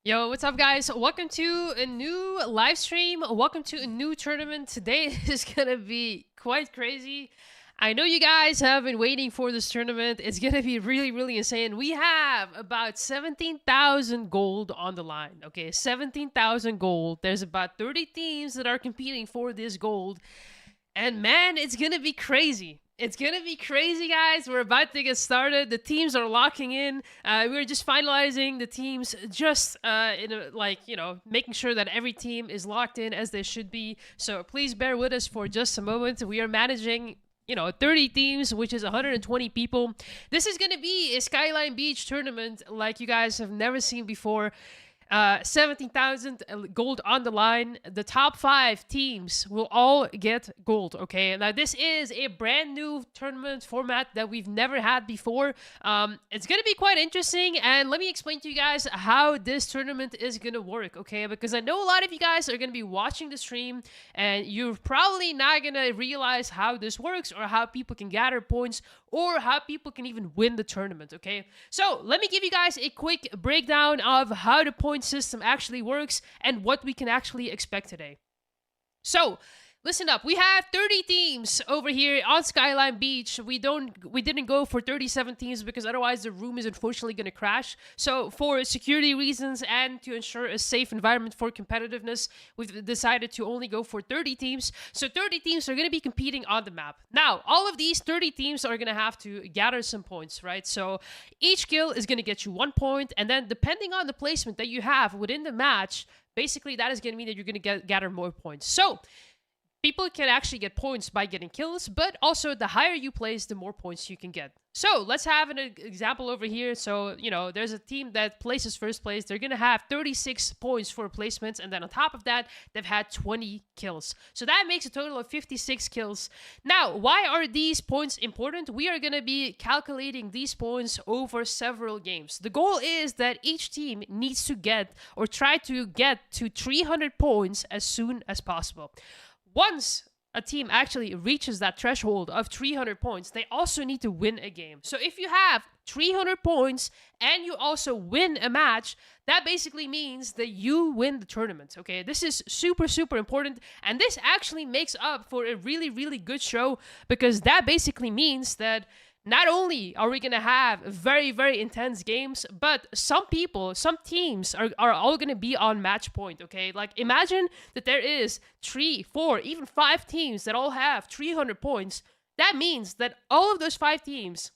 Yo, what's up, guys? Welcome to a new live stream. Welcome to a new tournament. Today is gonna be quite crazy. I know you guys have been waiting for this tournament. It's gonna be really insane. We have about 17,000 gold on the line. Okay, 17,000 gold. There's about 30 teams that are competing for this gold. And man, it's gonna be crazy. It's gonna be crazy, guys. We're about to get started. The teams are locking in. We're just finalizing the teams, just making sure that every team is locked in as they should be. So please bear with us for just a moment. We are managing 30 teams, which is 120 people. This is gonna be a Skyline Beach tournament like you guys have never seen before. 17,000 gold on the line. The top 5 teams will all get gold, okay? Now, this is a brand new tournament format that we've never had before. It's going to be quite interesting, and let me explain to you guys how this tournament is going to work, okay? Because I know a lot of you guys are going to be watching the stream, and you're probably not going to realize how this works or how people can gather points or how people can even win the tournament, okay? So, let me give you guys a quick breakdown of how the point system actually works and what we can actually expect today. So, listen up. We have 30 teams over here on Skyline Beach. We didn't go for 37 teams because otherwise the room is unfortunately going to crash. So for security reasons and to ensure a safe environment for competitiveness, we've decided to only go for 30 teams. So 30 teams are going to be competing on the map. Now, all of these 30 teams are going to have to gather some points, right? So each kill is going to get you 1 point, and then depending on the placement that you have within the match, basically that is going to mean that you're going to gather more points. So people can actually get points by getting kills, but also the higher you place, the more points you can get. So let's have an example over here. So, there's a team that places first place. They're going to have 36 points for placements. And then on top of that, they've had 20 kills. So that makes a total of 56 kills. Now, why are these points important? We are going to be calculating these points over several games. The goal is that each team needs to get or try to get to 300 points as soon as possible. Once a team actually reaches that threshold of 300 points, they also need to win a game. So if you have 300 points and you also win a match, that basically means that you win the tournament, okay? This is super important, and this actually makes up for a really good show, because that basically means that not only are we going to have very intense games, but some teams are all going to be on match point, okay? Like, imagine that there is 3, 4, even 5 teams that all have 300 points. That means that all of those 5 teams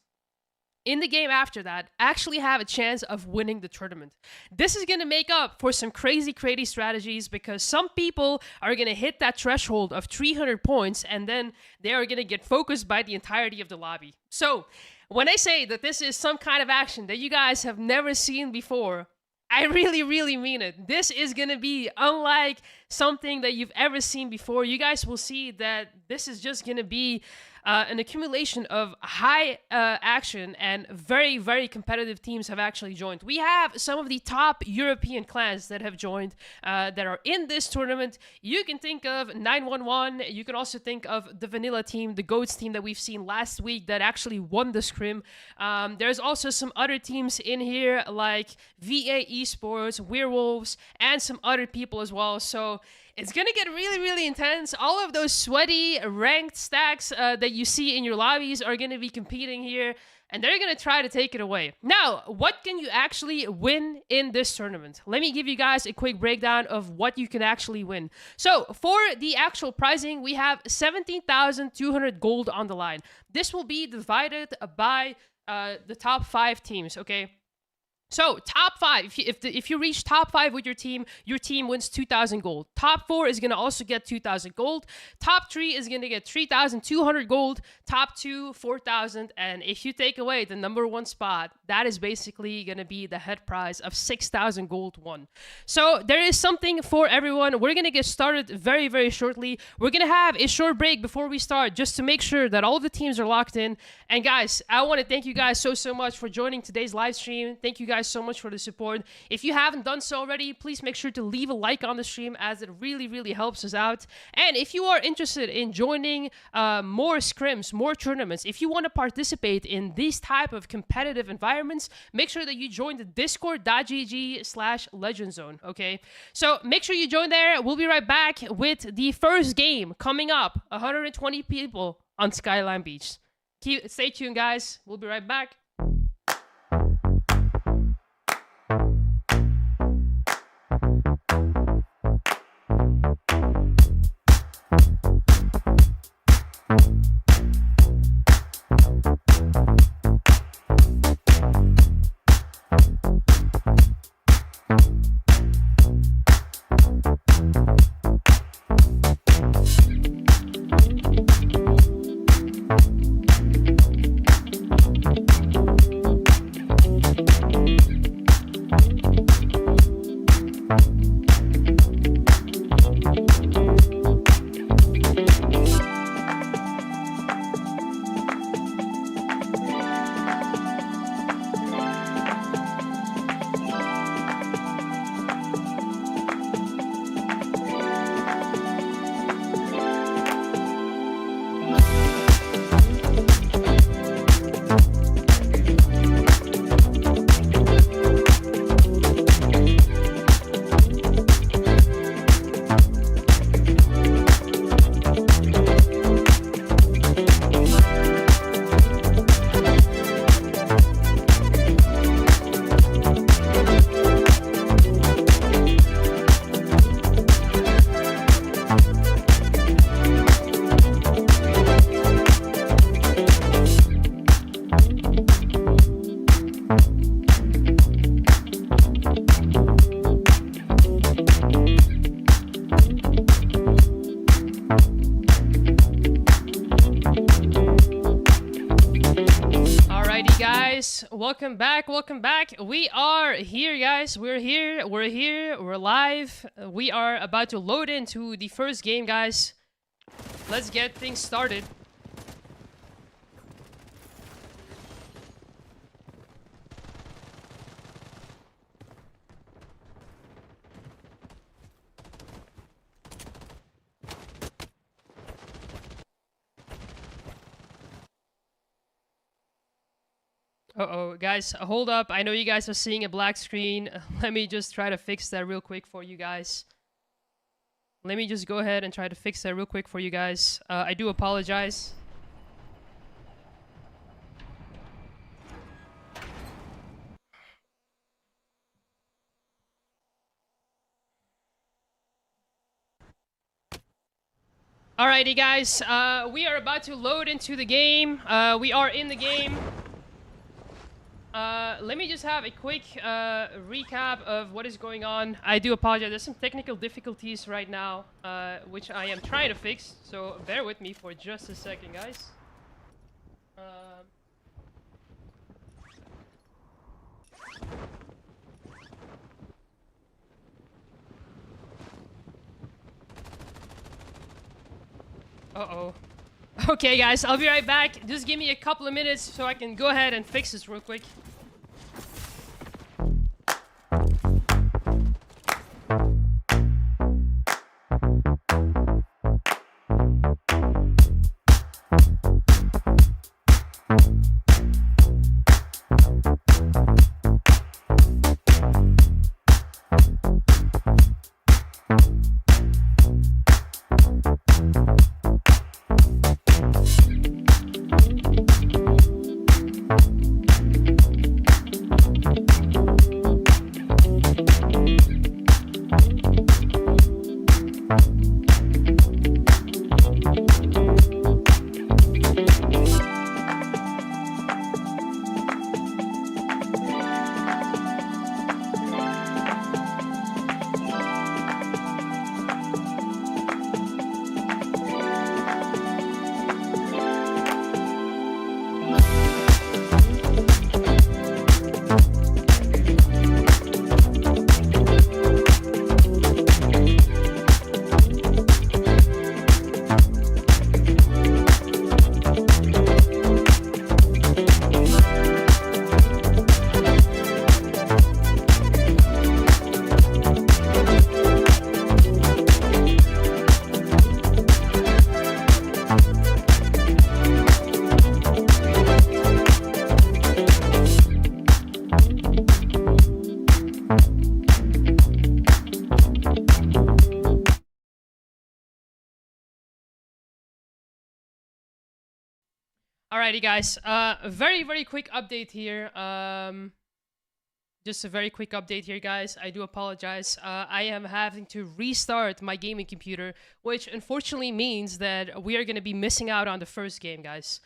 in the game after that actually have a chance of winning the tournament. This is going to make up for some crazy strategies, because some people are going to hit that threshold of 300 points and then they are going to get focused by the entirety of the lobby. So when I say that this is some kind of action that you guys have never seen before, I really mean it. This is going to be unlike something that you've ever seen before. You guys will see that this is just going to be an accumulation of high action, and very competitive teams have actually joined. We have some of the top European clans that have joined that are in this tournament. You can think of 911. You can also think of the Vanilla team, the GOATS team that we've seen last week that actually won the scrim. There's also some other teams in here like VA Esports, Werewolves, and some other people as well. So it's going to get really intense. All of those sweaty ranked stacks that you see in your lobbies are going to be competing here, and they're going to try to take it away. Now, what can you actually win in this tournament? Let me give you guys a quick breakdown of what you can actually win. So, for the actual pricing, we have 17,200 gold on the line. This will be divided by the top 5 teams, okay? So, top 5, if you reach top 5 with your team wins 2,000 gold. Top 4 is going to also get 2,000 gold. Top 3 is going to get 3,200 gold. Top 2, 4,000. And if you take away the number 1 spot, that is basically going to be the head prize of 6,000 gold won. So, there is something for everyone. We're going to get started very shortly. We're going to have a short break before we start, just to make sure that all of the teams are locked in. And guys, I want to thank you guys so much for joining today's live stream. Thank you guys guys so much for the support. If you haven't done so already, please make sure to leave a like on the stream, as it really, really helps us out. And if you are interested in joining more scrims, more tournaments, if you want to participate in these type of competitive environments, make sure that you join the discord.gg/legendzone, okay? So make sure you join there. We'll be right back with the first game coming up. 120 people on Skyline Beach. Stay tuned, guys. We'll be right back. Welcome back. We are here, guys. We're here, we're live. We are about to load into the first game, guys. Let's get things started. Uh-oh, guys, hold up. I know you guys are seeing a black screen. Let me just try to fix that real quick for you guys. Let me just go ahead and try to fix that real quick for you guys. I do apologize. Alrighty, guys. We are about to load into the game. We are in the game. Let me just have a quick recap of what is going on. I do apologize. There's some technical difficulties right now, which I am trying to fix. So bear with me for just a second, guys. Uh-oh. Okay, guys, I'll be right back. Just give me a couple of minutes so I can go ahead and fix this real quick. Alrighty, guys. Very, very quick update here. Just a very quick update here, guys. I do apologize. I am having to restart my gaming computer, which unfortunately means that we are going to be missing out on the first game, guys.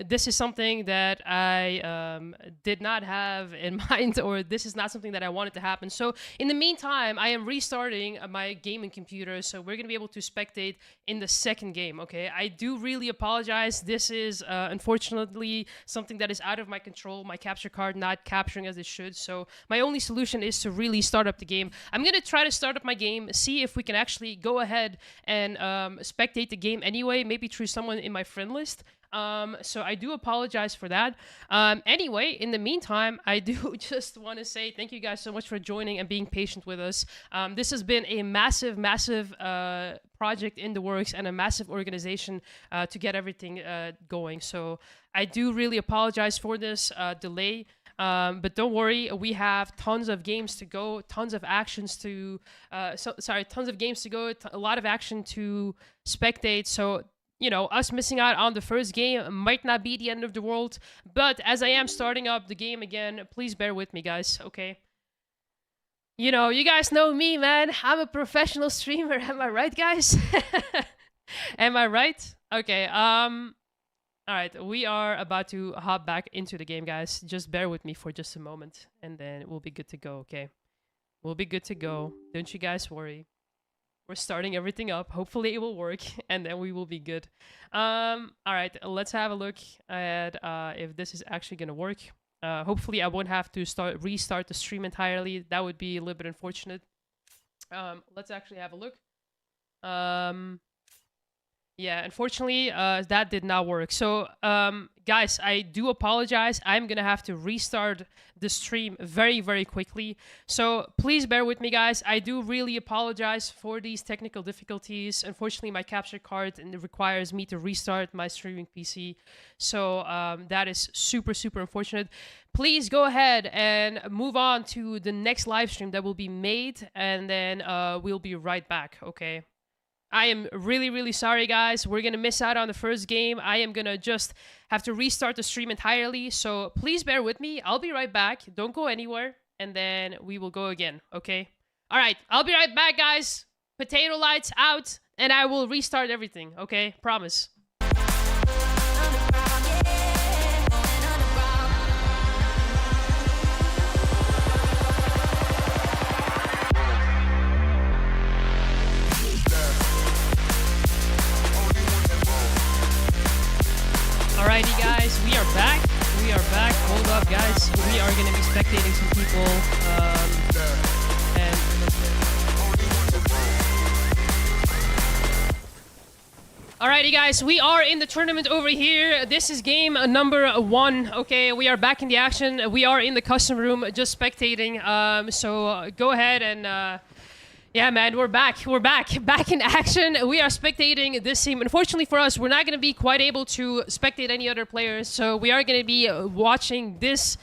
This is something that I did not have in mind, or this is not something that I wanted to happen. So in the meantime, I am restarting my gaming computer, so we're going to be able to spectate in the second game, okay? I do really apologize. This is unfortunately something that is out of my control, my capture card not capturing as it should. So my only solution is to really start up the game. I'm going to try to start up my game, see if we can actually go ahead and spectate the game anyway, maybe through someone in my friend list. So I do apologize for that. Anyway, in the meantime, I do just want to say thank you guys so much for joining and being patient with us. This has been a massive, massive project in the works and a massive organization to get everything going. So I do really apologize for this delay. But don't worry, we have tons of games to go, tons of actions to, tons of games to go, a lot of action to spectate. So you know, us missing out on the first game might not be the end of the world, but as I am starting up the game again, please bear with me, guys, okay? You know, you guys know me, man. I'm a professional streamer. Am I right, guys? Am I right? Okay, all right, we are about to hop back into the game, guys. Just bear with me for just a moment, and then we'll be good to go, okay? We'll be good to go. Don't you guys worry. We're starting everything up. Hopefully it will work, and then we will be good. All right, let's have a look at if this is actually going to work. Hopefully I won't have to restart the stream entirely. That would be a little bit unfortunate. Let's actually have a look. Yeah, unfortunately, that did not work. So, guys, I do apologize. I'm going to have to restart the stream very, very quickly. So, please bear with me, guys. I do really apologize for these technical difficulties. Unfortunately, my capture card requires me to restart my streaming PC. So, that is super, super unfortunate. Please go ahead and move on to the next live stream that will be made. And then we'll be right back, okay? I am really, really sorry, guys. We're going to miss out on the first game. I am going to just have to restart the stream entirely. So please bear with me. I'll be right back. Don't go anywhere. And then we will go again, okay? All right. I'll be right back, guys. Potato lights out. And I will restart everything, okay? Promise. Alrighty, guys, we are back. We are back. Hold up, guys. We are going to be spectating some people. Alrighty, guys, we are in the tournament over here. This is game number 1. Okay, we are back in the action. We are in the custom room just spectating. So go ahead and... yeah, man, we're back. We're back in action. We are spectating this team. Unfortunately for us, we're not going to be quite able to spectate any other players. So we are going to be watching this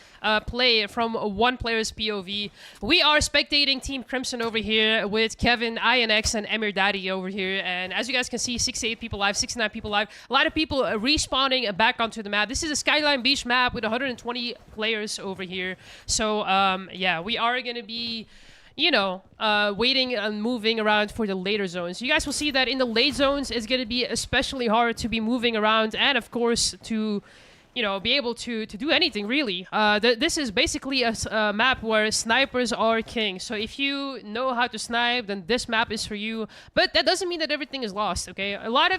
play from one player's POV. We are spectating Team Crimson over here with Kevin, INX, and Emir Daddy over here. And as you guys can see, 68 people live, 69 people live. A lot of people respawning back onto the map. This is a Skyline Beach map with 120 players over here. So, yeah, we are going to be... you know, waiting and moving around for the later zones. You guys will see that in the late zones, it's going to be especially hard to be moving around and, of course, to, you know, be able to do anything, really. This is basically a map where snipers are king. So if you know how to snipe, then this map is for you. But that doesn't mean that everything is lost, okay? A lot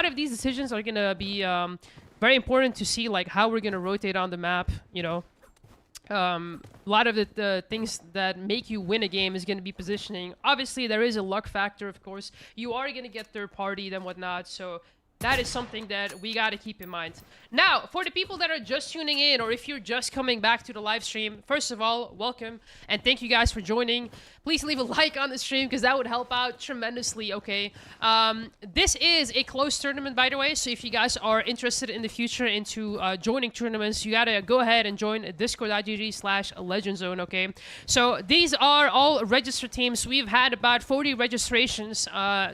of these decisions are going to be very important to see, like, how we're going to rotate on the map, you know. A lot of the things that make you win a game is going to be positioning. Obviously, there is a luck factor, of course. You are going to get third party and whatnot, so that is something that we got to keep in mind. Now, for the people that are just tuning in, or if you're just coming back to the live stream, first of all, welcome, and thank you guys for joining. please leave a like on the stream because that would help out tremendously, okay? This is a closed tournament, by the way, so if you guys are interested in the future into joining tournaments, you gotta go ahead and join discord.gg/legendzone, okay? So these are all registered teams. We've had about 40 registrations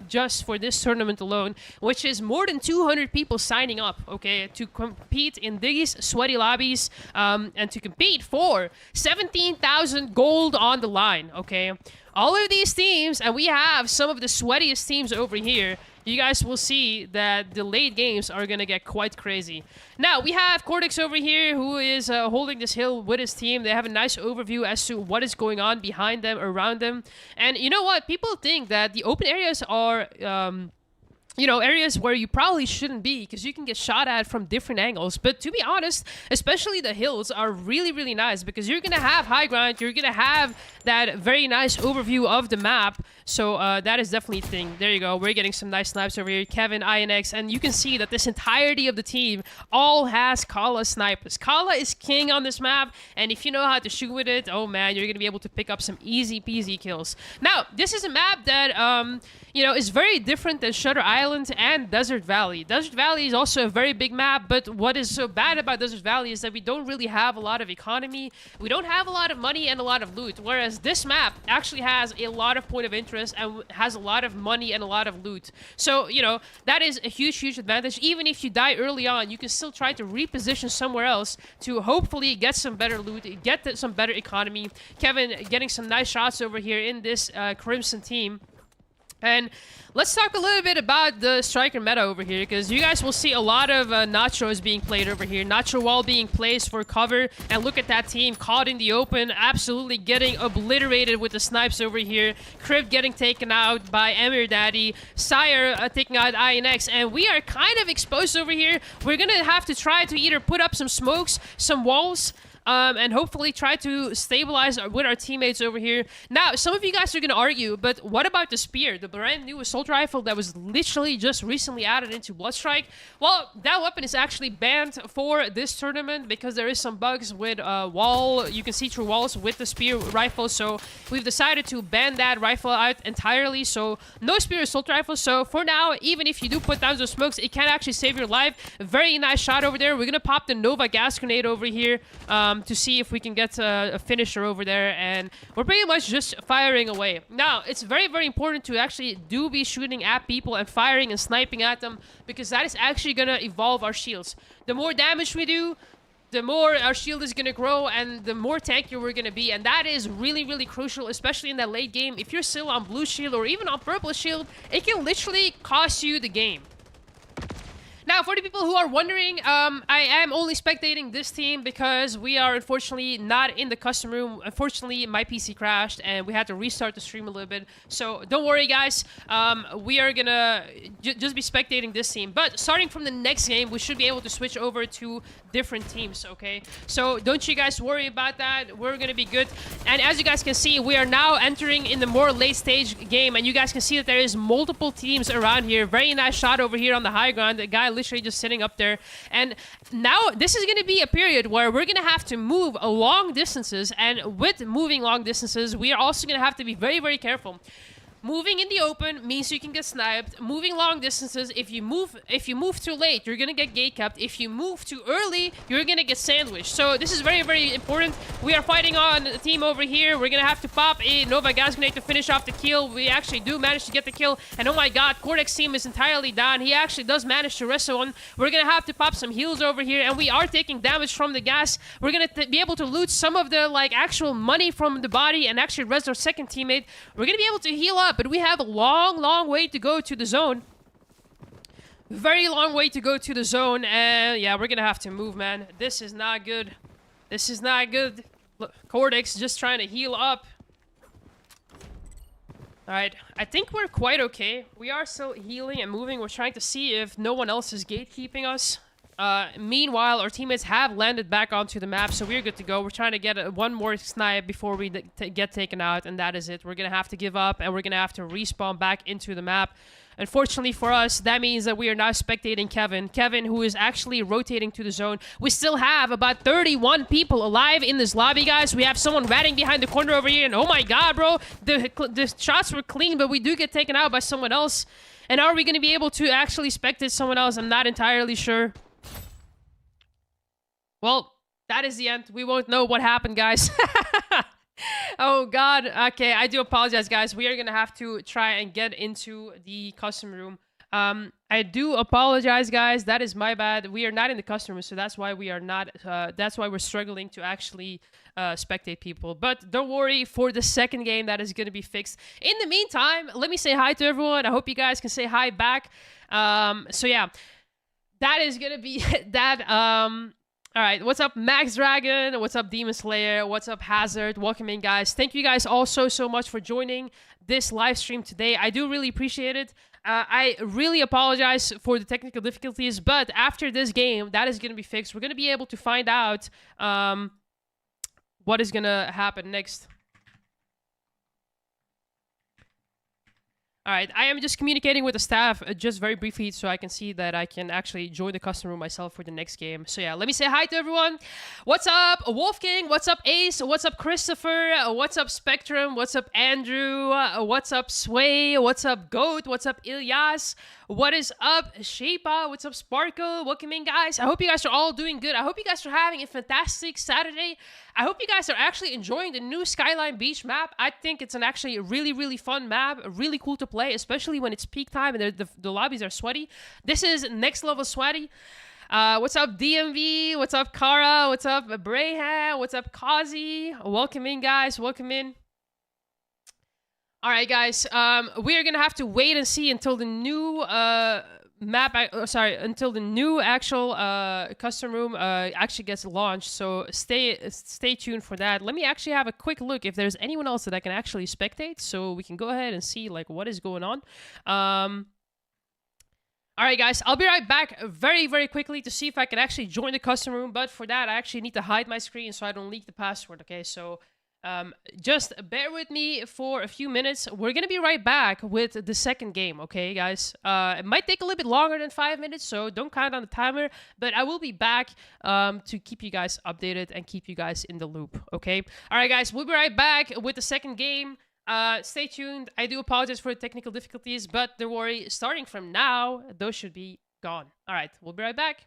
just for this tournament alone, which is more than 200 people signing up, okay, to compete in these sweaty lobbies and to compete for 17,000 gold on the line, okay? All of these teams, and we have some of the sweatiest teams over here. You guys will see that the late games are going to get quite crazy. Now, we have Cortex over here who is holding this hill with his team. They have a nice overview as to what is going on behind them, around them. And you know what? People think that the open areas are... you know, areas where you probably shouldn't be because you can get shot at from different angles. But to be honest, especially the hills are really, really nice because you're going to have high ground. You're going to have that very nice overview of the map. So that is definitely a thing. There you go. We're getting some nice snipes over here. Kevin, INX, and you can see that this entirety of the team all has Kala snipers. Kala is king on this map. And if you know how to shoot with it, oh man, you're going to be able to pick up some easy peasy kills. Now, this is a map that... you know, it's very different than Shutter Island and Desert Valley. Desert Valley is also a very big map, but what is so bad about Desert Valley is that we don't really have a lot of economy. We don't have a lot of money and a lot of loot, whereas this map actually has a lot of point of interest and has a lot of money and a lot of loot. So, you know, that is a huge, huge advantage. Even if you die early on, you can still try to reposition somewhere else to hopefully get some better loot, get some better economy. Kevin getting some nice shots over here in this Crimson team. And let's talk a little bit about the striker meta over here, because you guys will see a lot of nachos being played over here. Nacho wall being placed for cover, and look at that team caught in the open, absolutely getting obliterated with the snipes over here. Crib getting taken out by Emir Daddy, Sire taking out INX, and we are kind of exposed over here. We're gonna have to try to either put up some smokes, some walls, and hopefully try to stabilize with our teammates over here. Now, some of you guys are going to argue, but what about the spear? The brand new assault rifle that was literally just recently added into bloodstrike? Well, that weapon is actually banned for this tournament because there is some bugs with wall. You can see through walls with the spear rifle, so we've decided to ban that rifle out entirely. So no spear assault rifle. So for now, even if you do put down those smokes, it can actually save your life. A very nice shot over there. We're going to pop the Nova gas grenade over here to see if we can get a finisher over there, and we're pretty much just firing away. Now, it's very, very important to actually be shooting at people and firing and sniping at them, because that is actually going to evolve our shields. The more damage we do, the more our shield is going to grow, and the more tankier we're going to be, and that is really, really crucial, especially in that late game. If you're still on blue shield or even on purple shield, it can literally cost you the game. Now, for the people who are wondering, I am only spectating this team because we are unfortunately not in the custom room. Unfortunately, my PC crashed and we had to restart the stream a little bit. So don't worry, guys. We are gonna just be spectating this team. But starting from the next game, we should be able to switch over to different teams, okay? So don't you guys worry about that. We're gonna be good. And as you guys can see, we are now entering in the more late stage game, and you guys can see that there is multiple teams around here. Very nice shot over here on the high ground. The guy literally just sitting up there. And now this is going to be a period where we're going to have to move long distances, and with moving long distances, we are also going to have to be very, very careful. Moving in the open means you can get sniped. Moving long distances, if you move too late, you're gonna get gate capped. If you move too early, you're gonna get sandwiched. So this is very, very important. We are fighting on a team over here. We're gonna have to pop a Nova gas grenade to finish off the kill. We actually do manage to get the kill, and oh my god, Cortex team is entirely down. He actually does manage to wrestle one. We're gonna have to pop some heals over here, and we are taking damage from the gas. We're gonna be able to loot some of the actual money from the body and actually res our second teammate. We're gonna be able to heal up, but we have a long, long way to go to the zone. Very long way to go to the zone, and yeah, we're gonna have to move, man. This is not good. This is not good. Look, Cortex just trying to heal up. Alright, I think we're quite okay. We are still healing and moving. We're trying to see if no one else is gatekeeping us. Meanwhile, our teammates have landed back onto the map, so we're good to go. We're trying to get one more snipe before we get taken out, and that is it. We're going to have to give up, and we're going to have to respawn back into the map. Unfortunately for us, that means that we are now spectating Kevin, who is actually rotating to the zone. We still have about 31 people alive in this lobby, guys. We have someone ratting behind the corner over here, and oh my god, bro, the shots were clean, but we do get taken out by someone else. And are we going to be able to actually spectate someone else? I'm not entirely sure. Well, that is the end. We won't know what happened, guys. Oh, God. Okay, I do apologize, guys. We are going to have to try and get into the custom room. I do apologize, guys. That is my bad. We are not in the custom room, so that's why we are not... that's why we're struggling to actually spectate people. But don't worry, for the second game, that is going to be fixed. In the meantime, let me say hi to everyone. I hope you guys can say hi back. So, yeah. That is going to be that... All right, what's up, Max Dragon? What's up, Demon Slayer? What's up, Hazard? Welcome in, guys. Thank you guys all so much for joining this live stream today. I do really appreciate it. I really apologize for the technical difficulties, but after this game, that is going to be fixed. We're going to be able to find out what is going to happen next. All right, I am just communicating with the staff just very briefly so I can see that I can actually join the custom room myself for the next game. So yeah, let me say hi to everyone. What's up, Wolf King? What's up, Ace? What's up, Christopher? What's up, Spectrum? What's up, Andrew? What's up, Sway? What's up, Goat? What's up, Ilyas? What is up, Shepa? What's up, Sparkle? Welcome in, guys. I hope you guys are all doing good. I hope you guys are having a fantastic Saturday. I hope you guys are actually enjoying the new Skyline Beach map. I think it's an actually really fun map, really cool to play, especially when it's peak time and the lobbies are sweaty. This is next level sweaty. What's up, DMV? What's up, Kara? What's up, Brayhan? What's up, Kazi? Welcome in, guys. Welcome in. All right, guys. We are gonna have to wait and see until the new until the new actual custom room actually gets launched. So stay tuned for that. Let me actually have a quick look if there's anyone else that I can actually spectate, so we can go ahead and see like what is going on. All right, guys. I'll be right back very quickly to see if I can actually join the custom room. But for that, I actually need to hide my screen so I don't leak the password. Okay, so. Just bear with me for a few minutes. We're gonna be right back with the second game, okay, guys? It might take a little bit longer than 5 minutes, so don't count on the timer, but I will be back to keep you guys updated and keep you guys in the loop, okay? All right, guys, we'll be right back with the second game. Stay tuned. I do apologize for the technical difficulties, but don't worry, starting from now, those should be gone. All right, we'll be right back.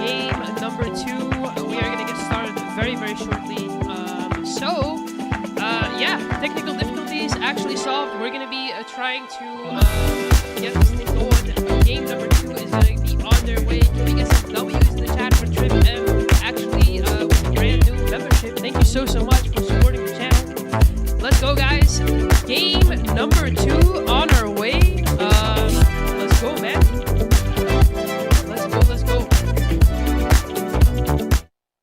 game number 2. We are gonna get started very, very shortly. Yeah, technical difficulties actually solved. We're gonna be trying to get this thing going. Game number 2 is gonna be on their way. Can we get some W's in the chat for Trip M? Actually, with a brand new membership. Thank you so much for supporting the channel. Let's go, guys. Game number 2 on our way. Let's go, man. Let's go.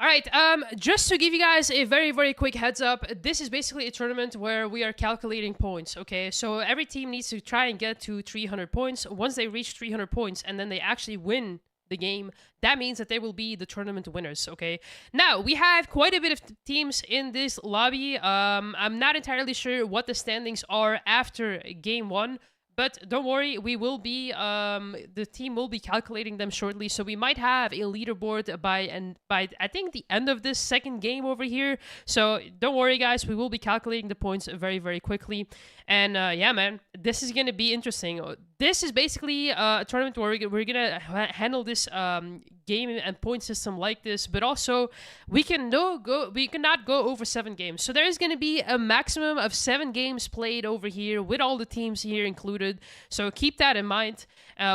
Alright, just to give you guys a very, very quick heads up, this is basically a tournament where we are calculating points, okay? So every team needs to try and get to 300 points. Once they reach 300 points and then they actually win the game, that means that they will be the tournament winners, okay? Now, we have quite a bit of teams in this lobby. I'm not entirely sure what the standings are after game 1. But don't worry, we will be, the team will be calculating them shortly. So we might have a leaderboard by I think the end of this second game over here. So don't worry, guys, we will be calculating the points very, very quickly. And yeah, man, this is going to be interesting. This is basically a tournament where we're going to handle this game and point system like this, but also we cannot go over 7 games. So there is going to be a maximum of 7 games played over here with all the teams here included. So keep that in mind.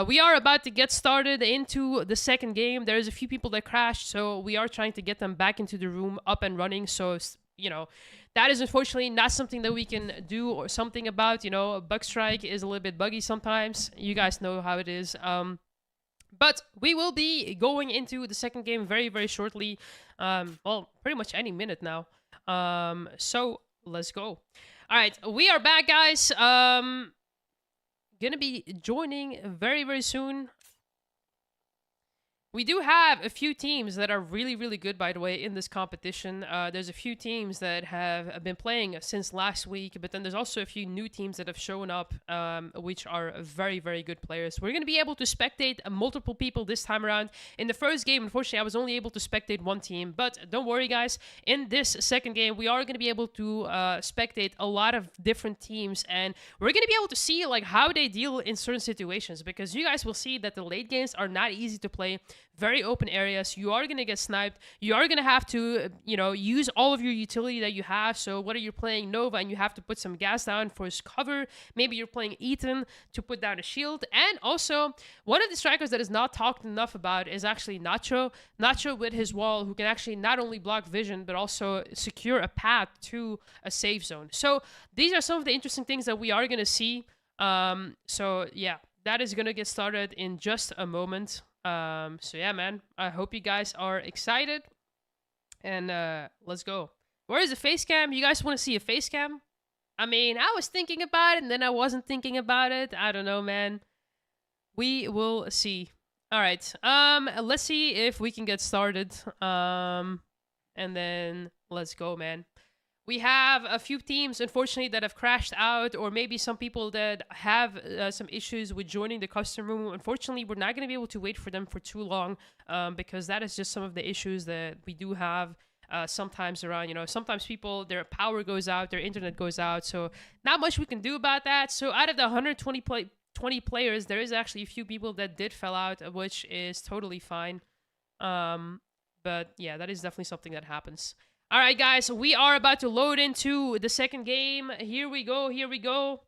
We are about to get started into the second game. There's a few people that crashed, so we are trying to get them back into the room up and running. So, you know, that is unfortunately not something that we can do or something about. You know, bug strike is a little bit buggy sometimes. You guys know how it is. But we will be going into the second game very, very shortly. Well, pretty much any minute now. So let's go. All right, we are back, guys. Gonna be joining very, very soon. We do have a few teams that are really, really good, by the way, in this competition. There's a few teams that have been playing since last week, but then there's also a few new teams that have shown up, which are very, very good players. We're going to be able to spectate multiple people this time around. In the first game, unfortunately, I was only able to spectate one team, but don't worry, guys. In this second game, we are going to be able to spectate a lot of different teams, and we're going to be able to see like how they deal in certain situations, because you guys will see that the late games are not easy to play. Very open areas. You are going to get sniped. You are going to have to, you know, use all of your utility that you have. So whether you're playing Nova and you have to put some gas down for his cover, maybe you're playing Ethan to put down a shield. And also, one of the strikers that is not talked enough about is actually Nacho. Nacho with his wall, who can actually not only block vision, but also secure a path to a safe zone. So these are some of the interesting things that we are going to see. So yeah, that is going to get started in just a moment. So yeah, man, I hope you guys are excited, and let's go. Where is the face cam? You guys want to see a face cam? I mean, I was thinking about it and then I wasn't thinking about it. I don't know, man. We will see. All right. Let's see if we can get started. And then let's go, man. We have a few teams, unfortunately, that have crashed out, or maybe some people that have some issues with joining the custom room. Unfortunately, we're not going to be able to wait for them for too long, because that is just some of the issues that we do have sometimes around. You know, sometimes people, their power goes out, their internet goes out, so not much we can do about that. So out of the 120 players, there is actually a few people that did fell out, which is totally fine. But yeah, that is definitely something that happens. All right, guys, we are about to load into the second game. Here we go. Here we go.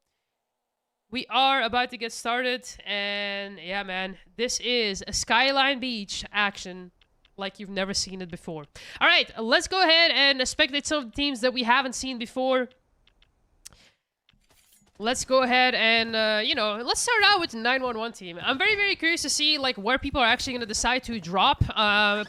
We are about to get started. And yeah, man, this is a Skyline Beach action like you've never seen it before. All right, let's go ahead and spectate some of the teams that we haven't seen before. Let's go ahead and, you know, let's start out with the 911 team. I'm very, very curious to see, like, where people are actually going to decide to drop.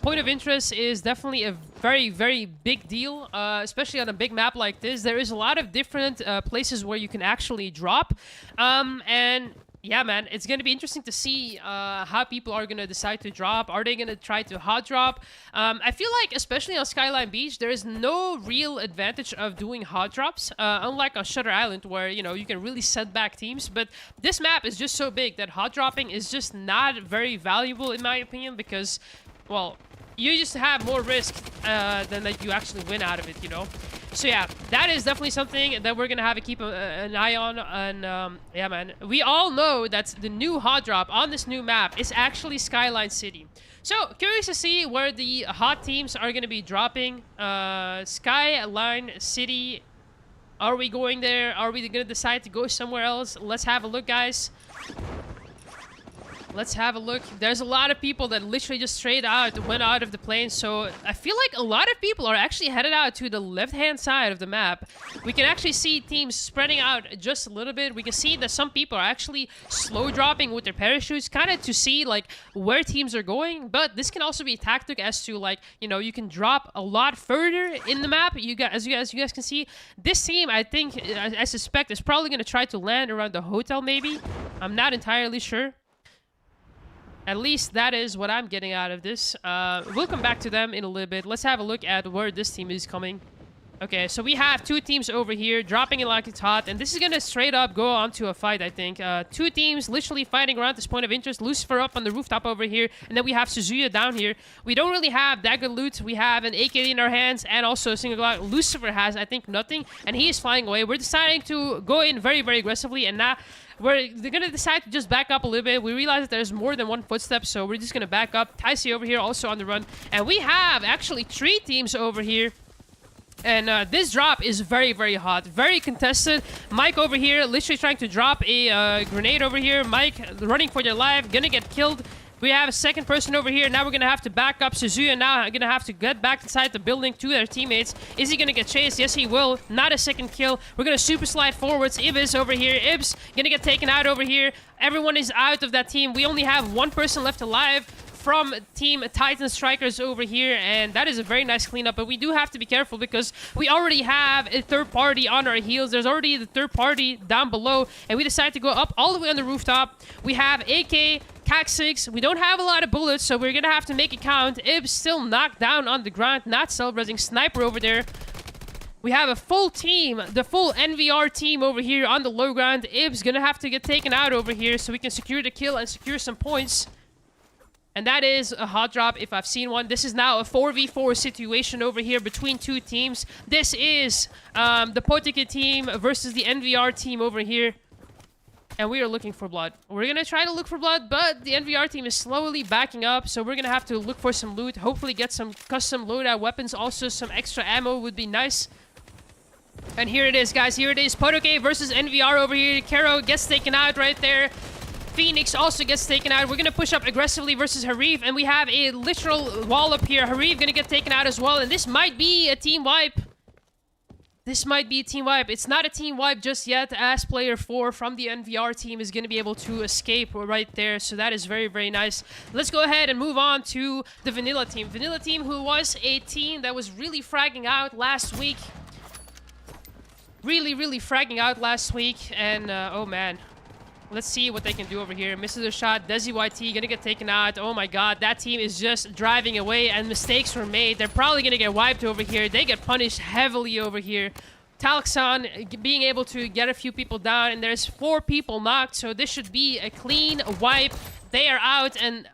Point of interest is definitely a very, very big deal, especially on a big map like this. There is a lot of different places where you can actually drop. And yeah, man, it's going to be interesting to see how people are going to decide to drop. Are they going to try to hot drop? I feel like, especially on Skyline Beach, there is no real advantage of doing hot drops, unlike on Shutter Island, where, you know, you can really set back teams. But this map is just so big that hot dropping is just not very valuable, in my opinion, because well, you just have more risk than that you actually win out of it, you know? So yeah, that is definitely something that we're gonna have to keep an eye on. And yeah, man, we all know that the new hot drop on this new map is actually Skyline City. So curious to see where the hot teams are gonna be dropping. Skyline City. Are we going there? Are we gonna decide to go somewhere else? Let's have a look, guys. Let's have a look. There's a lot of people that literally just straight out went out of the plane. So I feel like a lot of people are actually headed out to the left-hand side of the map. We can actually see teams spreading out just a little bit. We can see that some people are actually slow dropping with their parachutes, kind of to see like where teams are going. But this can also be a tactic as to like, you know, you can drop a lot further in the map. You guys, as you guys can see, this team, I think, I suspect, is probably going to try to land around the hotel. Maybe, I'm not entirely sure. At least that is what I'm getting out of this. We'll come back to them in a little bit. Let's have a look at where this team is coming. Okay, so we have two teams over here dropping it like it's hot, and this is gonna straight up go on to a fight, I think. Two teams literally fighting around this point of interest. Lucifer up on the rooftop over here, and then we have Suzuya down here. We don't really have that good loot. We have an AK in our hands and also a single Glock. Lucifer has, I think, nothing, and he is flying away. We're deciding to go in very, very aggressively, and now they're gonna decide to just back up a little bit. We realize that there's more than one footstep, so we're just gonna back up. Tycee over here also on the run, and we have actually 3 teams over here. And this drop is very, very hot, very contested. Mike over here literally trying to drop a grenade over here. Mike running for their life, gonna get killed. We have a second person over here. Now we're gonna have to back up Suzuya. Now gonna have to get back inside the building to their teammates. Is he gonna get chased? Yes, he will. Not a second kill. We're gonna super slide forwards. Ibis over here. Ibs gonna get taken out over here. Everyone is out of that team. We only have one person left alive from Team Titan Strikers over here, and that is a very nice cleanup. But we do have to be careful because we already have a third party on our heels. There's already the third party down below, and we decide to go up all the way on the rooftop. We have AK, CAC-6. We don't have a lot of bullets, so we're gonna have to make it count. Ibs still knocked down on the ground, not self-resing. Sniper over there. We have a full team, the full NVR team over here on the low ground. Ibs gonna have to get taken out over here so we can secure the kill and secure some points. And that is a hot drop if I've seen one. This is now a 4v4 situation over here between two teams. This is the Potike team versus the NVR team over here. And we are looking for blood. We're going to try to look for blood, but the NVR team is slowly backing up. So we're going to have to look for some loot. Hopefully get some custom loadout weapons. Also some extra ammo would be nice. And here it is, guys. Here it is. Potike versus NVR over here. Kero gets taken out right there. Phoenix also gets taken out. We're going to push up aggressively versus Harif, and we have a literal wall up here. Harif going to get taken out as well, and this might be a team wipe. This might be a team wipe. It's not a team wipe just yet, as player 4 from the NVR team is going to be able to escape right there, so that is very, very nice. Let's go ahead and move on to the Vanilla team. Vanilla team, who was a team that was really fragging out last week. Really, really fragging out last week, and oh man. Let's see what they can do over here. Misses a shot. Desi YT gonna get taken out. Oh my god, that team is just driving away and mistakes were made. They're probably gonna get wiped over here. They get punished heavily over here. Talkson being able to get a few people down, and there's 4 people knocked, so this should be a clean wipe. They are out and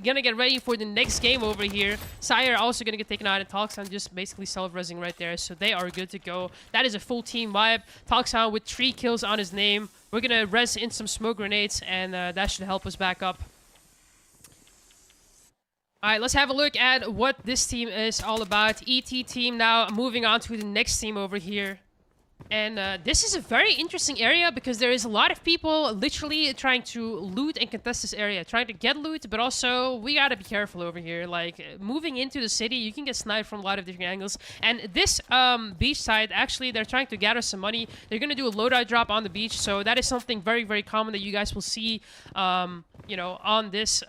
gonna get ready for the next game over here. Sire also gonna get taken out, and Talkson just basically self-resing right there, so they are good to go. That is a full team wipe. Talkson with 3 kills on his name. We're gonna res in some smoke grenades, and that should help us back up. Alright, let's have a look at what this team is all about. ET team now moving on to the next team over here. And this is a very interesting area because there is a lot of people literally trying to loot and contest this area. Trying to get loot, but also we gotta be careful over here. Like, moving into the city, you can get sniped from a lot of different angles. And this beach side, actually, they're trying to gather some money. They're gonna do a loadout drop on the beach. So that is something very, very common that you guys will see, you know, on this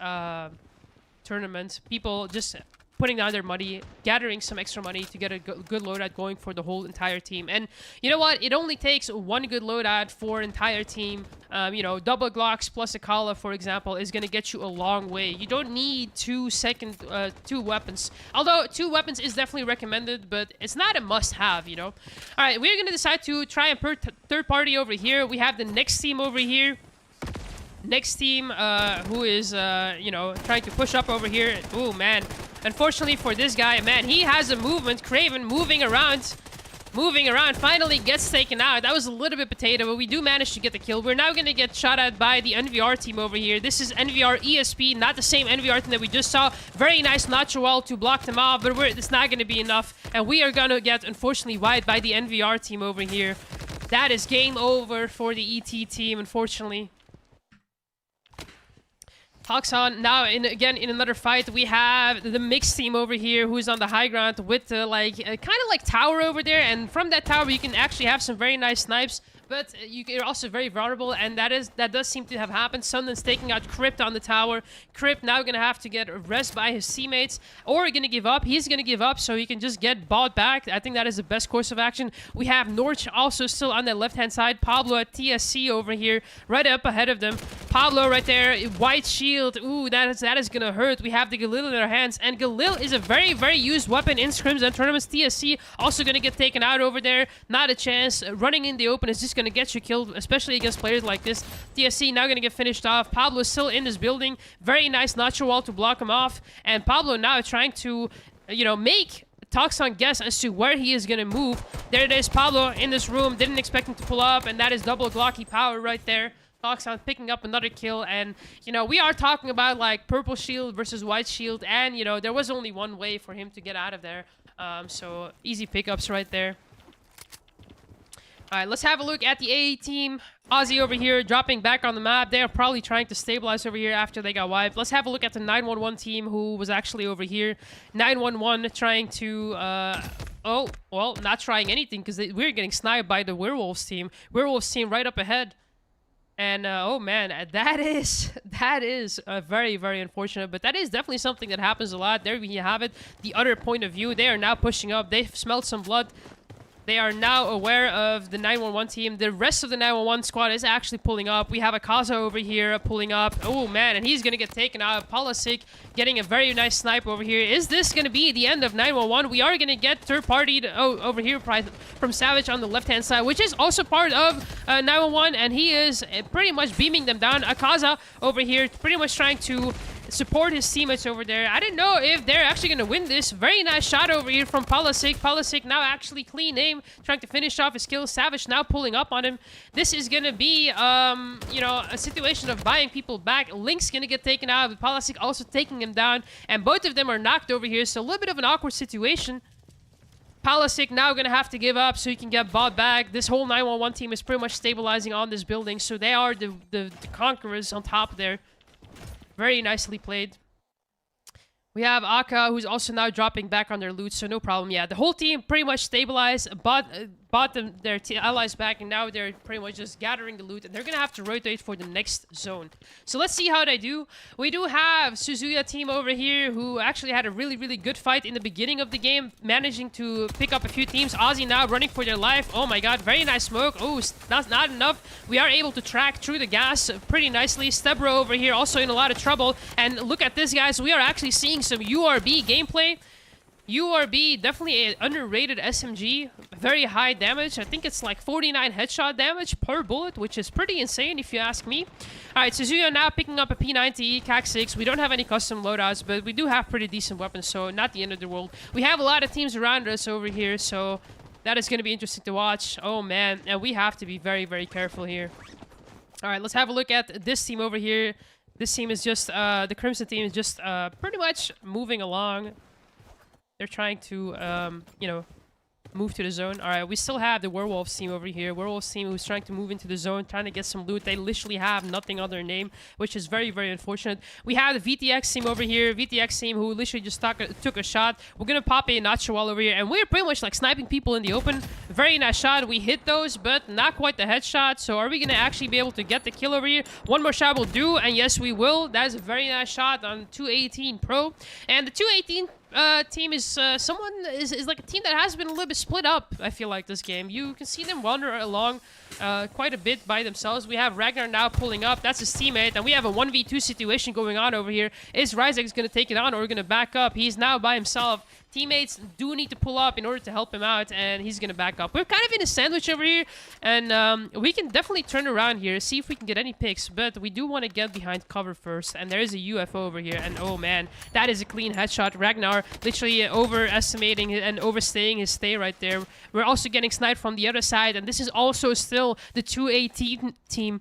tournament. People just putting down their money, gathering some extra money to get a good loadout going for the whole entire team. And you know what? It only takes one good loadout for an entire team. You know, double Glocks plus a Kala, for example, is going to get you a long way. You don't need two weapons. Although 2 weapons is definitely recommended, but it's not a must-have, you know? All right, we're going to decide to try and put third party over here. We have the next team over here. Next team, who is, you know, trying to push up over here. Oh, man. Unfortunately for this guy, man, he has a movement. Craven moving around. Finally gets taken out. That was a little bit potato, but we do manage to get the kill. We're now going to get shot at by the NVR team over here. This is NVR ESP, not the same NVR team that we just saw. Very nice natural wall to block them off, but it's not going to be enough. And we are going to get, unfortunately, wiped by the NVR team over here. That is game over for the ET team, unfortunately. Toxon now again in another fight. We have the mixed team over here who's on the high ground with the kind of like tower over there, and from that tower you can actually have some very nice snipes. But you're also very vulnerable, and that does seem to have happened. Sunden's taking out Crypt on the tower. Crypt now going to have to get rest by his teammates, or going to give up. He's going to give up so he can just get bought back. I think that is the best course of action. We have Norch also still on the left-hand side. Pablo at TSC over here, right up ahead of them. Pablo right there, white shield. Ooh, that is going to hurt. We have the Galil in our hands, and Galil is a very, very used weapon in scrims and tournaments. TSC also going to get taken out over there. Not a chance. Running in the open is just going to get you killed, especially against players like this. TSC now going to get finished off. Pablo is still in this building. Very nice natural wall to block him off. And Pablo now trying to, make Toxon guess as to where he is going to move. There it is, Pablo in this room. Didn't expect him to pull up, and that is double Glocky power right there. Toxon picking up another kill, and, we are talking about, like, purple shield versus white shield, and, there was only one way for him to get out of there. So, easy pickups right there. Alright, let's have a look at the AE team. Aussie over here dropping back on the map. They are probably trying to stabilize over here after they got wiped. Let's have a look at the 911 team who was actually over here. 911 trying to... oh, well, not trying anything because we're getting sniped by the Werewolves team. Werewolves team right up ahead. And, oh man, that is very, very unfortunate. But that is definitely something that happens a lot. There you have it. The other point of view. They are now pushing up. They've smelled some blood. They are now aware of the 911 team. The rest of the 911 squad is actually pulling up. We have Akaza over here pulling up. Oh, man, and he's going to get taken out. Polisic getting a very nice snipe over here. Is this going to be the end of 911? We are going to get third-party over here from Savage on the left-hand side, which is also part of 911, and he is pretty much beaming them down. Akaza over here pretty much trying to support his teammates over there. I didn't know if they're actually going to win this. Very nice shot over here from Polisic. Polisic now actually clean aim, trying to finish off his kill. Savage now pulling up on him. This is going to be, a situation of buying people back. Link's going to get taken out, with Polisic also taking him down, and both of them are knocked over here, so a little bit of an awkward situation. Polisic now going to have to give up so he can get bought back. This whole 911 team is pretty much stabilizing on this building, so they are the conquerors on top there. Very nicely played. We have Aka, who's also now dropping back on their loot, so no problem. Yeah, the whole team pretty much stabilized, bought their allies back, and now they're pretty much just gathering the loot, and they're going to have to rotate for the next zone. So let's see how they do. We do have Suzuya team over here, who actually had a really, really good fight in the beginning of the game, managing to pick up a few teams. Aussie now running for their life. Oh my god, very nice smoke. Oh, that's not enough. We are able to track through the gas pretty nicely. Stebro over here also in a lot of trouble. And look at this, guys. We are actually seeing some URB gameplay. URB, definitely an underrated SMG. Very high damage. I think it's like 49 headshot damage per bullet, which is pretty insane if you ask me. Alright, Suzuya now picking up a P90, CAC-6. We don't have any custom loadouts, but we do have pretty decent weapons, so not the end of the world. We have a lot of teams around us over here, so that is going to be interesting to watch. Oh man, and we have to be very, very careful here. Alright, let's have a look at this team over here. This team is just, the Crimson team is just pretty much moving along. They're trying to, move to the zone. All right, we still have the Werewolves team over here. Werewolves team who's trying to move into the zone, trying to get some loot. They literally have nothing on their name, which is very, very unfortunate. We have the VTX team over here. VTX team who literally just took a shot. We're going to pop a Nacho wall over here, and we're pretty much like sniping people in the open. Very nice shot. We hit those, but not quite the headshot. So are we going to actually be able to get the kill over here? One more shot will do, and yes, we will. That is a very nice shot on 218 Pro. And the 218 team is is like a team that has been a little bit split up, I feel like, this game. You can see them wander along quite a bit by themselves. We have Ragnar now pulling up. That's his teammate. And we have a 1v2 situation going on over here. Is RYZEN going to take it on or going to back up? He's now by himself. Teammates do need to pull up in order to help him out, and he's going to back up. We're kind of in a sandwich over here, and we can definitely turn around here, see if we can get any picks, but we do want to get behind cover first, and there is a UFO over here, and oh man, that is a clean headshot. Ragnar literally overestimating and overstaying his stay right there. We're also getting sniped from the other side, and this is also still the 2A team.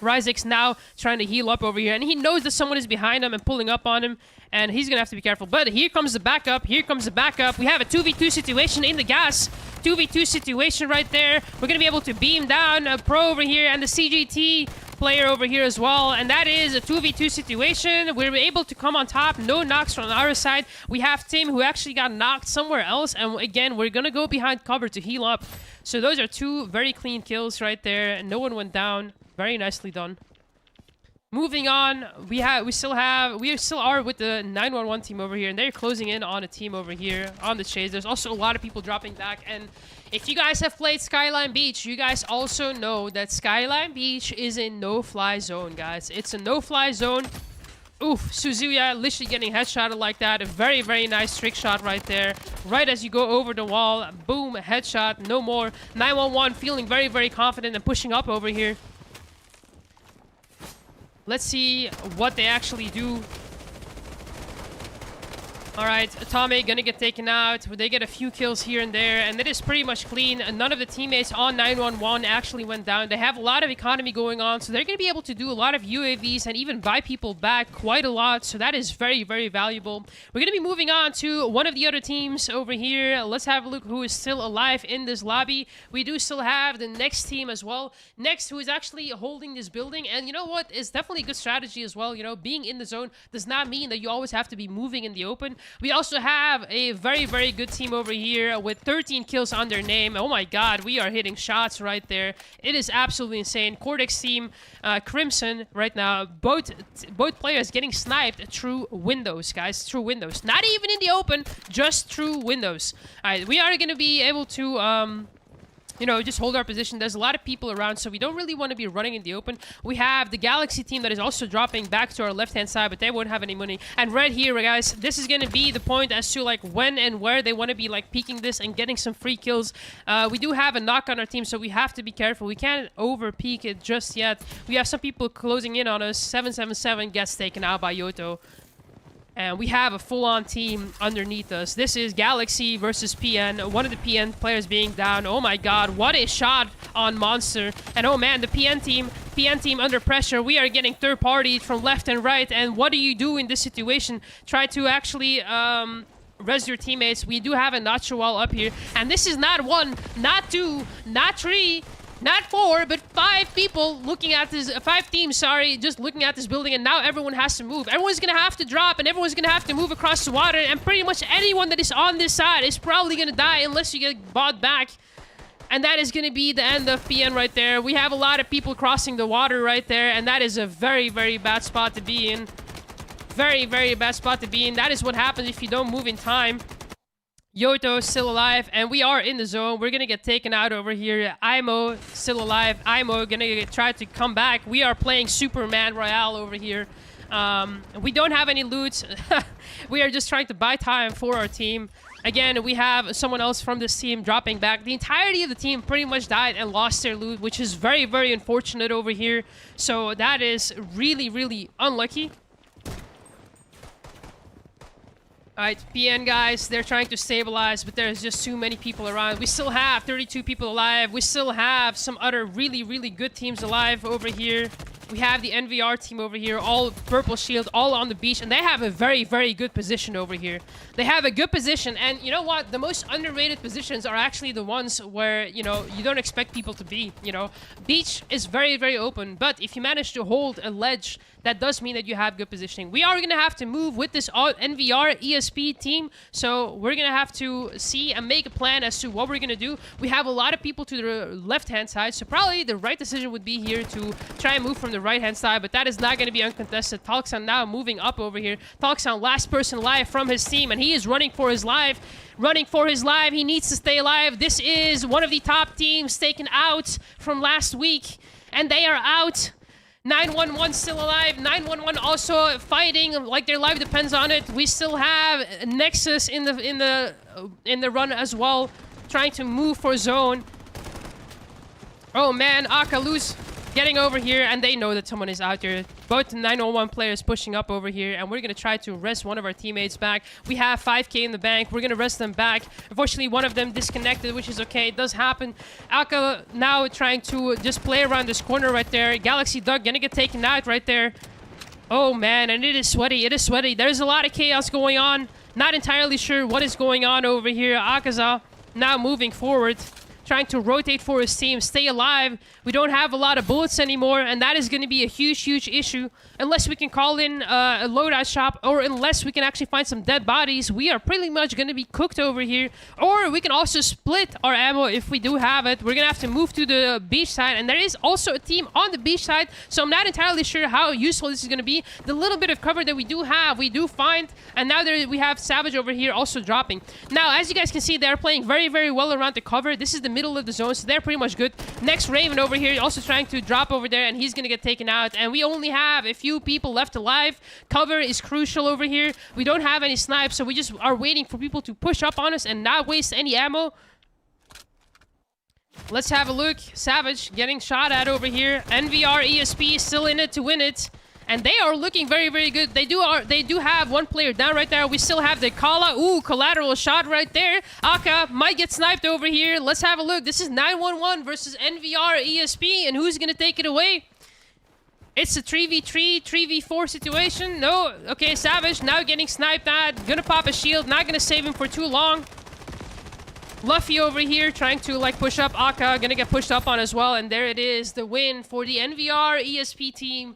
RYZEN's now trying to heal up over here, and he knows that someone is behind him and pulling up on him, and he's gonna have to be careful. But here comes the backup. Here comes the backup. We have a 2v2 situation in the gas. 2v2 situation right there. We're gonna be able to beam down a pro over here and the CGT player over here as well, and that is a 2v2 situation. We're able to come on top. No knocks from our side. We have Tim who actually got knocked somewhere else, and again, we're gonna go behind cover to heal up. So those are two very clean kills right there. No one went down. Very nicely done. Moving on, we still are with the 911 team over here, and they're closing in on a team over here on the chase. There's also a lot of people dropping back, and if you guys have played Skyline Beach, you guys also know that Skyline Beach is a no-fly zone, guys. It's a no-fly zone. Oof, Suzuya literally getting headshotted like that. A very, very nice trick shot right there. Right as you go over the wall, boom, headshot, no more. 911 feeling very, very confident and pushing up over here. Let's see what they actually do. Alright, Atame gonna get taken out. They get a few kills here and there, and it is pretty much clean. None of the teammates on 911 actually went down. They have a lot of economy going on, so they're gonna be able to do a lot of UAVs and even buy people back quite a lot, so that is very, very valuable. We're gonna be moving on to one of the other teams over here. Let's have a look who is still alive in this lobby. We do still have the next team as well. Next, who is actually holding this building, and you know what? It's definitely a good strategy as well. You know, being in the zone does not mean that you always have to be moving in the open. We also have a very, very good team over here with 13 kills on their name. Oh my god, we are hitting shots right there. It is absolutely insane. Cortex team, Crimson right now. Both players getting sniped through windows, guys. Through windows. Not even in the open, just through windows. Alright, we are going to be able to... you know, just hold our position. There's a lot of people around, so we don't really want to be running in the open. We have the Galaxy team that is also dropping back to our left-hand side, but they won't have any money. And right here, guys, this is going to be the point as to, like, when and where they want to be, like, peeking this and getting some free kills. We do have a knock on our team, so we have to be careful. We can't over-peek it just yet. We have some people closing in on us. 777 gets taken out by Yoto. And we have a full-on team underneath us. This is Galaxy versus PN. One of the PN players being down. Oh my god, what a shot on Monster. And oh man, the PN team under pressure. We are getting third-party from left and right. And what do you do in this situation? Try to actually res your teammates. We do have a nacho wall up here. And this is not one, not two, not three, not four, but 5 people looking at this, 5 teams, sorry, just looking at this building, and now everyone has to move. Everyone's gonna have to drop, and everyone's gonna have to move across the water, and pretty much anyone that is on this side is probably gonna die unless you get bought back. And that is gonna be the end of PN right there. We have a lot of people crossing the water right there, and that is a very, very bad spot to be in. Very, very bad spot to be in. That is what happens if you don't move in time. Yoto still alive, and we are in the zone. We're gonna get taken out over here. Imo still alive. Imo gonna try to come back. We are playing Superman Royale over here. We don't have any loot. We are just trying to buy time for our team. Again, we have someone else from this team dropping back. The entirety of the team pretty much died and lost their loot, which is very, very unfortunate over here. So that is really, really unlucky. Alright, PN guys, they're trying to stabilize, but there's just too many people around. We still have 32 people alive. We still have some other really, really good teams alive over here. We have the NVR team over here, all purple shield, all on the beach, and they have a very, very good position over here. They have a good position, and you know what? The most underrated positions are actually the ones where, you know, you don't expect people to be, you know. Beach is very, very open, but if you manage to hold a ledge, that does mean that you have good positioning. We are going to have to move with this NVR ESP team, so we're going to have to see and make a plan as to what we're going to do. We have a lot of people to the left-hand side, so probably the right decision would be here to try and move from the the right-hand side, but that is not going to be uncontested. Talksound now moving up over here. Talksound, last person alive from his team, and he is running for his life. Running for his life. He needs to stay alive. This is one of the top teams taken out from last week, and they are out. 911 still alive. 911 also fighting like their life depends on it. We still have Nexus in the run as well, trying to move for zone. Oh man, Aka loose getting over here, and they know that someone is out here. Both 901 players pushing up over here, and we're gonna try to rest one of our teammates back. We have 5k in the bank. We're gonna rest them back. Unfortunately, one of them disconnected, which is okay. It does happen. Aka now trying to just play around this corner right there. Galaxy Duck gonna get taken out right there. Oh man, and it is sweaty. It is sweaty. There's a lot of chaos going on. Not entirely sure what is going on over here. Akaza now moving forward, trying to rotate for his team, stay alive. We don't have a lot of bullets anymore, and that is going to be a huge, huge issue. Unless we can call in a loadout shop, or unless we can actually find some dead bodies, we are pretty much going to be cooked over here. Or we can also split our ammo if we do have it. We're going to have to move to the beach side, and there is also a team on the beach side, so I'm not entirely sure how useful this is going to be. The little bit of cover that we do have, we do find, and now we have Savage over here also dropping. Now, as you guys can see, they're playing very, very well around the cover. This is the middle of the zone, so they're pretty much good. Next, Raven over here also trying to drop over there, and he's gonna get taken out, and we only have a few people left alive. Cover is crucial over here. We don't have any snipes, so we just are waiting for people to push up on us and not waste any ammo. Let's have a look. Savage getting shot at over here. NVR ESP still in it to win it. And they are looking very, very good. They do have one player down right there. We still have the Kala. Ooh, collateral shot right there. Aka might get sniped over here. Let's have a look. This is 911 versus NVR ESP. And who's going to take it away? It's a 3v3, 3v4 situation. No. Okay, Savage now getting sniped at. Gonna pop a shield. Not gonna save him for too long. Luffy over here trying to like push up. Aka gonna get pushed up on as well. And there it is. The win for the NVR ESP team.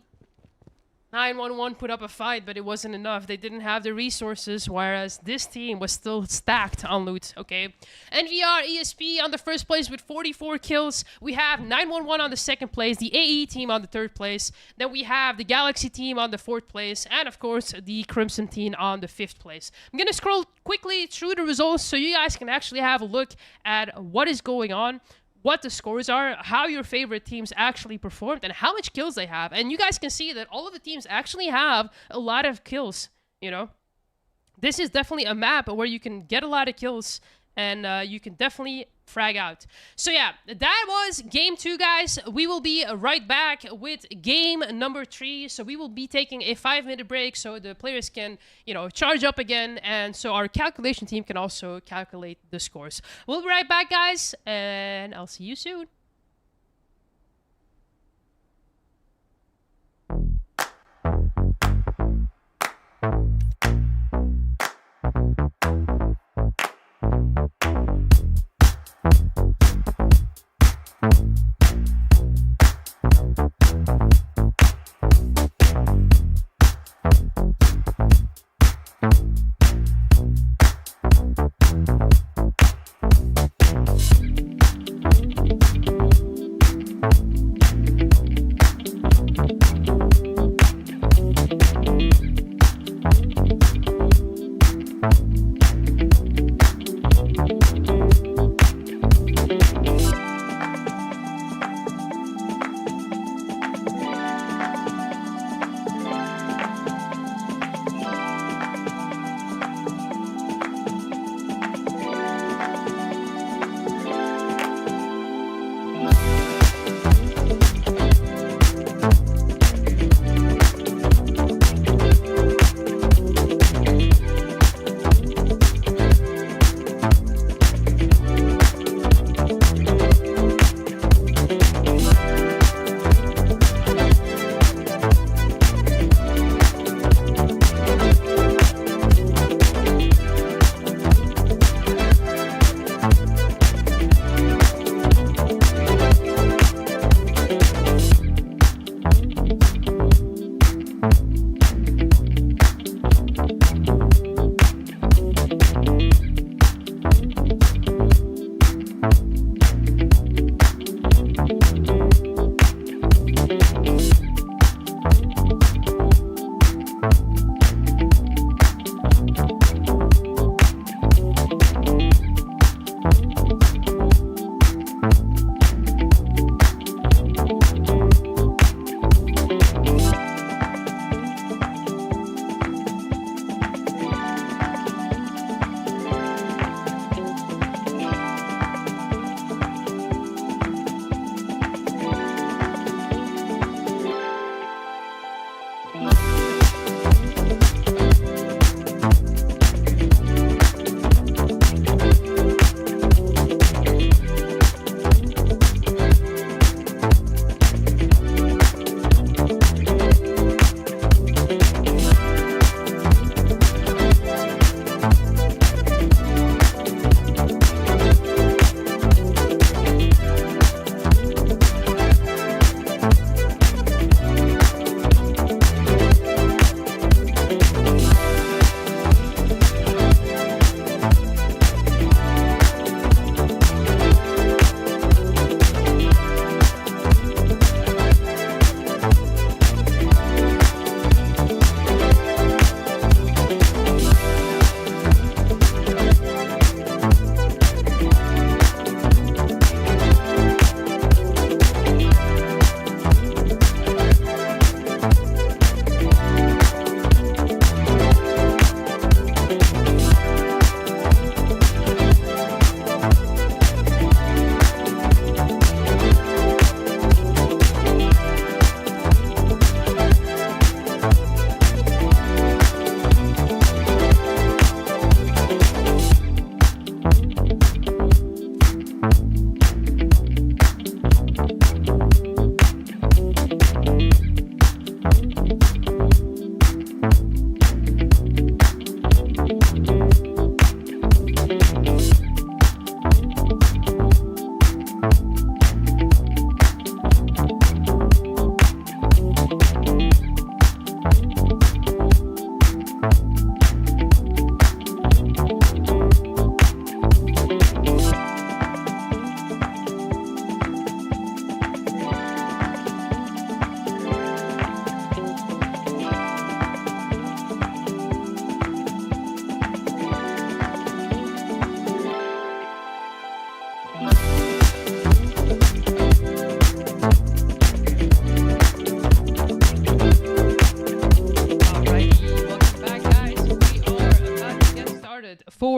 911 put up a fight, but it wasn't enough. They didn't have the resources, whereas this team was still stacked on loot, okay? NVR ESP on the first place with 44 kills. We have 911 on the second place, the AE team on the third place. Then we have the Galaxy team on the fourth place, and of course, the Crimson team on the fifth place. I'm gonna scroll quickly through the results so you guys can actually have a look at what is going on, what the scores are, how your favorite teams actually performed, and how much kills they have. And you guys can see that all of the teams actually have a lot of kills, you know? This is definitely a map where you can get a lot of kills, and you can definitely frag out. So yeah, that was game 2, guys. We will be right back with game number 3. So we will be taking a 5-minute break so the players can, you know, charge up again, and so our calculation team can also calculate the scores. We'll be right back, guys, and I'll see you soon.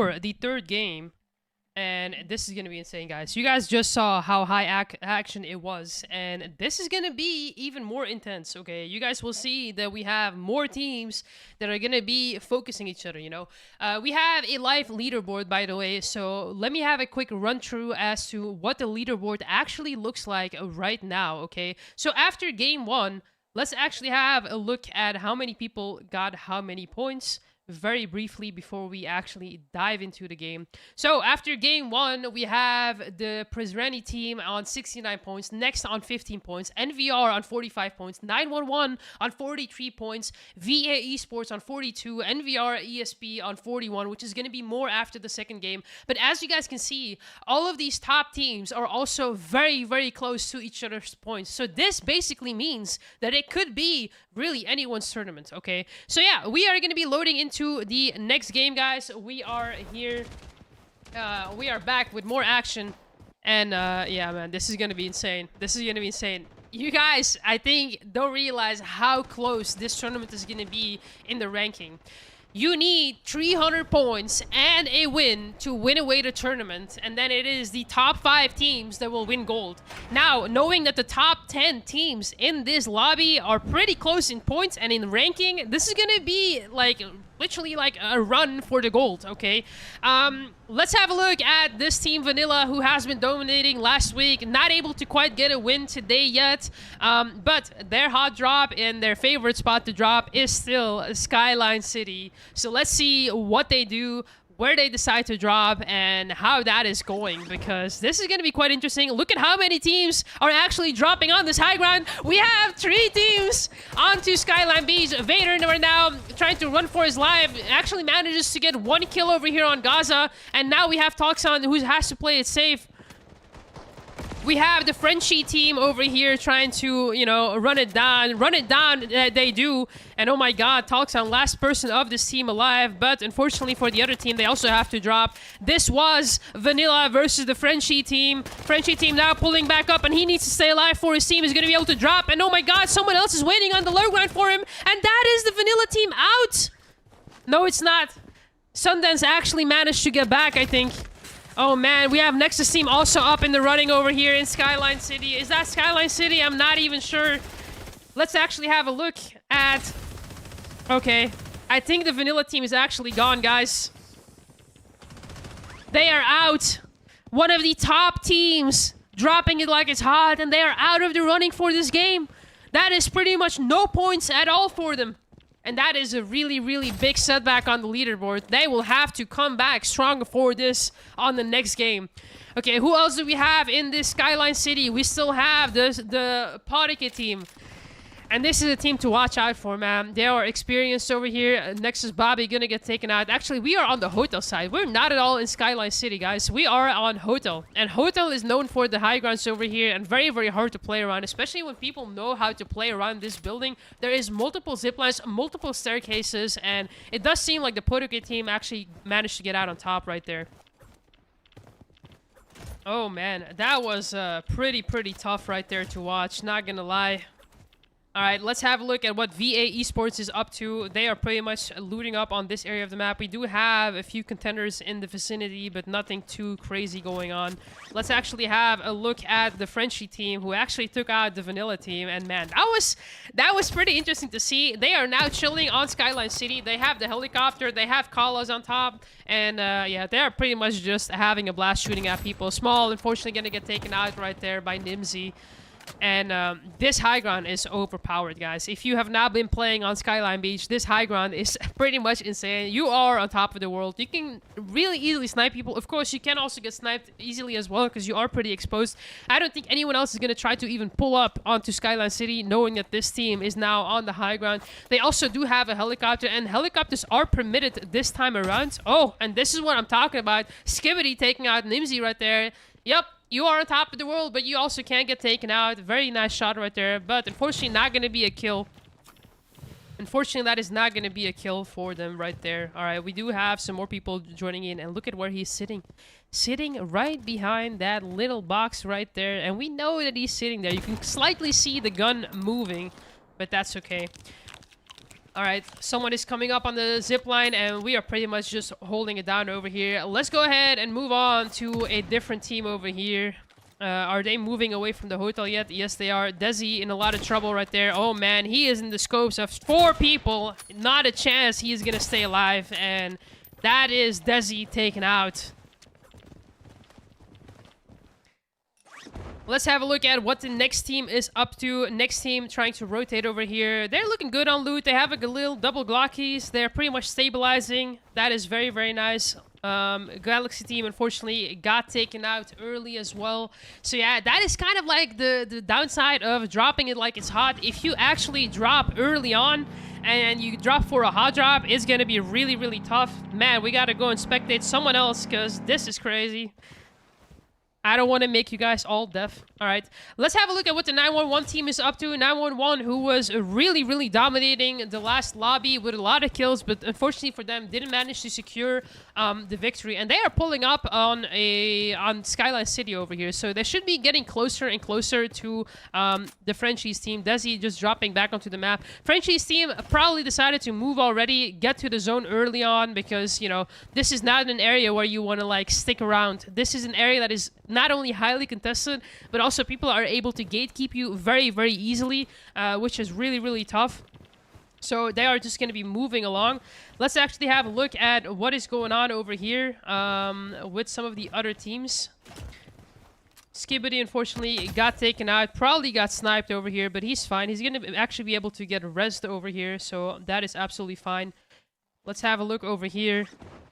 for the third game. And this is going to be insane, guys. You guys just saw how high action it was. And this is going to be even more intense, okay? You guys will see that we have more teams that are going to be focusing each other, you know? We have a live leaderboard, by the way. So let me have a quick run through as to what the leaderboard actually looks like right now, okay? So after game 1, let's actually have a look at how many people got how many points very briefly before we actually dive into the game. So after game 1, we have the Prezreni team on 69 points, next on 15 points, NVR on 45 points, 911 on 43 points, VA Esports on 42, NVR ESP on 41, which is going to be more after the second game. But as you guys can see, all of these top teams are also very, very close to each other's points. So this basically means that it could be really anyone's tournament, okay? So yeah, we are going to be loading into the next game, guys. We are here. We are back with more action. And yeah, man, this is going to be insane. This is going to be insane. You guys, I think, don't realize how close this tournament is going to be in the ranking. You need 300 points and a win to win away the tournament, and then it is the top 5 teams that will win gold. Now, knowing that the top 10 teams in this lobby are pretty close in points and in ranking, this is gonna be like literally like a run for the gold, okay? Let's have a look at this team Vanilla, who has been dominating last week. Not able to quite get a win today yet, but their hot drop and their favorite spot to drop is still Skyline City. So let's see what they do, where they decide to drop, and how that is going, because this is going to be quite interesting. Look at how many teams are actually dropping on this high ground. We have 3 teams onto Skyline Beach. Vader right now trying to run for his life, actually manages to get 1 kill over here on Gaza, and now we have Toxon, who has to play it safe. We have the Frenchie team over here trying to, you know, run it down. They do. And oh my god, Toxon, last person of this team alive. But unfortunately for the other team, they also have to drop. This was Vanilla versus the Frenchie team. Frenchie team now pulling back up, and he needs to stay alive for his team is going to be able to drop. And oh my god, someone else is waiting on the low ground for him. And that is the Vanilla team out. No, it's not. Sundance actually managed to get back, I think. Oh man, we have Nexus team also up in the running over here in Skyline City. Is that Skyline City? I'm not even sure. Let's actually have a look at... Okay, I think the Vanilla team is actually gone, guys. They are out. One of the top teams dropping it like it's hot, and they are out of the running for this game. That is pretty much no points at all for them. And that is a really, really big setback on the leaderboard. They will have to come back stronger for this on the next game. Okay, who else do we have in this Skyline City? We still have the Podike team. And this is a team to watch out for, man. They are experienced over here. Nexus Bobby gonna get taken out. Actually, we are on the hotel side. We're not at all in Skyline City, guys. We are on hotel. And hotel is known for the high grounds over here and very, very hard to play around, especially when people know how to play around this building. There is multiple zip lines, multiple staircases, and it does seem like the Podike team actually managed to get out on top right there. Oh, man. That was pretty tough right there to watch. Not gonna lie. Alright, let's have a look at what VA Esports is up to. They are pretty much looting up on this area of the map. We do have a few contenders in the vicinity, but nothing too crazy going on. Let's actually have a look at the Frenchie team, who actually took out the Vanilla team. And man, that was pretty interesting to see. They are now chilling on Skyline City. They have the helicopter. They have Kalas on top. And yeah, they are pretty much just having a blast shooting at people. Small, unfortunately, going to get taken out right there by Nimsy. And this high ground is overpowered, guys. If you have not been playing on Skyline Beach, this high ground is pretty much insane. You are on top of the world. You can really easily snipe people. Of course, you can also get sniped easily as well, because you are pretty exposed. I don't think anyone else is going to try to even pull up onto Skyline City, knowing that this team is now on the high ground. They also do have a helicopter, and helicopters are permitted this time around. Oh, and this is what I'm talking about. Skibidi taking out Nimsy right there. Yep. You are on top of the world, but you also can't get taken out. Very nice shot right there, but unfortunately not going to be a kill. Unfortunately, that is not going to be a kill for them right there. All right, we do have some more people joining in, and look at where he's sitting. Sitting right behind that little box right there, and we know that he's sitting there. You can slightly see the gun moving, but that's okay. All right, someone is coming up on the zip line, and we are pretty much just holding it down over here. Let's go ahead and move on to a different team over here. Are they moving away from the hotel yet? Yes, they are. Desi in a lot of trouble right there. Oh, man, he is in the scopes of 4 people. Not a chance he is going to stay alive, and that is Desi taken out. Let's have a look at what the next team is up to. Next team trying to rotate over here. They're looking good on loot. They have a little double Glockies. They're pretty much stabilizing. That is very, very nice. Galaxy team, unfortunately, got taken out early as well. So yeah, that is kind of like the downside of dropping it like it's hot. If you actually drop early on and you drop for a hot drop, it's going to be really, really tough. Man, we got to go and spectate someone else because this is crazy. I don't want to make you guys all deaf. All right, let's have a look at what the 911 team is up to. 911, who was really, really dominating the last lobby with a lot of kills, but unfortunately for them, didn't manage to secure the victory. And they are pulling up on Skyline City over here, so they should be getting closer and closer to the Frenchies team. Desi just dropping back onto the map. Frenchies team probably decided to move already, get to the zone early on, because, you know, this is not an area where you want to, like, stick around. This is an area that is not only highly contested, but also people are able to gatekeep you very, very easily, which is really, really tough. So they are just going to be moving along. Let's actually have a look at what is going on over here with some of the other teams. Skibbity, unfortunately, got taken out. Probably got sniped over here, but he's fine. He's going to actually be able to get rezzed over here, so that is absolutely fine. Let's have a look over here.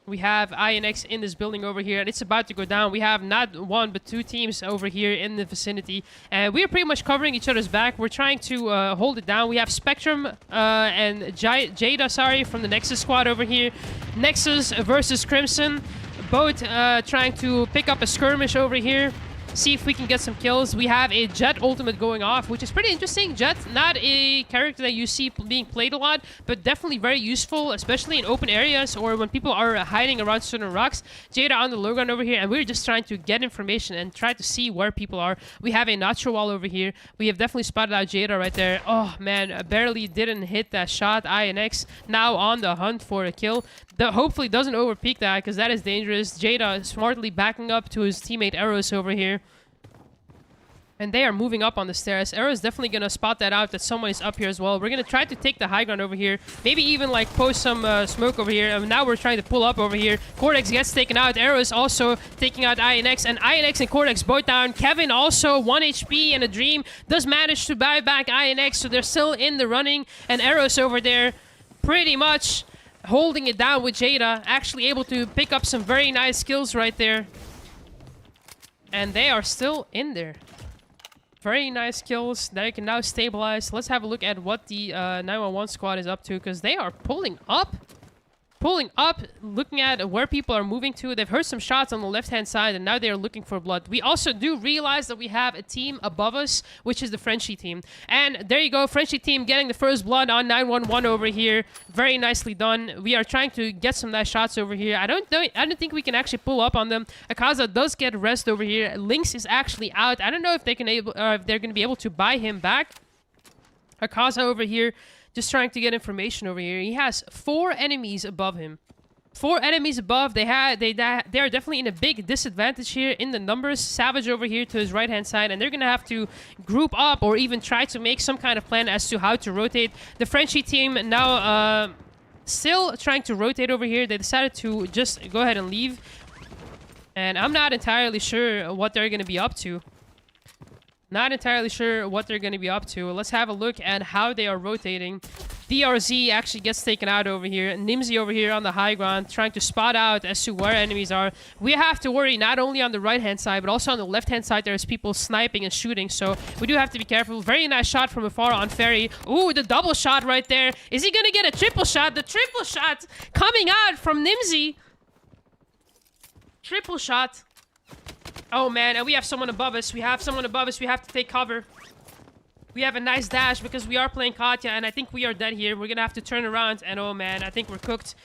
We have INX in this building over here, and it's about to go down. We have not one, but 2 teams over here in the vicinity. And we are pretty much covering each other's back. We're trying to hold it down. We have Spectrum and Jada, sorry, from the Nexus squad over here. Nexus versus Crimson. Both trying to pick up a skirmish over here. See if we can get some kills. We have a Jet ultimate going off, which is pretty interesting. Jet, not a character that you see being played a lot, but definitely very useful, especially in open areas or when people are hiding around certain rocks. Jada on the low ground over here, and we're just trying to get information and try to see where people are. We have a Nacho wall over here. We have definitely spotted out Jada right there. Oh, man, barely didn't hit that shot. INX now on the hunt for a kill. Hopefully doesn't overpeak that, because that is dangerous. Jada smartly backing up to his teammate AORUS over here. And they are moving up on the stairs. AORUS is definitely going to spot that out, that someone is up here as well. We're going to try to take the high ground over here. Maybe even like post some smoke over here. And now we're trying to pull up over here. Cortex gets taken out. AORUS also taking out INX. And INX and Cortex both down. Kevin also 1 HP and a Dream does manage to buy back INX. So they're still in the running. And AORUS over there pretty much holding it down with Jada. Actually able to pick up some very nice kills right there. And they are still in there. Very nice kills. They can now stabilize. Let's have a look at what the 911 squad is up to, because they are pulling up. Looking at where people are moving to. They've heard some shots on the left-hand side, and now they are looking for blood. We also do realize that we have a team above us, which is the Frenchie team. And there you go, Frenchie team getting the first blood on 911 over here. Very nicely done. We are trying to get some nice shots over here. I don't think we can actually pull up on them. Akaza does get rest over here. Lynx is actually out. I don't know if they can if they're going to be able to buy him back. Akaza over here, just trying to get information over here. He has 4 enemies above him. 4 enemies above. They are definitely in a big disadvantage here in the numbers. Savage over here to his right-hand side, and they're going to have to group up or even try to make some kind of plan as to how to rotate. The Frenchie team now still trying to rotate over here. They decided to just go ahead and leave. And I'm not entirely sure what they're going to be up to. Not entirely sure what they're going to be up to. Let's have a look at how they are rotating. DRZ actually gets taken out over here. Nimsy over here on the high ground, trying to spot out as to where enemies are. We have to worry not only on the right-hand side, but also on the left-hand side. There's people sniping and shooting, so we do have to be careful. Very nice shot from afar on Ferry. Ooh, the double shot right there. Is he going to get a triple shot? The triple shot coming out from Nimsy. Triple shot. Oh, man, and we have someone above us. We have to take cover. We have a nice dash because we are playing Katya, and I think we are dead here. We're going to have to turn around, and oh, man, I think we're cooked.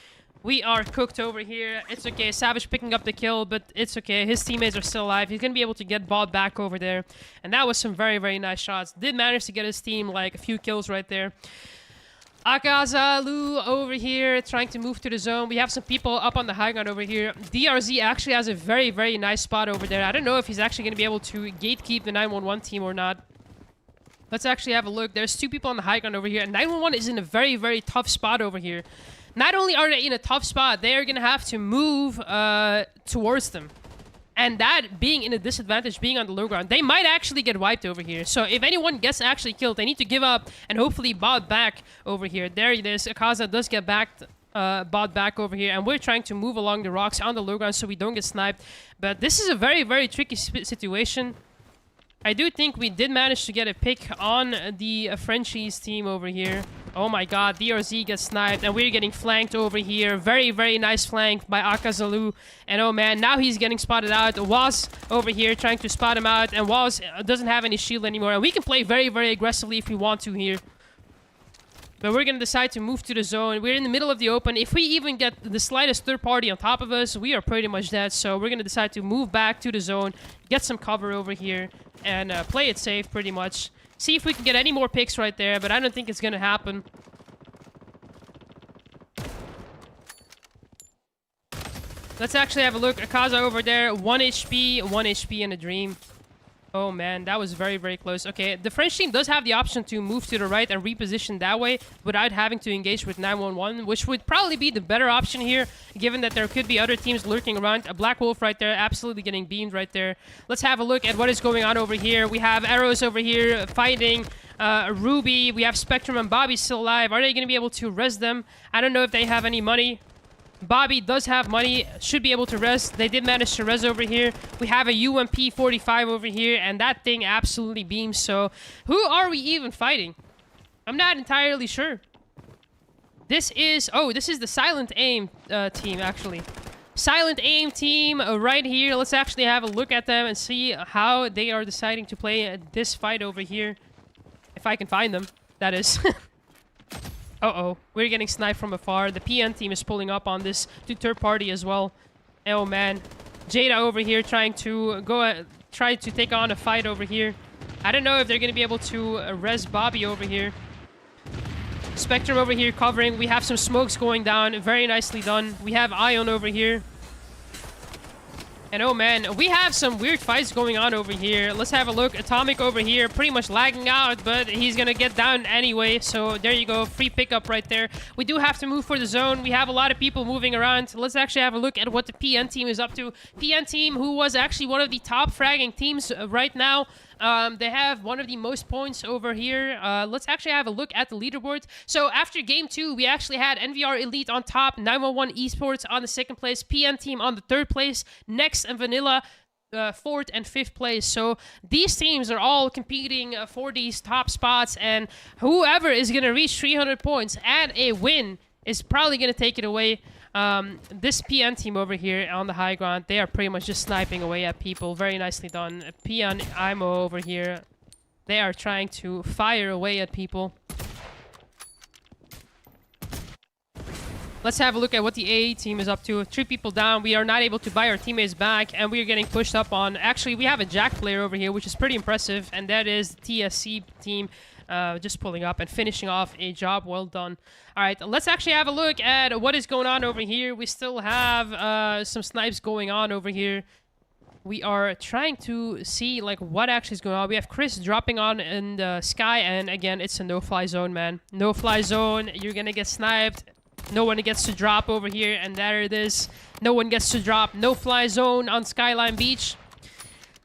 We are cooked over here. It's okay. Savage picking up the kill, but it's okay. His teammates are still alive. He's going to be able to get ball back over there, and that was some very, very nice shots. Did manage to get his team, like, a few kills right there. Akazalu over here trying to move to the zone. We have some people up on the high ground over here. DRZ actually has a very, very nice spot over there. I don't know if he's actually going to be able to gatekeep the 911 team or not. Let's actually have a look. There's 2 people on the high ground over here. And 911 is in a very, very tough spot over here. Not only are they in a tough spot, they are going to have to move towards them. And that being in a disadvantage, being on the low ground, they might actually get wiped over here. So if anyone gets actually killed, they need to give up and hopefully bot back over here. There it is. Akaza does get backed, bot back over here. And we're trying to move along the rocks on the low ground so we don't get sniped. But this is a very, very tricky situation. I do think we did manage to get a pick on the Frenchies team over here. Oh my god, DRZ gets sniped, and we're getting flanked over here. Very, very nice flank by Akazalu. And oh man, now he's getting spotted out. Waz over here trying to spot him out, and Waz doesn't have any shield anymore. And we can play very, very aggressively if we want to here. But we're going to decide to move to the zone. We're in the middle of the open. If we even get the slightest third party on top of us, we are pretty much dead. So we're going to decide to move back to the zone, get some cover over here, and play it safe pretty much. See if we can get any more picks right there, but I don't think it's going to happen. Let's actually have a look. Akaza over there, 1 HP, 1 HP in a dream. Oh man, that was very, very close. Okay, the French team does have the option to move to the right and reposition that way without having to engage with 911, which would probably be the better option here, given that there could be other teams lurking around. A Black Wolf right there, absolutely getting beamed right there. Let's have a look at what is going on over here. We have AORUS over here fighting Ruby. We have Spectrum and Bobby still alive. Are they going to be able to res them? I don't know if they have any money. Bobby does have money, should be able to res. They did manage to res over here. We have a UMP 45 over here, and that thing absolutely beams. So, who are we even fighting? I'm not entirely sure. This is... Oh, this is the Silent Aim team, actually. Silent Aim team right here. Let's actually have a look at them and see how they are deciding to play this fight over here. If I can find them, that is. Uh-oh, we're getting sniped from afar. The PN team is pulling up on this to third party as well. Oh man, Jada over here trying to try to take on a fight over here. I don't know if they're gonna be able to res Bobby over here. Spectrum over here covering. We have some smokes going down. Very nicely done. We have Ion over here. And oh man, we have some weird fights going on over here. Let's have a look. Atomic over here, pretty much lagging out, but he's gonna get down anyway. So there you go, free pickup right there. We do have to move for the zone. We have a lot of people moving around. Let's actually have a look at what the PN team is up to. PN team, who was actually one of the top fragging teams right now. They have one of the most points over here. Let's actually have a look at the leaderboard. So after game 2, we actually had NVR Elite on top, 911 Esports on the 2nd place, PN team on the 3rd place, Next and Vanilla 4th and 5th place. So these teams are all competing for these top spots, and whoever is going to reach 300 points and a win is probably going to take it away. This PN team over here on the high ground, they are pretty much just sniping away at people. Very nicely done. PN IMO over here, they are trying to fire away at people. Let's have a look at what the AE team is up to. 3 people down. We are not able to buy our teammates back, and we are getting pushed up on. Actually, we have a Jack player over here, which is pretty impressive, and that is the TSC team. Just pulling up and finishing off a job well done. All right, let's actually have a look at what is going on over here. We still have some snipes going on over here. We are trying to see like what actually is going on. We have Chris dropping on in the sky, and again, it's a no-fly zone, man. No-fly zone. You're gonna get sniped. No one gets to drop over here, and there it is. No one gets to drop. No-fly zone on Skyline Beach.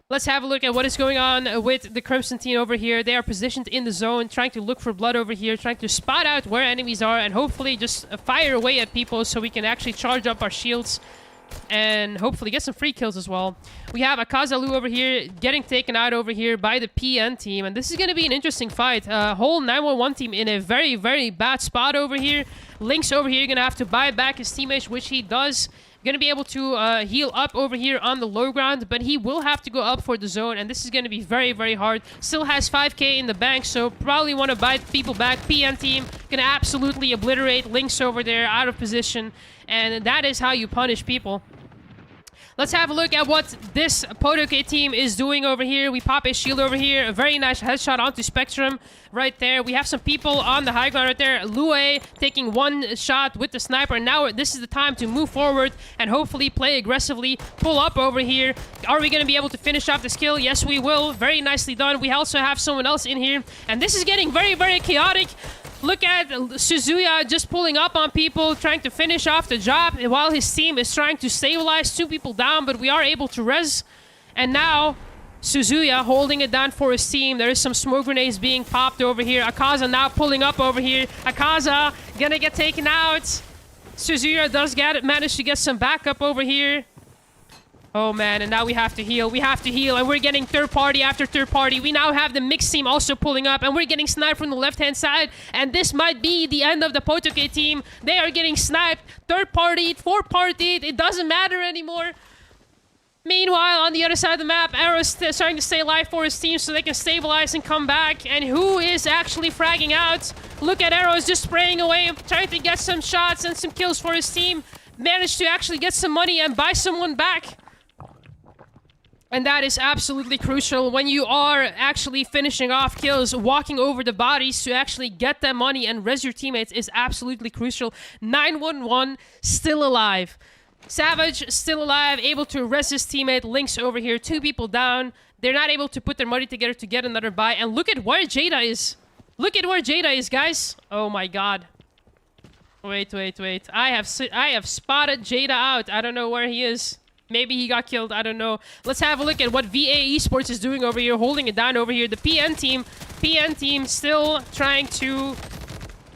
Let's have a look at what is going on with the Crimson team over here. They are positioned in the zone, trying to look for blood over here, trying to spot out where enemies are, and hopefully just fire away at people so we can actually charge up our shields and hopefully get some free kills as well. We have Akazalu over here getting taken out over here by the PN team, and this is going to be an interesting fight. Whole 911 team in a very, very bad spot over here. Lynx over here going to have to buy back his teammates, which he does. Going to be able to heal up over here on the low ground, but he will have to go up for the zone, and this is going to be very, very hard. Still has 5k in the bank, so probably want to buy people back. PN team going to absolutely obliterate Lynx over there, out of position, and that is how you punish people. Let's have a look at what this Potoke team is doing over here. We pop a shield over here. A very nice headshot onto Spectrum right there. We have some people on the high ground right there. Lue taking one shot with the sniper. And now this is the time to move forward and hopefully play aggressively. Pull up over here. Are we going to be able to finish off this kill? Yes, we will. Very nicely done. We also have someone else in here. And this is getting very, very chaotic. Look at Suzuya just pulling up on people, trying to finish off the job while his team is trying to stabilize 2 people down, but we are able to res. And now, Suzuya holding it down for his team. There is some smoke grenades being popped over here. Akaza now pulling up over here. Akaza gonna get taken out. Suzuya does manage to get some backup over here. Oh man, and now we have to heal. We have to heal, and we're getting third party after third party. We now have the mixed team also pulling up, and we're getting sniped from the left-hand side. And this might be the end of the Potoke team. They are getting sniped. Third party, fourth party, it doesn't matter anymore. Meanwhile, on the other side of the map, AORUS starting to stay alive for his team so they can stabilize and come back. And who is actually fragging out? Look at AORUS just spraying away, trying to get some shots and some kills for his team. Managed to actually get some money and buy someone back. And that is absolutely crucial when you are actually finishing off kills. Walking over the bodies to actually get that money and res your teammates is absolutely crucial. 911 still alive. Savage still alive, able to res his teammate. Lynx over here, 2 people down. They're not able to put their money together to get another buy. And look at where Jada is. Look at where Jada is, guys. Oh my god. Wait. I have spotted Jada out. I don't know where he is. Maybe he got killed. I don't know. Let's have a look at what VA Esports is doing over here. Holding it down over here. The PN team still trying to...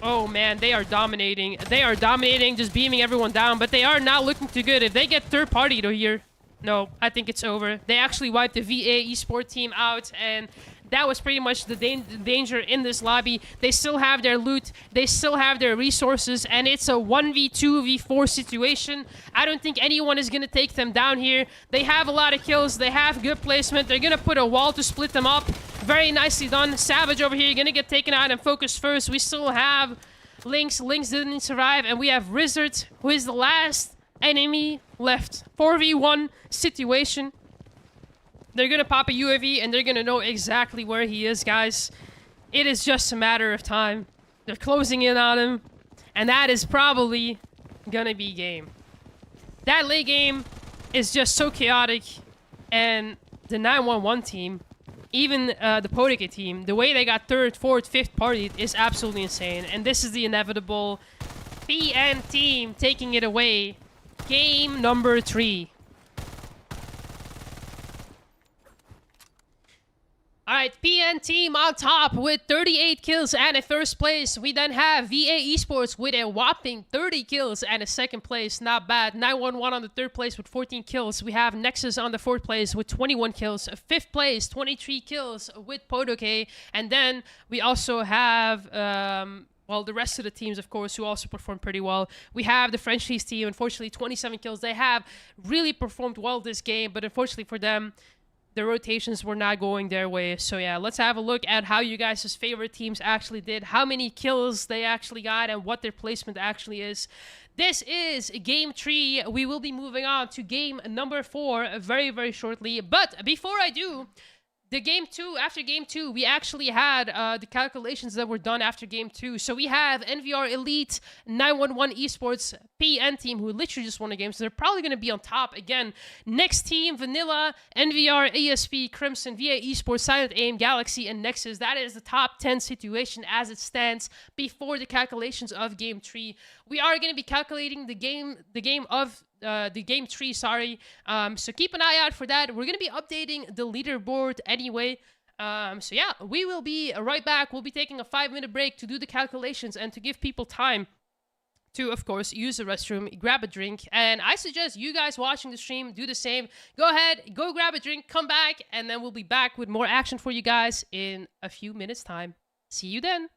Oh, man. They are dominating. They are dominating. Just beaming everyone down. But they are not looking too good. If they get third party to here... No, I think it's over. They actually wiped the VA Esports team out. And... that was pretty much the danger in this lobby. They still have their loot. They still have their resources. And it's a 1v2, v4 situation. I don't think anyone is going to take them down here. They have a lot of kills. They have good placement. They're going to put a wall to split them up. Very nicely done. Savage over here going to get taken out and focused first. We still have Lynx. Lynx didn't survive. And we have RYZEN, who is the last enemy left. 4v1 situation. They're going to pop a UAV, and they're going to know exactly where he is, guys. It is just a matter of time. They're closing in on him, and that is probably going to be game. That late game is just so chaotic, and the 911 team, even the Potoke team, the way they got third, fourth, fifth party is absolutely insane. And this is the inevitable PN team taking it away. Game number 3. Alright, PN team on top with 38 kills and a first place. We then have VA Esports with a whopping 30 kills and a second place. Not bad. 911 on the third place with 14 kills. We have Nexus on the fourth place with 21 kills. Fifth place, 23 kills with Potoke. And then we also have... well, the rest of the teams, of course, who also performed pretty well. We have the Frenchies team, unfortunately, 27 kills. They have really performed well this game, but unfortunately for them, the rotations were not going their way. So yeah, let's have a look at how you guys' favorite teams actually did, how many kills they actually got, and what their placement actually is. This is game 3. We will be moving on to game number 4 very, very shortly. But before I do... the game 2, after game 2, we actually had the calculations that were done after game 2. So we have NVR Elite, 911 Esports, PN team, who literally just won a game. So they're probably going to be on top again. Next team, Vanilla, NVR, ASP, Crimson, VA Esports, Silent Aim, Galaxy, and Nexus. That is the top 10 situation as it stands before the calculations of game 3. We are going to be calculating the game 3, sorry. So keep an eye out for that. We're going to be updating the leaderboard anyway. So yeah, we will be right back. We'll be taking a 5-minute break to do the calculations and to give people time to, of course, use the restroom, grab a drink. And I suggest you guys watching the stream do the same. Go ahead, go grab a drink, come back, and then we'll be back with more action for you guys in a few minutes' time. See you then.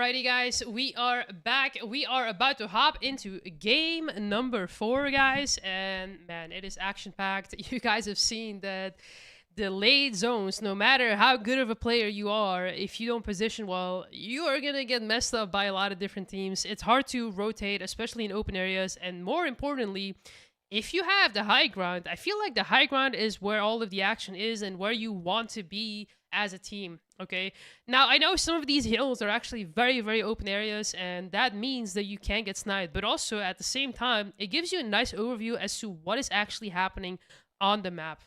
Alrighty, guys, we are back. We are about to hop into game number 4, guys, and man, it is action-packed. You guys have seen that delayed zones, no matter how good of a player you are, if you don't position well, you are gonna get messed up by a lot of different teams. It's hard to rotate, especially in open areas, and more importantly, if you have the high ground, I feel like the high ground is where all of the action is and where you want to be as a team, okay? Now, I know some of these hills are actually very, very open areas, and that means that you can get sniped, but also at the same time, it gives you a nice overview as to what is actually happening on the map.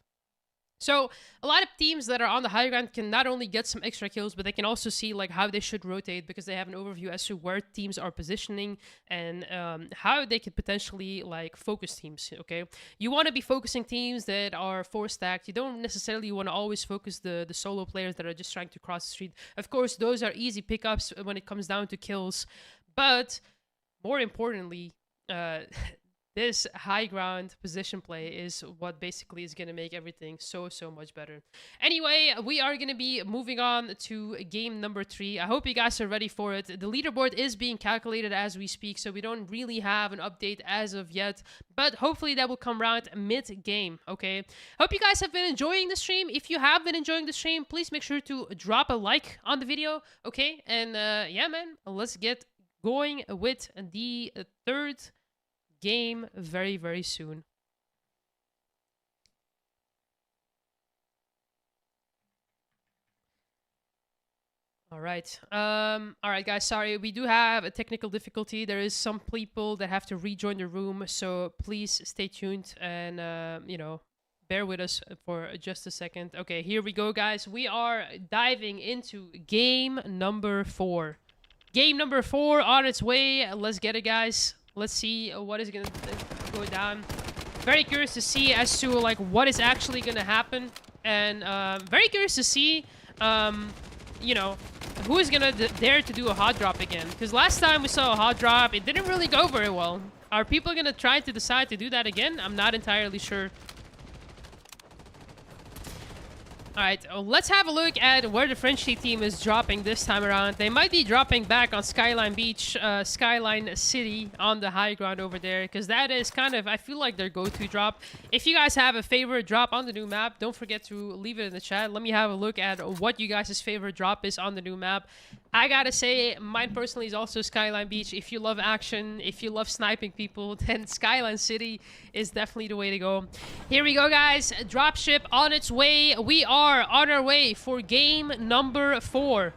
So a lot of teams that are on the high ground can not only get some extra kills, but they can also see like how they should rotate because they have an overview as to where teams are positioning and how they could potentially like focus teams. Okay, you want to be focusing teams that are 4-stacked. You don't necessarily want to always focus the solo players that are just trying to cross the street. Of course, those are easy pickups when it comes down to kills, but more importantly, this high ground position play is what basically is going to make everything so much better. Anyway, we are going to be moving on to game number 3. I hope you guys are ready for it. The leaderboard is being calculated as we speak, so we don't really have an update as of yet, but hopefully that will come around mid-game, okay? Hope you guys have been enjoying the stream. If you have been enjoying the stream, please make sure to drop a like on the video, okay? And yeah, man, let's get going with the third game very soon. All right guys, sorry, we do have a technical difficulty. There is some people that have to rejoin the room, so please stay tuned and you know, bear with us for just a second. Okay, here we go, guys. We are diving into game number 4. Game number 4 on its way. Let's get it, guys. Let's see what is gonna go down. Very curious to see as to like what is actually gonna happen, and very curious to see, you know, who is gonna dare to do a hot drop again. Because last time we saw a hot drop, it didn't really go very well. Are people gonna try to decide to do that again? I'm not entirely sure. Alright, let's have a look at where the Frenchy team is dropping this time around. They might be dropping back on Skyline Beach, Skyline City on the high ground over there, because that is kind of, I feel like, their go-to drop. If you guys have a favorite drop on the new map, don't forget to leave it in the chat. Let me have a look at what you guys' favorite drop is on the new map. I gotta say, mine personally is also Skyline Beach. If you love action, if you love sniping people, then Skyline City is definitely the way to go. Here we go, guys. Dropship on its way. We are on our way for game number 4.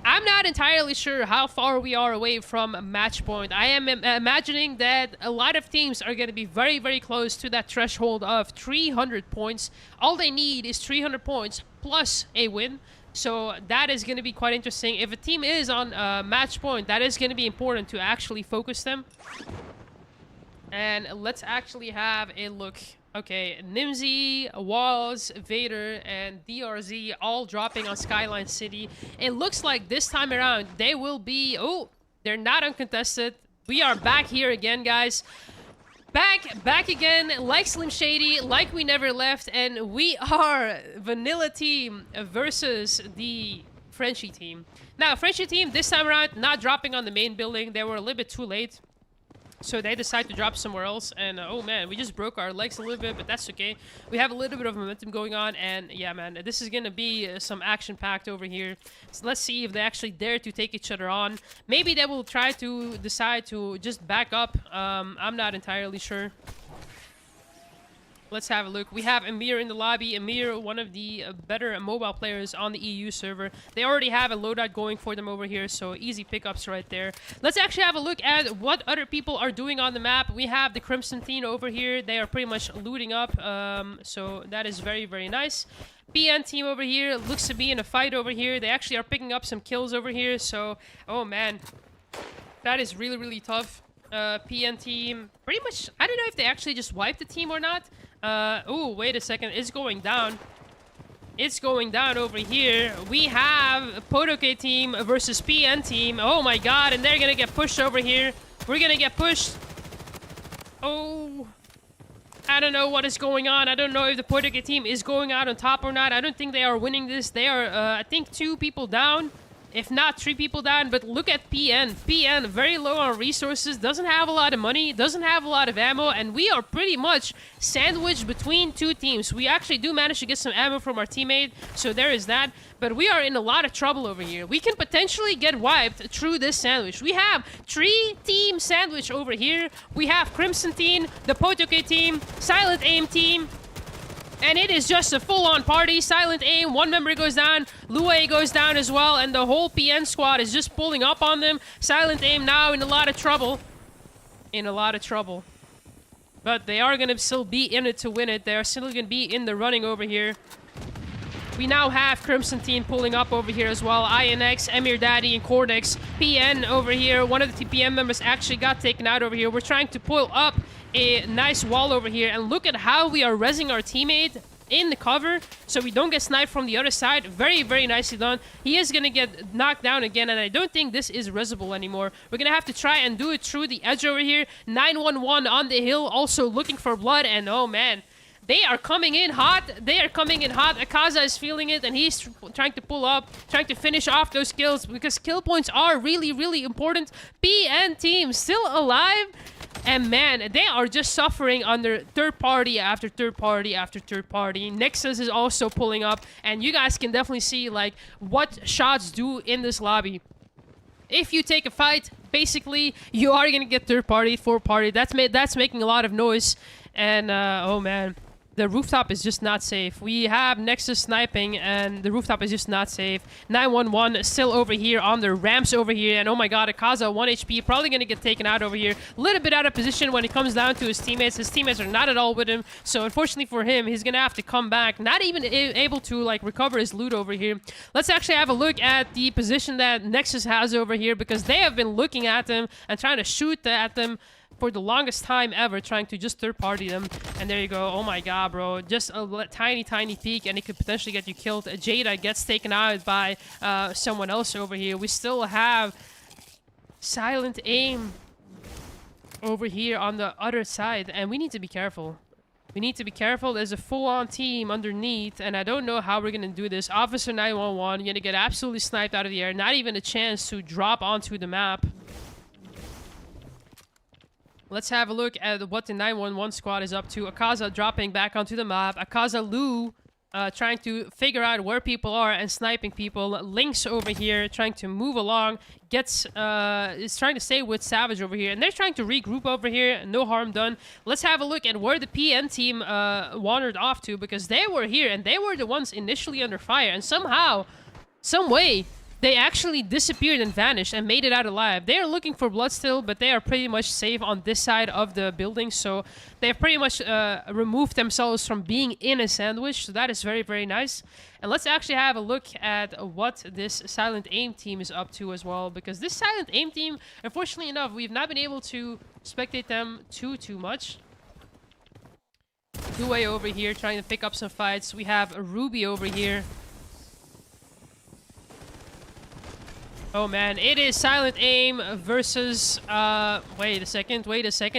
I'm not entirely sure how far we are away from match point. I am imagining that a lot of teams are going to be very close to that threshold of 300 points. All they need is 300 points plus a win. So that is going to be quite interesting. If a team is on match point, that is going to be important to actually focus them. And let's actually have a look. Okay, Nimsy, Walls, Vader, and DRZ all dropping on Skyline City. It looks like this time around they will be... Oh, they're not uncontested. We are back here again, guys. Back again, like Slim Shady, like we never left, and we are Vanilla team versus the Frenchy team. Now, Frenchy team this time around not dropping on the main building. They were a little bit too late, so they decided to drop somewhere else. And oh man, we just broke our legs a little bit, but that's okay. We have a little bit of momentum going on, and yeah, man, this is gonna be some action-packed over here. So let's see if they actually dare to take each other on. Maybe they will try to decide to just back up. I'm not entirely sure. Let's have a look. We have Amir in the lobby. Amir, one of the better mobile players on the EU server. They already have a loadout going for them over here, so easy pickups right there. Let's actually have a look at what other people are doing on the map. We have the Crimson team over here. They are pretty much looting up, so that is very nice. PN team over here looks to be in a fight over here. They actually are picking up some kills over here, so oh man, that is really tough. PN team pretty much, I don't know if they actually just wiped the team or not. Oh, wait a second. It's going down. It's going down over here. We have Podoke team versus PN team. Oh my god, and they're gonna get pushed over here. We're gonna get pushed. Oh, I don't know what is going on. I don't know if the Podoke team is going out on top or not. I don't think they are winning this. They are, I think, 2 people down. if not 3 people down. But look at PN. PN, very low on resources, doesn't have a lot of money, doesn't have a lot of ammo, and we are pretty much sandwiched between 2 teams. We actually do manage to get some ammo from our teammate, so there is that. But we are in a lot of trouble over here. We can potentially get wiped through this sandwich. We have 3-team sandwich over here. We have Crimson team, the Potoke team, Silent Aim team, and it is just a full-on party. Silent Aim, 1 member goes down, Lue goes down as well, and the whole PN squad is just pulling up on them. Silent Aim now in a lot of trouble. In a lot of trouble. But they are going to still be in it to win it. They are still going to be in the running over here. We now have Crimson Team pulling up over here as well. INX, Emir Daddy, and Cordex. PN over here. One of the TPM members actually got taken out over here. We're trying to pull up a nice wall over here. And look at how we are rezzing our teammate in the cover so we don't get sniped from the other side. Very, very nicely done. He is going to get knocked down again, and I don't think this is rezzable anymore. We're going to have to try and do it through the edge over here. 911 on the hill, also looking for blood, and oh man. They are coming in hot. They are coming in hot. Akaza is feeling it, and he's trying to pull up, trying to finish off those kills because kill points are really, really important. PN team still alive, and man, they are just suffering under third party after third party after third party. Nexus is also pulling up, and you guys can definitely see like what shots do in this lobby. If you take a fight, basically you are gonna get third party, fourth party. That's making a lot of noise, and oh man. The rooftop is just not safe. We have Nexus sniping, and the rooftop is just not safe. 911 still over here on the ramps over here, and oh my god, Akaza 1 HP, probably gonna get taken out over here. A little bit out of position when it comes down to his teammates. His teammates are not at all with him, so unfortunately for him, he's gonna have to come back. Not even able to like recover his loot over here. Let's actually have a look at the position that Nexus has over here, because they have been looking at them and trying to shoot at them for the longest time ever, trying to just third-party them. And there you go. Oh my god, bro. Just a tiny, tiny peek, and it could potentially get you killed. Jada gets taken out by someone else over here. We still have Silent Aim over here on the other side, and we need to be careful. We need to be careful. There's a full-on team underneath, and I don't know how we're going to do this. Officer 911, you're going to get absolutely sniped out of the air. Not even a chance to drop onto the map. Let's have a look at what the 911 squad is up to. Akaza dropping back onto the map. Akaza Lu trying to figure out where people are and sniping people. Lynx over here trying to move along. Is trying to stay with Savage over here. And they're trying to regroup over here. No harm done. Let's have a look at where the PN team wandered off to, because they were here and they were the ones initially under fire. And somehow, some way, they actually disappeared and vanished and made it out alive. They are looking for blood still, but they are pretty much safe on this side of the building. So they've pretty much removed themselves from being in a sandwich. So that is very, very nice. And let's actually have a look at what this Silent Aim team is up to as well. Because this Silent Aim team, unfortunately enough, we've not been able to spectate them too much. Due over here trying to pick up some fights. We have Ruby over here. Oh man, it is Silent Aim versus, wait a second.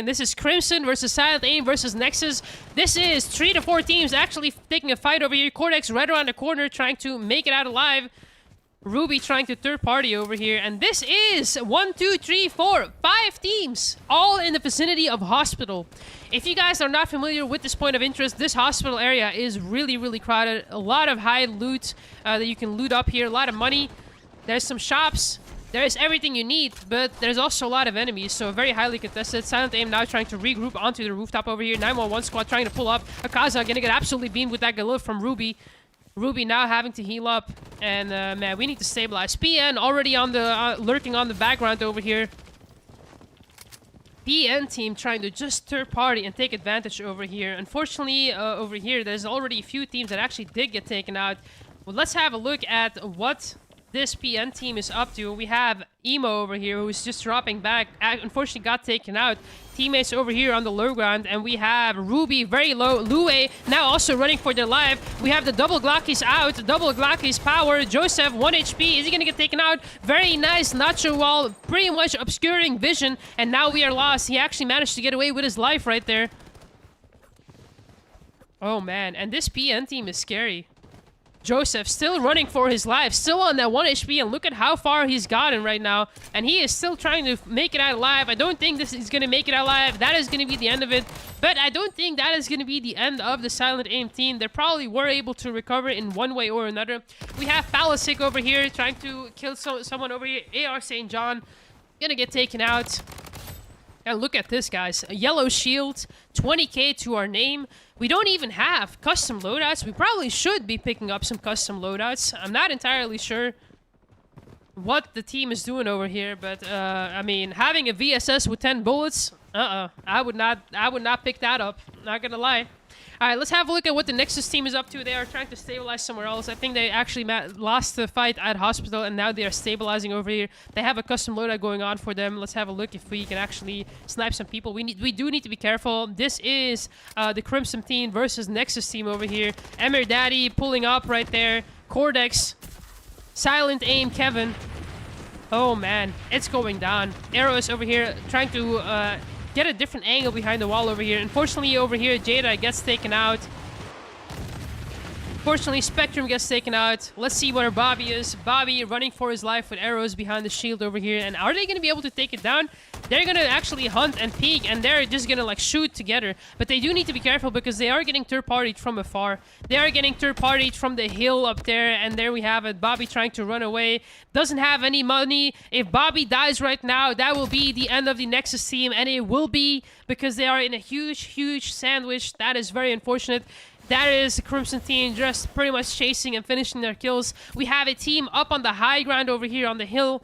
This is Crimson versus Silent Aim versus Nexus. This is 3 to 4 teams actually taking a fight over here. Cortex right around the corner trying to make it out alive. Ruby trying to third party over here. And this is 1, 2, 3, 4, 5 teams all in the vicinity of hospital. If you guys are not familiar with this point of interest, this hospital area is really, really crowded. A lot of high loot that you can loot up here. A lot of money. There's some shops. There's everything you need, but there's also a lot of enemies, so very highly contested. Silent Aim now trying to regroup onto the rooftop over here. 911 squad trying to pull up. Akaza gonna get absolutely beamed with that galil from Ruby. Ruby now having to heal up, and man, we need to stabilize. PN already on the lurking on the background over here. PN team trying to just third party and take advantage over here. Unfortunately, over here, there's already a few teams that actually did get taken out. Well, let's have a look at what this PN team is up to. We have Emo over here who's just dropping back. Unfortunately got taken out. Teammates over here on the low ground, and we have Ruby very low. Lue now also running for their life. We have the double Glockies out. Double Glockies power. Joseph 1 HP. Is he gonna get taken out? Very nice Nacho wall, pretty much obscuring vision, and now we are lost. He actually managed to get away with his life right there. Oh man, and this PN team is scary. Joseph still running for his life, still on that 1 HP, and look at how far he's gotten right now. And he is still trying to make it out alive. I don't think this is going to make it out alive. That is going to be the end of it. But I don't think that is going to be the end of the Silent Aim team. They probably were able to recover in one way or another. We have Fanmusic over here trying to kill someone over here. AR St. John gonna get taken out. And look at this, guys. A yellow shield, 20k to our name. We don't even have custom loadouts. We probably should be picking up some custom loadouts. I'm not entirely sure what the team is doing over here, but I mean, having a VSS with 10 bullets, I would not pick that up. Not gonna lie. All right, let's have a look at what the Nexus team is up to. They are trying to stabilize somewhere else. I think they actually lost the fight at hospital, and now they are stabilizing over here. They have a custom loadout going on for them. Let's have a look if we can actually snipe some people. We do need to be careful. This is the Crimson team versus Nexus team over here. Emir Daddy pulling up right there. Cordex, Silent Aim, Kevin. Oh man, it's going down. AORUS over here trying to get a different angle behind the wall over here. Unfortunately, over here, Jada gets taken out. Fortunately, Spectrum gets taken out. Let's see where Bobby is. Bobby running for his life with arrows behind the shield over here. And are they going to be able to take it down? They're going to actually hunt and peek, and they're just going to like shoot together. But they do need to be careful because they are getting third-partied from afar. They are getting third-partied from the hill up there, and there we have it. Bobby trying to run away. Doesn't have any money. If Bobby dies right now, that will be the end of the Nexus team, and it will be because they are in a huge, huge sandwich. That is very unfortunate. That is the Crimson team just pretty much chasing and finishing their kills. We have a team up on the high ground over here on the hill.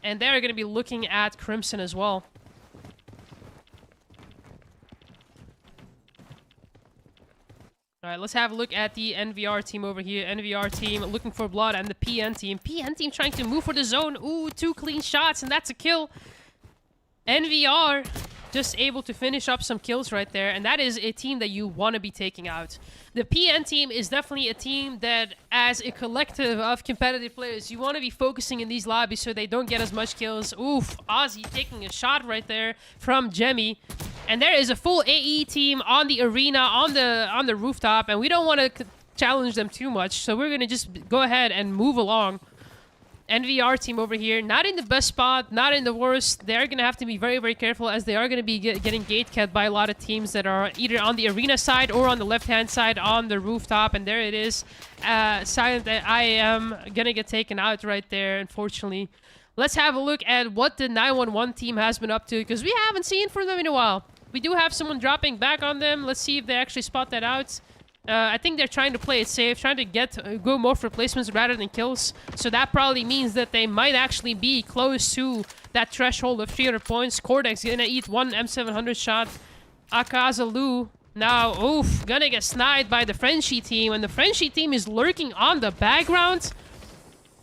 And they're going to be looking at Crimson as well. Alright, let's have a look at the NVR team over here. NVR team looking for blood, and the PN team. PN team trying to move for the zone. Ooh, 2 clean shots, and that's a kill. NVR just able to finish up some kills right there, and that is a team that you want to be taking out. The PN team is definitely a team that, as a collective of competitive players, you want to be focusing in these lobbies so they don't get as much kills. Oof, Ozzy taking a shot right there from Jemmy. And there is a full AE team on the arena, on the rooftop, and we don't want to challenge them too much, so we're going to just go ahead and move along. NVR team over here, not in the best spot, not in the worst. They're going to have to be very, very careful, as they are going to be getting gate-kept by a lot of teams that are either on the arena side or on the left-hand side on the rooftop. And there it is. Silent, I am going to get taken out right there, unfortunately. Let's have a look at what the 911 team has been up to, because we haven't seen from them in a while. We do have someone dropping back on them. Let's see if they actually spot that out. I think they're trying to play it safe, trying to go more for placements rather than kills. So that probably means that they might actually be close to that threshold of 300 points. Cordex gonna eat 1 M700 shot. Akazalu now, oof, gonna get sniped by the Frenchie team. And the Frenchie team is lurking on the background.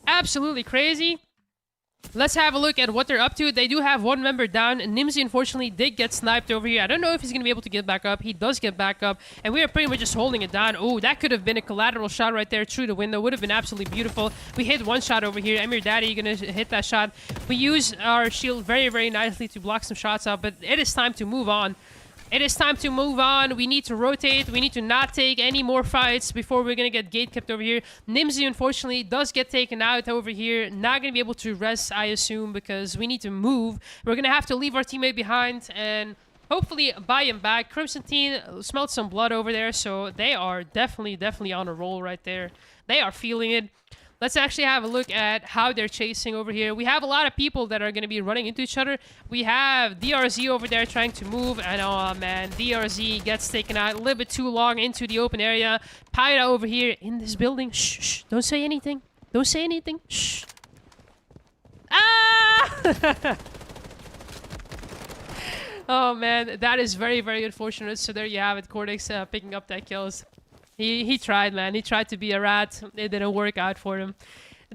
Absolutely crazy. Let's have a look at what they're up to. They do have 1 member down. Nimsy, unfortunately, did get sniped over here. I don't know if he's going to be able to get back up. He does get back up, and we are pretty much just holding it down. Oh, that could have been a collateral shot right there through the window. Would have been absolutely beautiful. We hit 1 shot over here. Emir Daddy going to hit that shot. We use our shield very, very nicely to block some shots out, but it is time to move on. It is time to move on. We need to rotate. We need to not take any more fights before we're going to get gate kept over here. Nimsy, unfortunately, does get taken out over here. Not going to be able to rest, I assume, because we need to move. We're going to have to leave our teammate behind and hopefully buy him back. Crimson team smelled some blood over there, so they are definitely on a roll right there. They are feeling it. Let's actually have a look at how they're chasing over here. We have a lot of people that are going to be running into each other. We have DRZ over there trying to move. And oh man, DRZ gets taken out a little bit too long into the open area. Pyra over here in this building. Shh, shh, don't say anything. Don't say anything. Shh. Ah! Oh man, that is very, very unfortunate. So there you have it. Cordex picking up that kills. He tried, man. He tried to be a rat. It didn't work out for him.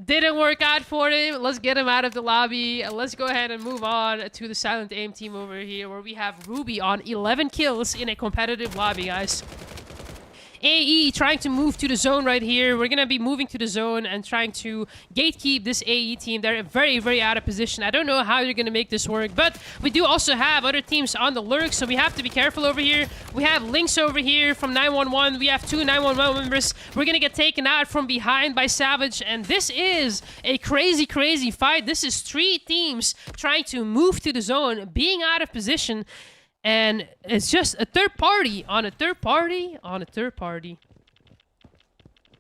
Didn't work out for him. Let's get him out of the lobby. Let's go ahead and move on to the Silent Aim team over here, where we have Ruby on 11 kills in a competitive lobby, guys. AE trying to move to the zone right here. We're gonna be moving to the zone and trying to gatekeep this AE team. They're very, very out of position. I don't know how you're gonna make this work, but we do also have other teams on the lurk, so we have to be careful over here. We have Lynx over here from 911. We have 2 911 members. We're gonna get taken out from behind by Savage, and this is a crazy, crazy fight. This is 3 teams trying to move to the zone, being out of position. And it's just a third party on a third party on a third party.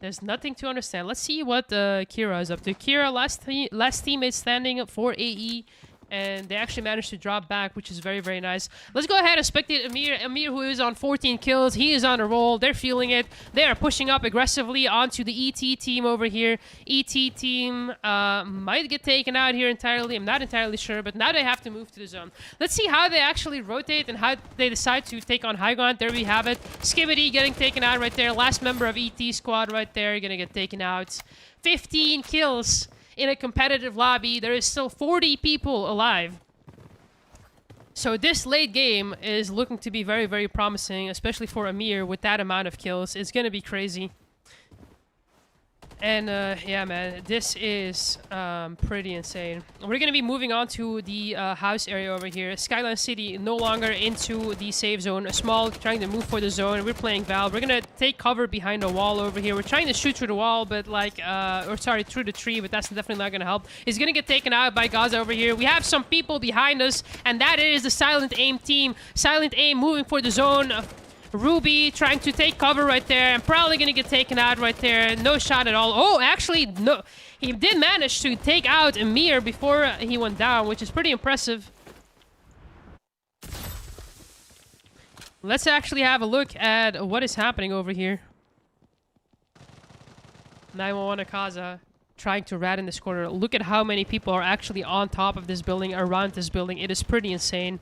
There's nothing to understand. Let's see what Kira is up to. Kira, last teammate standing for AE. And they actually managed to drop back, which is very, very nice. Let's go ahead and spectate Amir. Amir, who is on 14 kills. He is on a roll. They're feeling it. They are pushing up aggressively onto the ET team over here. ET team might get taken out here entirely. I'm not entirely sure, but now they have to move to the zone. Let's see how they actually rotate and how they decide to take on high ground. There we have it. Skibidi getting taken out right there. Last member of ET squad right there. Gonna get taken out. 15 kills. In a competitive lobby, there is still 40 people alive. So this late game is looking to be very, very promising, especially for Amir with that amount of kills. It's gonna be crazy. And yeah, man, this is pretty insane. We're gonna be moving on to the house area over here. Skyline City no longer into the safe zone. Small trying to move for the zone. We're playing Valve. We're gonna take cover behind the wall over here. We're trying to shoot through the wall, but like, or sorry, through the tree, but that's definitely not gonna help. He's gonna get taken out by Gaza over here. We have some people behind us, and that is the Silent Aim team. Silent Aim moving for the zone. Ruby trying to take cover right there. I'm probably gonna get taken out right there. No shot at all. Oh, actually, no. He did manage to take out Amir before he went down, which is pretty impressive. Let's actually have a look at what is happening over here. 911 Akaza trying to rat in this corner. Look at how many people are actually on top of this building, around this building. It is pretty insane.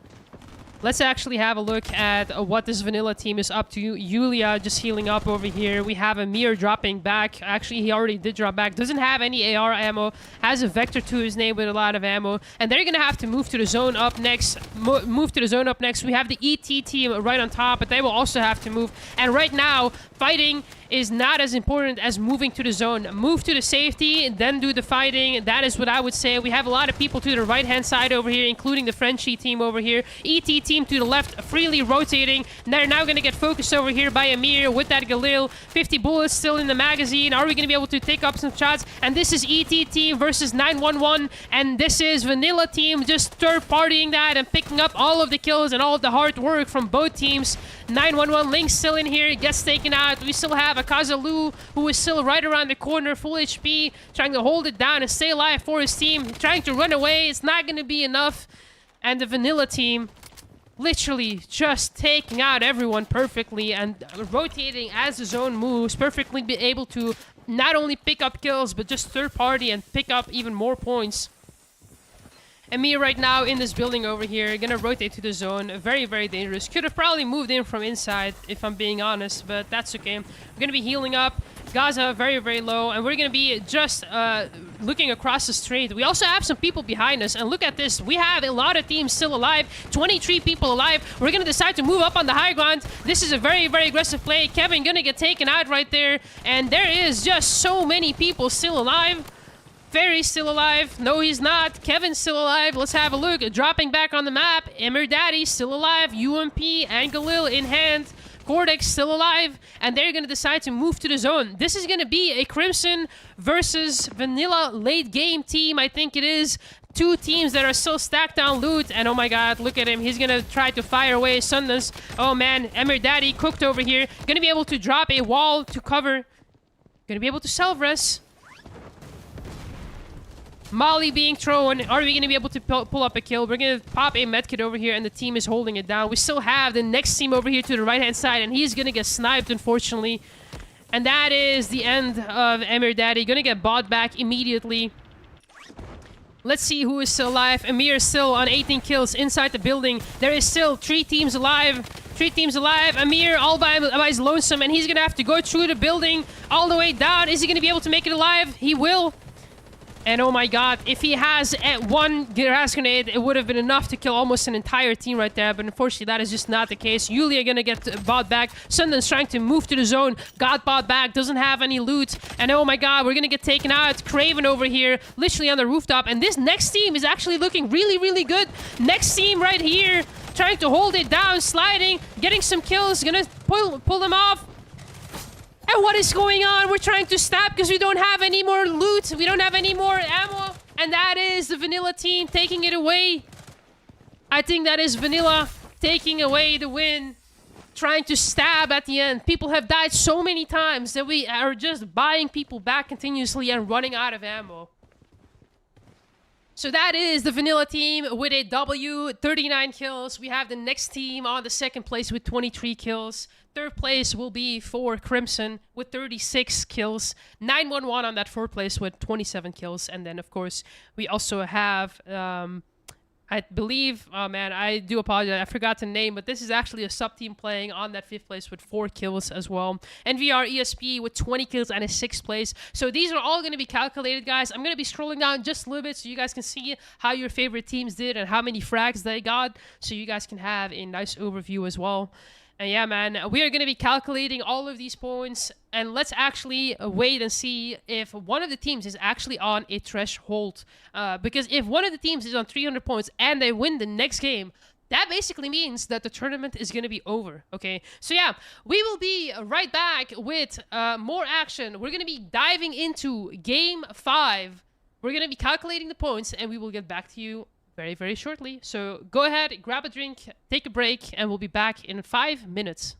Let's actually have a look at what this vanilla team is up to. Yulia just healing up over here. We have Amir dropping back. Actually, he already did drop back. Doesn't have any AR ammo. Has a Vector to his name with a lot of ammo. And they're going to have to move to the zone up next. Move to the zone up next. We have the ET team right on top, but they will also have to move. And right now, fighting is not as important as moving to the zone. Move to the safety, then do the fighting. That is what I would say. We have a lot of people to the right-hand side over here, including the Frenchie team over here. ET team to the left, freely rotating. They're now going to get focused over here by Amir with that Galil. 50 bullets still in the magazine. Are we going to be able to take up some shots? And this is ET team versus 911. And this is vanilla team just third-partying that and picking up all of the kills and all of the hard work from both teams. 911 Link still in here, gets taken out. We still have Akazalu, who is still right around the corner, full HP, trying to hold it down and stay alive for his team, trying to run away. It's not going to be enough. And the vanilla team literally just taking out everyone perfectly and rotating as the zone moves, perfectly be able to not only pick up kills, but just third party and pick up even more points. And me right now in this building over here, gonna rotate to the zone. Very, very dangerous. Could have probably moved in from inside, if I'm being honest, but that's okay. We're gonna be healing up. Gaza very, very low, and we're gonna be just looking across the street. We also have some people behind us, and look at this. We have a lot of teams still alive. 23 people alive. We're gonna decide to move up on the high ground. This is a very, very aggressive play. Kevin gonna get taken out right there, and there is just so many people still alive. Ferry's still alive. No, he's not. Kevin's still alive. Let's have a look. Dropping back on the map. Emir Daddy still alive. UMP and Galil in hand. Cortex still alive. And they're going to decide to move to the zone. This is going to be a Crimson versus Vanilla late game team. I think it is. Two teams that are still stacked on loot. And oh my god, look at him. He's going to try to fire away Sundance. Oh man, Emir Daddy cooked over here. Going to be able to drop a wall to cover. Going to be able to self-res. Molly being thrown. Are we going to be able to pull up a kill? We're going to pop a medkit over here, and the team is holding it down. We still have the next team over here to the right-hand side, and he's going to get sniped, unfortunately. And that is the end of Emir Daddy. Going to get bought back immediately. Let's see who is still alive. Amir is still on 18 kills inside the building. There is still 3 teams alive. 3 teams alive. Amir all by his lonesome, and he's going to have to go through the building all the way down. Is he going to be able to make it alive? He will. And oh my god, if he has one gas grenade, it would have been enough to kill almost an entire team right there. But unfortunately, that is just not the case. Yulia gonna get bought back. Sunden's trying to move to the zone. Got bought back. Doesn't have any loot. And oh my god, we're gonna get taken out. Craven over here, literally on the rooftop. And this next team is actually looking really, really good. Next team right here, trying to hold it down, sliding, getting some kills. Gonna pull them off. And what is going on? We're trying to stab because we don't have any more loot. We don't have any more ammo. And that is the Vanilla team taking it away. I think that is Vanilla taking away the win. Trying to stab at the end. People have died so many times that we are just buying people back continuously and running out of ammo. So that is the Vanilla team with a W, 39 kills. We have the next team on the second place with 23 kills. Third place will be for Crimson with 36 kills. 911 on that fourth place with 27 kills. And then, of course, we also have, I believe, oh man, I do apologize. I forgot the name, but this is actually a sub-team playing on that fifth place with 4 kills as well. NVR ESP with 20 kills and a 6th place. So these are all going to be calculated, guys. I'm going to be scrolling down just a little bit so you guys can see how your favorite teams did and how many frags they got. So you guys can have a nice overview as well. And yeah, man, we are going to be calculating all of these points. And let's actually wait and see if one of the teams is actually on a threshold. Because if one of the teams is on 300 points and they win the next game, that basically means that the tournament is going to be over, okay? So yeah, we will be right back with more action. We're going to be diving into Game 5. We're going to be calculating the points, and we will get back to you very, very shortly. So go ahead, grab a drink, take a break, and we'll be back in 5 minutes.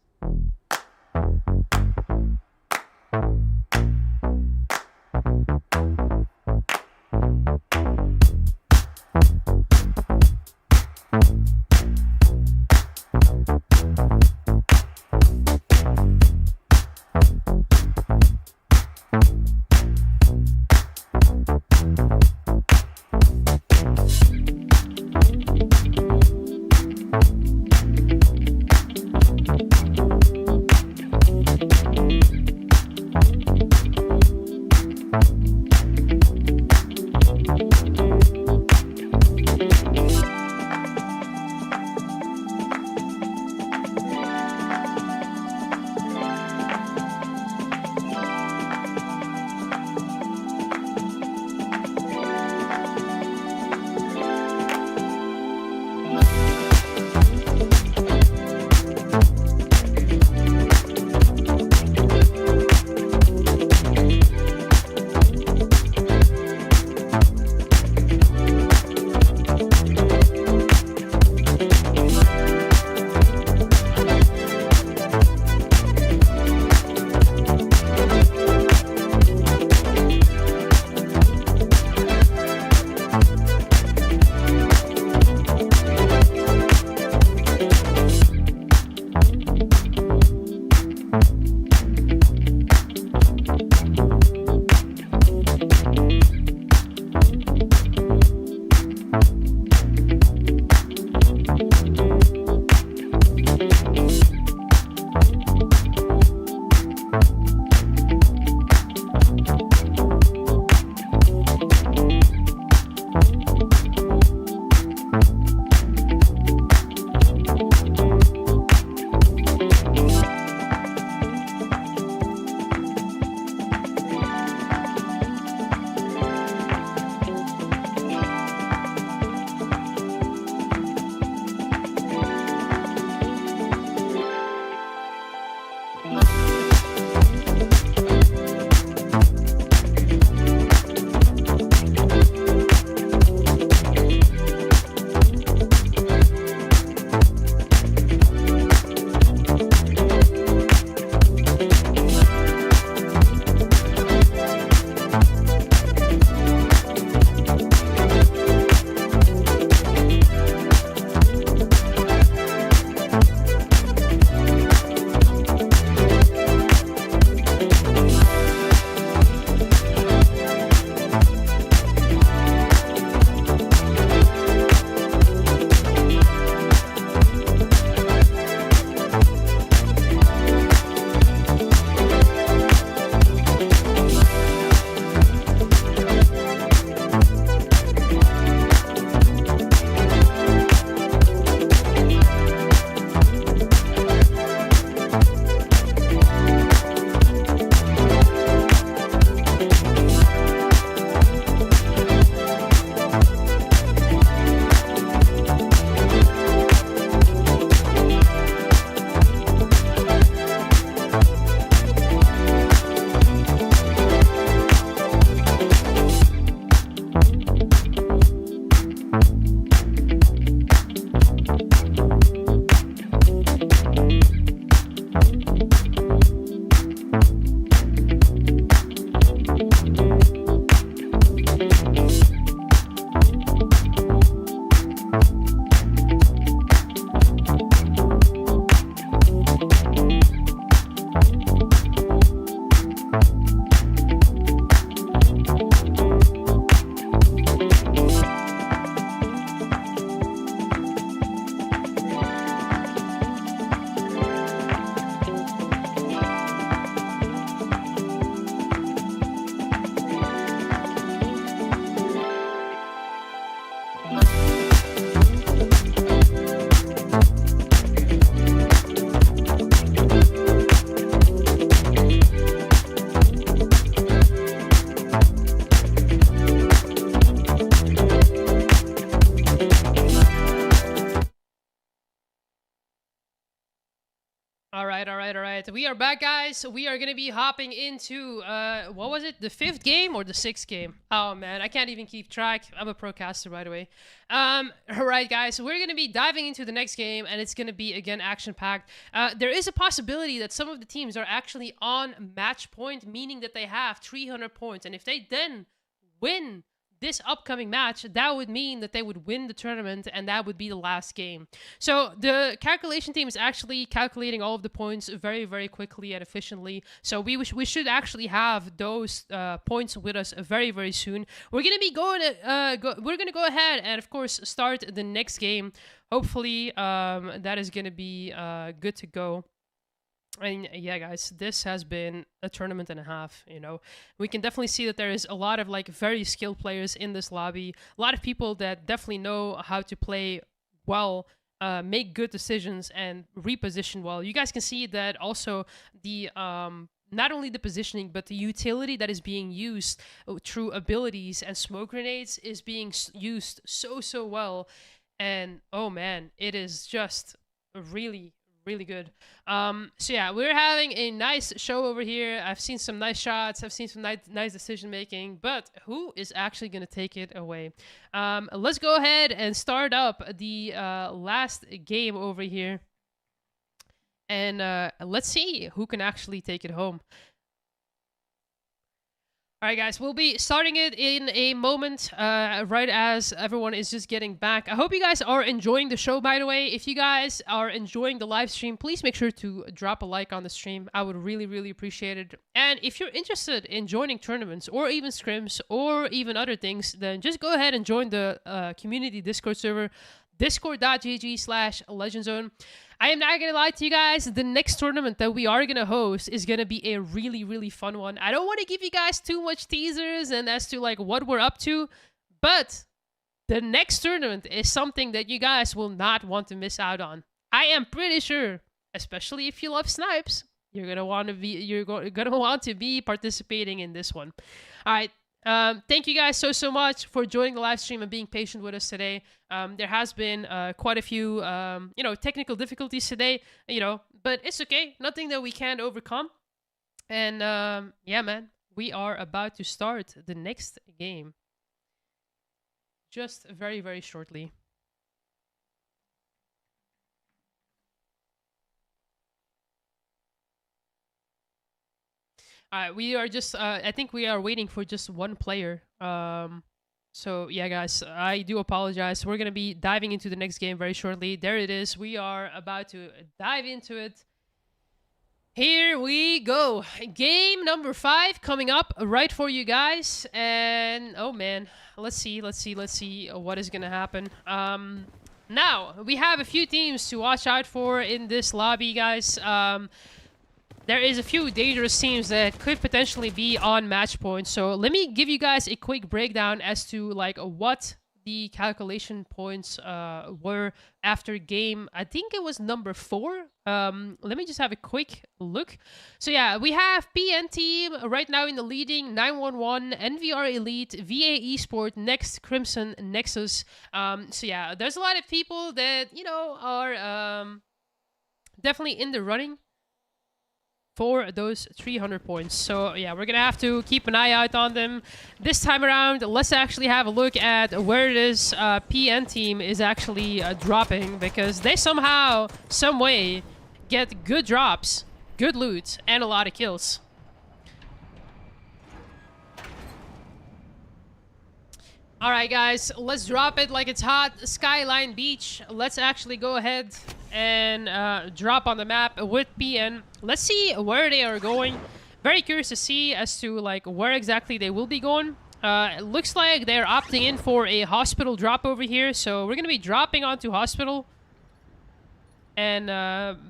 All right. We are back, guys. We are gonna be hopping into what was it? The 5th game or the 6th game? Oh man, I can't even keep track. I'm a procaster, by the way. All right, guys. We're gonna be diving into the next game, and it's gonna be again action-packed. There is a possibility that some of the teams are actually on match point, meaning that they have 300 points, and if they then win this upcoming match, that would mean that they would win the tournament, and that would be the last game. So the calculation team is actually calculating all of the points very, very quickly and efficiently. So we should actually have those points with us very, very soon. We're gonna be going. We're gonna go ahead and of course start the next game. Hopefully, that is gonna be good to go. And yeah, guys, this has been a tournament and a half, you know. We can definitely see that there is a lot of like very skilled players in this lobby. A lot of people that definitely know how to play well, make good decisions, and reposition well. You guys can see that also the not only the positioning, but the utility that is being used through abilities and smoke grenades is being used so well. And oh man, it is just really good. So yeah, we're having a nice show over here. I've seen some nice shots. I've seen some nice decision making, but who is actually going to take it away? Let's go ahead and start up the last game over here. And let's see who can actually take it home. Alright guys, we'll be starting it in a moment, right as everyone is just getting back. I hope you guys are enjoying the show, by the way. If you guys are enjoying the live stream, please make sure to drop a like on the stream. I would really appreciate it. And if you're interested in joining tournaments, or even scrims, or even other things, then just go ahead and join the community Discord server, discord.gg/legendzone. I am not gonna lie to you guys, the next tournament that we are gonna host is gonna be a really fun one. I don't want to give you guys too much teasers and as to like what we're up to, but the next tournament is something that you guys will not want to miss out on. I am pretty sure, especially if you love snipes, you're gonna want to be participating in this one. All right. Thank you guys so much for joining the live stream and being patient with us today. There has been quite a few, you know, technical difficulties today, you know, but it's okay. Nothing that we can't overcome. And yeah, man, we are about to start the next game just very shortly. We are just, I think we are waiting for just one player. So yeah, guys, I do apologize. We're going to be diving into the next game very shortly. There it is. We are about to dive into it. Here we go. Game number 5 coming up right for you guys. And oh man, let's see what is going to happen. Now, we have a few teams to watch out for in this lobby, guys. There is a few dangerous teams that could potentially be on match point. So let me give you guys a quick breakdown as to like what the calculation points were after game. I think it was number 4. Let me just have a quick look. So yeah, we have PN team right now in the leading 911, NVR Elite, VA Esport, Next, Crimson, Nexus. So yeah, there's a lot of people that, you know, are definitely in the running for those 300 points. So yeah, we're gonna have to keep an eye out on them. This time around, let's actually have a look at where it is PN team is actually dropping, because they somehow, some way, get good drops good loot and a lot of kills. Alright guys, let's drop it like it's hot. Skyline Beach. Let's actually go ahead and drop on the map with PN. Let's see where they are going. Very curious to see as to like where exactly they will be going. It looks like they're opting in for a hospital drop over here. So we're going to be dropping onto hospital. And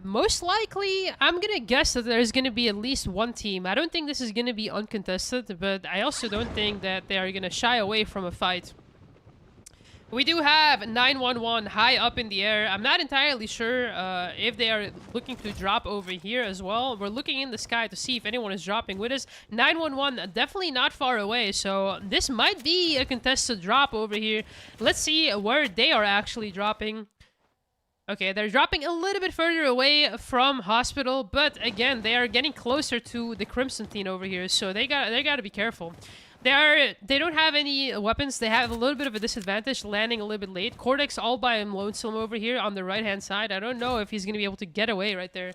most likely, I'm going to guess that there's going to be at least one team. I don't think this is going to be uncontested, but I also don't think that they are going to shy away from a fight. We do have 911 high up in the air. I'm not entirely sure if they are looking to drop over here as well. We're looking in the sky to see if anyone is dropping with us. 911 definitely not far away, so this might be a contested drop over here. Let's see where they are actually dropping. Okay, they're dropping a little bit further away from hospital, but again, they are getting closer to the Crimson team over here, so they gotta be careful. They don't have any weapons. They have a little bit of a disadvantage, landing a little bit late. Cortex all by lonesome over here on the right-hand side. I don't know if he's gonna be able to get away right there.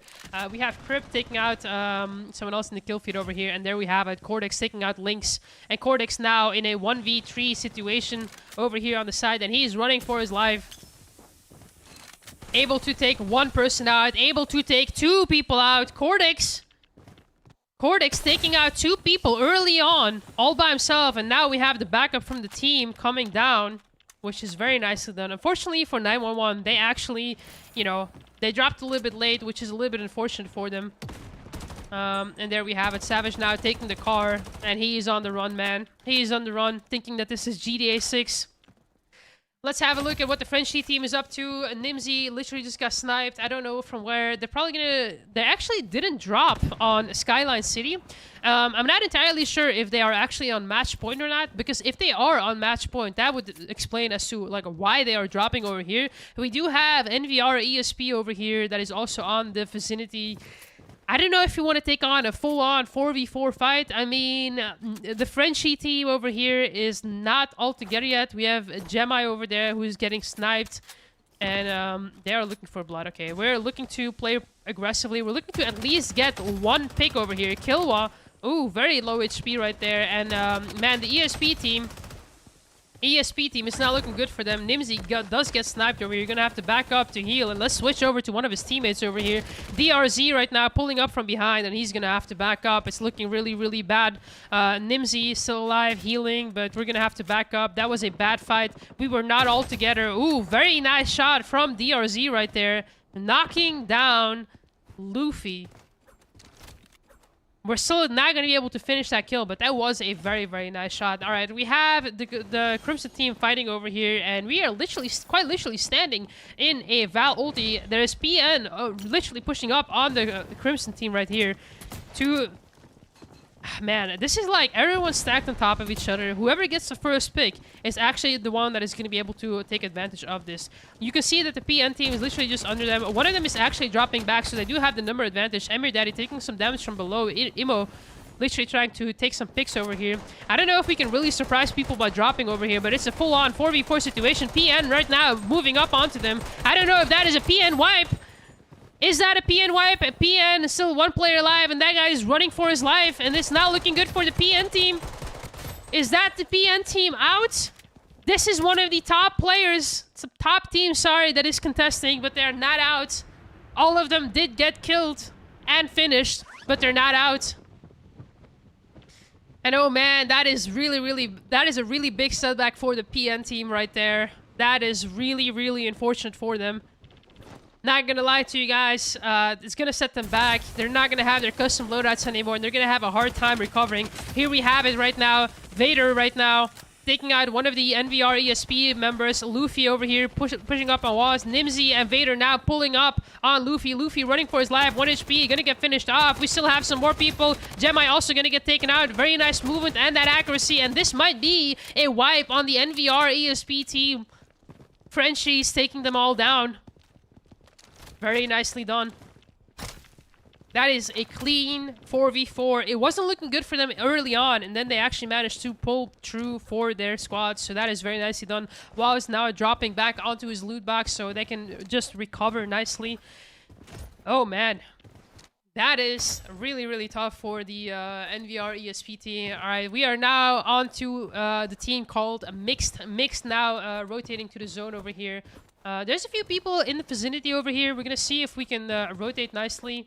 We have Crypt taking out someone else in the kill feed over here, and there we have it. Cortex taking out Lynx, and Cortex now in a 1v3 situation over here on the side, and he's running for his life. Able to take one person out. Able to take two people out. Cortex taking out two people early on. All by himself. And now we have the backup from the team coming down. Which is very nicely done. Unfortunately for 911, they actually, you know, they dropped a little bit late. Which is a little bit unfortunate for them. And there we have it. Savage now taking the car. And he's on the run, man. He's on the run. Thinking that this is GTA 6. Let's have a look at what the French team is up to. Nimsy literally just got sniped. I don't know from where. They're probably gonna... They actually didn't drop on Skyline City. I'm not entirely sure if they are actually on match point or not. Because if they are on match point, that would explain as to like why they are dropping over here. We do have NVR ESP over here that is also on the vicinity. I don't know if you want to take on a full-on 4v4 fight. I mean, the Frenchie team over here is not all together yet. We have Gemini over there who's getting sniped. And they are looking for blood. Okay, we're looking to play aggressively. We're looking to at least get one pick over here. Kilwa. Ooh, very low HP right there. And, man, the ESP team is not looking good for them. Nimsy does get sniped over here. You're going to have to back up to heal. And let's switch over to one of his teammates over here. DRZ right now pulling up from behind. And he's going to have to back up. It's looking really, really bad. Nimsy still alive, healing. But we're going to have to back up. That was a bad fight. We were not all together. Ooh, very nice shot from DRZ right there. Knocking down Luffy. We're still not going to be able to finish that kill, but that was a very, very nice shot. All right, we have the Crimson team fighting over here, and we are literally, quite literally standing in a Val ulti. There's PN literally pushing up on the Crimson team right here to... Man, this is like everyone stacked on top of each other. Whoever gets the first pick is actually the one that is going to be able to take advantage of this. You can see that the PN team is literally just under them. One of them is actually dropping back, so they do have the number advantage. Emir Daddy taking some damage from below. Imo literally trying to take some picks over here. I don't know if we can really surprise people by dropping over here, but it's a full-on 4v4 situation. PN right now moving up onto them. I don't know if that is a PN wipe. Is that a PN wipe? A PN is still one player alive, and that guy is running for his life, and it's not looking good for the PN team. Is that the PN team out? This is one of the top players, it's a top team, sorry, that is contesting, but they're not out. All of them did get killed and finished, but they're not out. And oh man, that is that is a really big setback for the PN team right there. That is really, really unfortunate for them. Not gonna lie to you guys, it's gonna set them back. They're not gonna have their custom loadouts anymore, and they're gonna have a hard time recovering. Here we have it right now. Vader right now taking out one of the NVR ESP members. Luffy over here pushing up on walls. Nimsy and Vader now pulling up on Luffy. Luffy running for his life. 1 HP, gonna get finished off. We still have some more people. Gemini also gonna get taken out. Very nice movement and that accuracy, and this might be a wipe on the NVR ESP team. Frenchies taking them all down. Very nicely done. That is a clean 4v4. It wasn't looking good for them early on, and then they actually managed to pull through for their squad. So that is very nicely done. Wow is now dropping back onto his loot box so they can just recover nicely. Oh, man. That is really, really tough for the NVR ESP team. All right, we are now on to the team called Mixed. Mixed now rotating to the zone over here. There's a few people in the vicinity over here. We're going to see if we can rotate nicely.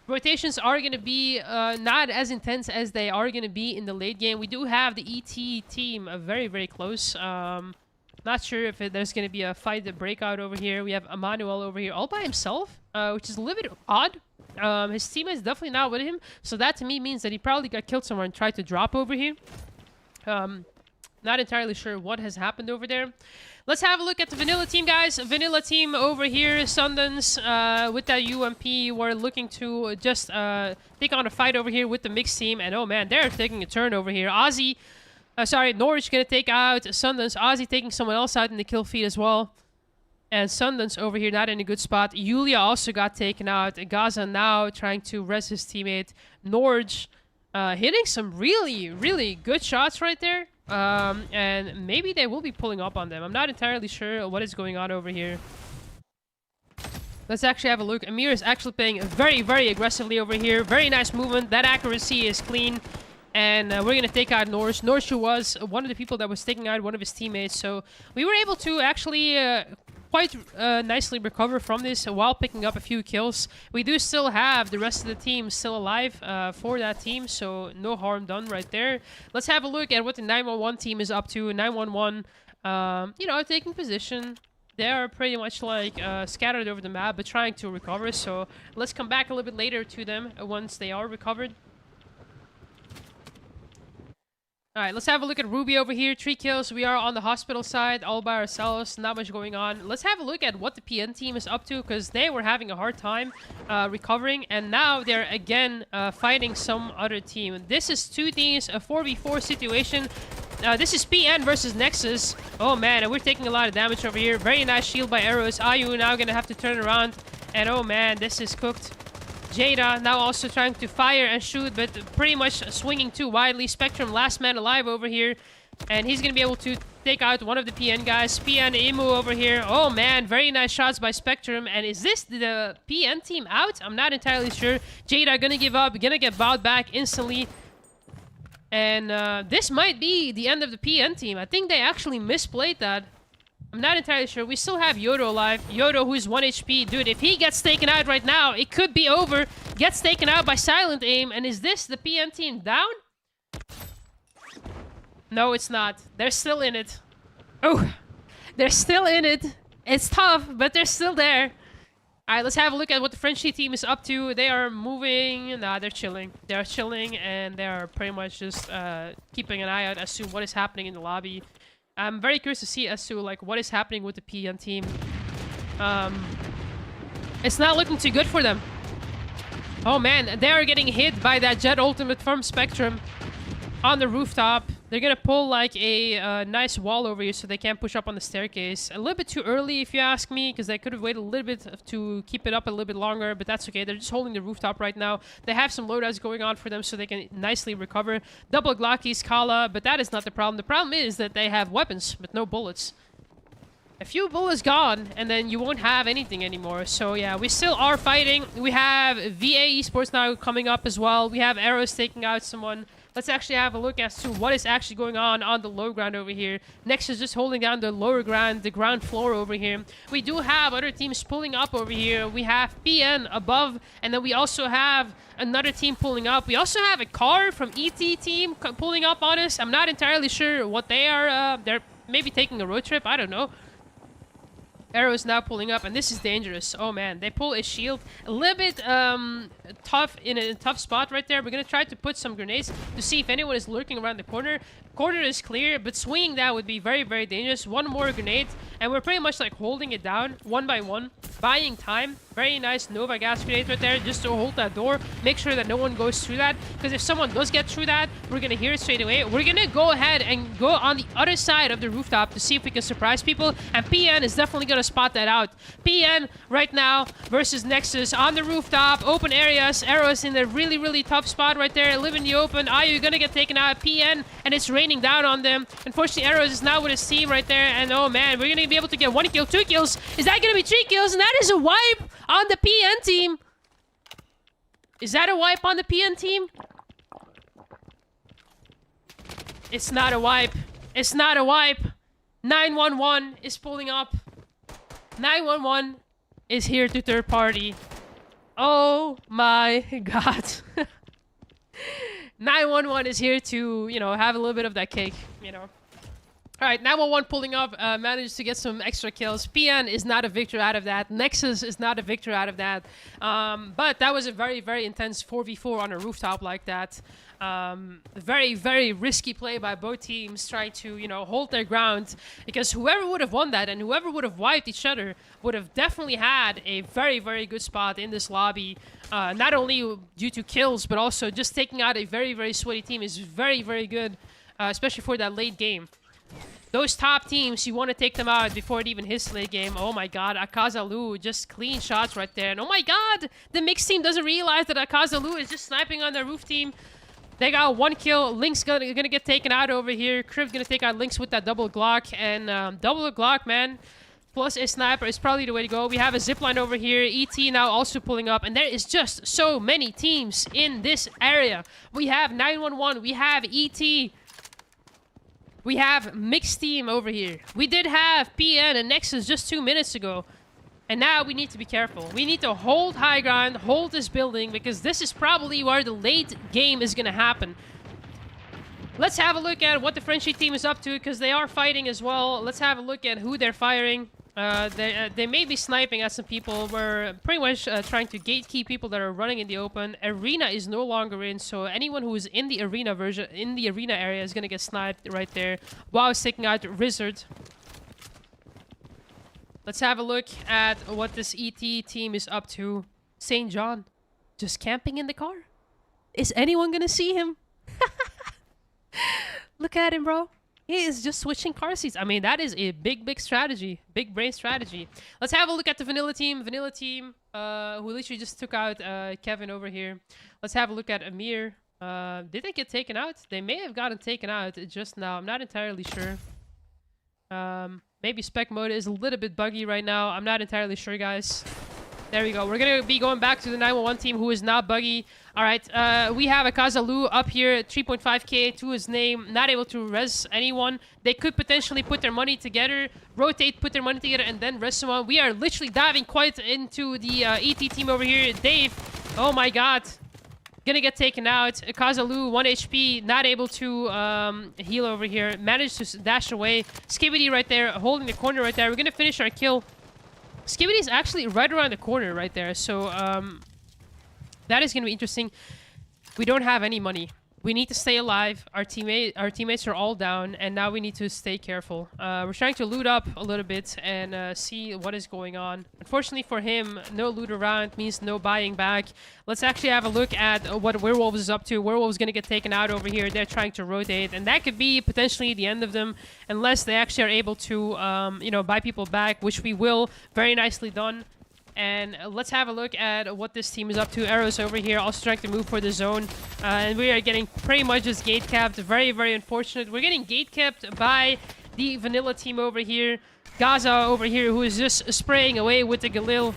Rotations are going to be not as intense as they are going to be in the late game. We do have the ET team very, very close. Not sure if there's going to be a fight, a breakout over here. We have Emmanuel over here all by himself, which is a little bit odd. His teammate's definitely not with him, so that to me means that he probably got killed somewhere and tried to drop over here. Not entirely sure what has happened over there. Let's have a look at the vanilla team, guys. Vanilla team over here, Sundance, with that UMP, we're looking to just take on a fight over here with the mixed team. And oh man, they're taking a turn over here. Norwich gonna take out Sundance. Ozzy taking someone else out in the kill feed as well. And Sundance over here not in a good spot. Yulia also got taken out. Gaza now trying to res his teammate. Norge hitting some really, really good shots right there. And maybe they will be pulling up on them. I'm not entirely sure what is going on over here. Let's actually have a look. Amir is actually playing very, very aggressively over here. Very nice movement. That accuracy is clean. And we're going to take out Norse. Norse, who was one of the people that was taking out one of his teammates. So we were able to actually quite nicely recover from this while picking up a few kills. We do still have the rest of the team still alive for that team. So no harm done right there. Let's have a look at what the 911 team is up to. 911, you know, taking position. They are pretty much like scattered over the map, but trying to recover. So let's come back a little bit later to them once they are recovered. Alright, let's have a look at Ruby over here. 3 kills. We are on the hospital side, all by ourselves. Not much going on. Let's have a look at what the PN team is up to, because they were having a hard time recovering. And now they're again fighting some other team. This is 2 teams, a 4v4 situation. This is PN versus Nexus. Oh man, and we're taking a lot of damage over here. Very nice shield by AORUS. Ayu now gonna have to turn around. And oh man, this is cooked. Jada now also trying to fire and shoot, but pretty much swinging too widely. Spectrum, last man alive over here. And he's going to be able to take out one of the PN guys. PN Imu over here. Oh man, very nice shots by Spectrum. And is this the PN team out? I'm not entirely sure. Jada going to give up, going to get bowed back instantly. And this might be the end of the PN team. I think they actually misplayed that. I'm not entirely sure. We still have Yodo alive. Yodo, who's 1 HP. Dude, if he gets taken out right now, it could be over. Gets taken out by Silent Aim. And is this the PN team down? No, it's not. They're still in it. Oh, they're still in it. It's tough, but they're still there. Alright, let's have a look at what the Frenchy team is up to. They are moving. Nah, they're chilling. They're chilling, and they are pretty much just keeping an eye out as to what is happening in the lobby. I'm very curious to see as to like what is happening with the PN team. It's not looking too good for them. Oh man, they are getting hit by that Jet Ultimate from Spectrum on the rooftop. They're gonna pull like a nice wall over here so they can't push up on the staircase. A little bit too early if you ask me, because they could have waited a little bit to keep it up a little bit longer, but that's okay. They're just holding the rooftop right now. They have some loadouts going on for them so they can nicely recover. Double Glocky, Scala, but that is not the problem. The problem is that they have weapons but no bullets. A few bullets gone, and then you won't have anything anymore. So yeah, we still are fighting. We have VA Esports now coming up as well. We have AORUS taking out someone. Let's actually have a look as to what is actually going on the low ground over here. Next is just holding down the lower ground, the ground floor over here. We do have other teams pulling up over here. We have PN above, and then we also have another team pulling up. We also have a car from ET team pulling up on us. I'm not entirely sure what they are. They're maybe taking a road trip. I don't know. AERO is now pulling up, and this is dangerous. Oh man, they pull a shield. A little bit tough, in a tough spot right there. We're gonna try to put some grenades to see if anyone is lurking around the corner. Corner is clear, but swinging that would be very, very dangerous. One more grenade, and we're pretty much like holding it down one by one, buying time. Very nice Nova gas grenade right there, just to hold that door. Make sure that no one goes through that, because if someone does get through that, we're gonna hear it straight away. We're gonna go ahead and go on the other side of the rooftop to see if we can surprise people, and PN is definitely gonna spot that out. PN right now versus Nexus on the rooftop, open areas. AORUS in a really, really tough spot right there. Live in the open. Ayu gonna get taken out. PN, and it's raining down on them. Unfortunately, AORUS is now with his team right there, and oh man, we're gonna be able to get 1 kill, 2 kills. Is that gonna be 3 kills? And that is a wipe on the PN team. Is that a wipe on the PN team? It's not a wipe. It's not a wipe. 911 is pulling up. 911 is here to third party. Oh my god. 911 is here to, you know, have a little bit of that cake, you know. Alright, 911 pulling up, managed to get some extra kills. PN is not a victor out of that. Nexus is not a victor out of that. But that was a very, very intense 4v4 on a rooftop like that. Very, very risky play by both teams trying to, you know, hold their ground. Because whoever would have won that and whoever would have wiped each other would have definitely had a very, very good spot in this lobby. Not only due to kills, but also just taking out a very, very sweaty team is very, very good. Especially for that late game. Those top teams, you want to take them out before it even hits late game. Oh my god, Akazalu, just clean shots right there. And oh my god, the mixed team doesn't realize that Akazalu is just sniping on their roof team. They got one kill. Link's gonna get taken out over here. Crib's gonna take out Link's with that double Glock. And double Glock, man, plus a sniper is probably the way to go. We have a zipline over here. ET now also pulling up. And there is just so many teams in this area. We have 911. We have ET. We have mixed team over here. We did have PN and Nexus just 2 minutes ago. And now we need to be careful. We need to hold high ground, hold this building, because this is probably where the late game is going to happen. Let's have a look at what the Frenchy team is up to, because they are fighting as well. Let's have a look at who they're firing. They may be sniping at some people. We're pretty much trying to gatekeep people that are running in the open. Arena is no longer in, so anyone who is in the arena version, in the arena area, is gonna get sniped right there. While it's taking out RYZEN. Let's have a look at what this ET team is up to. St. John, just camping in the car. Is anyone gonna see him? Look at him, bro. He is just switching car seats. I mean, that is a big strategy. Big brain strategy. Let's have a look at the Vanilla team. Vanilla team, who literally just took out Kevin over here. Let's have a look at Amir. Did they get taken out? They may have gotten taken out just now. I'm not entirely sure. Maybe spec mode is a little bit buggy right now. I'm not entirely sure, guys. There we go. We're going to be going back to the 911 team, who is not buggy. All right. We have Akazalu up here, 3.5k to his name. Not able to res anyone. They could potentially put their money together, rotate, put their money together, and then res someone. We are literally diving quite into the ET team over here. Dave, oh my god. Gonna get taken out. Akazalu, 1 HP, not able to heal over here. Managed to dash away. Skibidi right there, holding the corner right there. We're gonna finish our kill. Skibidi is actually right around the corner right there, so that is going to be interesting. We don't have any money. We need to stay alive. Our teammates are all down, and now we need to stay careful. We're trying to loot up a little bit and see what is going on. Unfortunately for him, no loot around means no buying back. Let's actually have a look at what Werewolves is up to. Werewolves going to get taken out over here. They're trying to rotate, and that could be potentially the end of them, unless they actually are able to, you know, buy people back, which we will. Very nicely done. And let's have a look at what this team is up to. AORUS over here, also trying to move for the zone. And we are getting pretty much just gate capped. Very, very unfortunate. We're getting gate capped by the Vanilla team over here. Gaza over here, who is just spraying away with the Galil.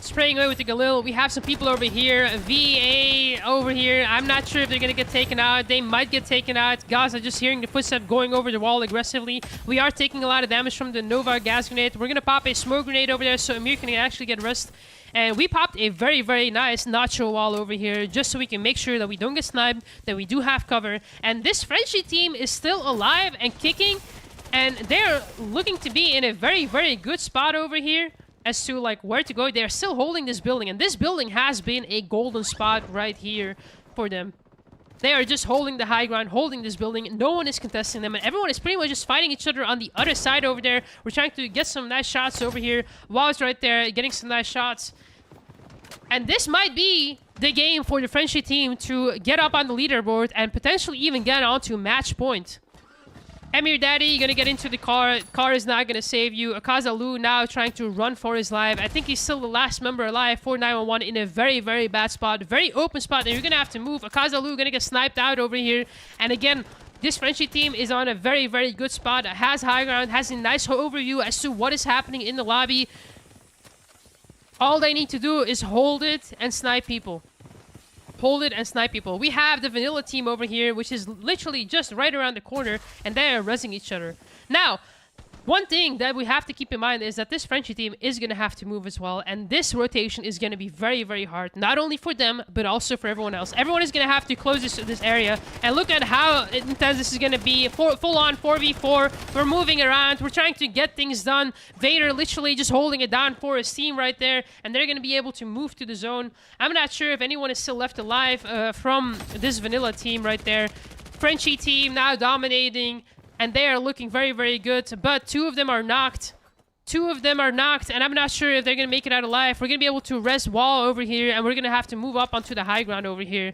Spraying away with the Galil. We have some people over here. VA over here. I'm not sure if they're going to get taken out. They might get taken out. Gaza just hearing the footstep going over the wall aggressively. We are taking a lot of damage from the Nova gas grenade. We're going to pop a smoke grenade over there so Amir can actually get rest. And we popped a very, very nice nacho wall over here just so we can make sure that we don't get sniped, that we do have cover. And this Frenchy team is still alive and kicking. And they're looking to be in a very, very good spot over here. As to like where to go. They're still holding this building, and this building has been a golden spot right here for them. They are just holding the high ground, holding this building. No one is contesting them, and everyone is pretty much just fighting each other on the other side over there. We're trying to get some nice shots over here. Wow's right there, getting some nice shots. And this might be the game for the Frenchy team to get up on the leaderboard and potentially even get onto match point. Emir Daddy, gonna get into the car. Car is not gonna save you. Akazalu now trying to run for his life. I think he's still the last member alive for 911 in a very, very bad spot. Very open spot, and you're gonna have to move. Akazalu gonna get sniped out over here. And again, this Frenchy team is on a very, very good spot. Has high ground, has a nice overview as to what is happening in the lobby. All they need to do is hold it and snipe people. Hold it and snipe people. We have the vanilla team over here, which is literally just right around the corner, and they are rezzing each other. Now, one thing that we have to keep in mind is that this Frenchie team is going to have to move as well, and this rotation is going to be very, very hard, not only for them, but also for everyone else. Everyone is going to have to close this area, and look at how intense this is going to be. Full-on 4v4. We're moving around. We're trying to get things done. Vader literally just holding it down for his team right there, and they're going to be able to move to the zone. I'm not sure if anyone is still left alive from this vanilla team right there. Frenchie team now dominating. And they are looking very, very good. But 2 of them are knocked. 2 of them are knocked. And I'm not sure if they're going to make it out alive. We're going to be able to res wall over here. And we're going to have to move up onto the high ground over here.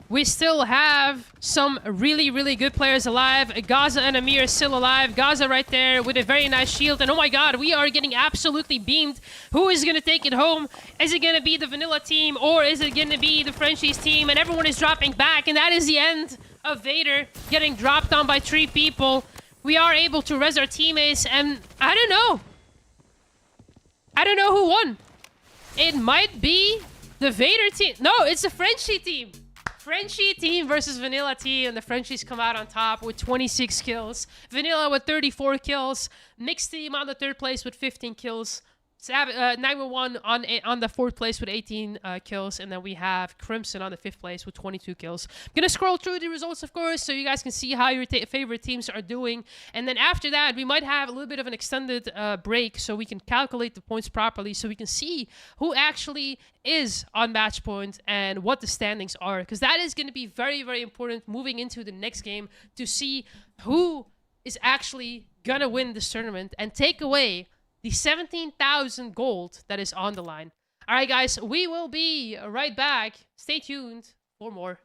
We still have some really, really good players alive. Gaza and Amir is still alive. Gaza right there with a very nice shield. And oh my god, we are getting absolutely beamed. Who is going to take it home? Is it going to be the vanilla team? Or is it going to be the Frenchies team? And everyone is dropping back. And that is the end of Vader getting dropped on by 3 people. We are able to res our teammates, and I don't know. I don't know who won. It might be the Vader team. No, it's the Frenchie team. Frenchie team versus vanilla team, and the Frenchies come out on top with 26 kills. Vanilla with 34 kills. Mixed team on the 3rd place with 15 kills. 911 on the 4th place with 18 kills, and then we have Crimson on the 5th place with 22 kills. I'm gonna scroll through the results, of course, so you guys can see how your favorite teams are doing, and then after that we might have a little bit of an extended break so we can calculate the points properly, so we can see who actually is on match point and what the standings are, because that is going to be very, very important moving into the next game to see who is actually gonna win this tournament and take away the 17,000 gold that is on the line. All right, guys, we will be right back. Stay tuned for more.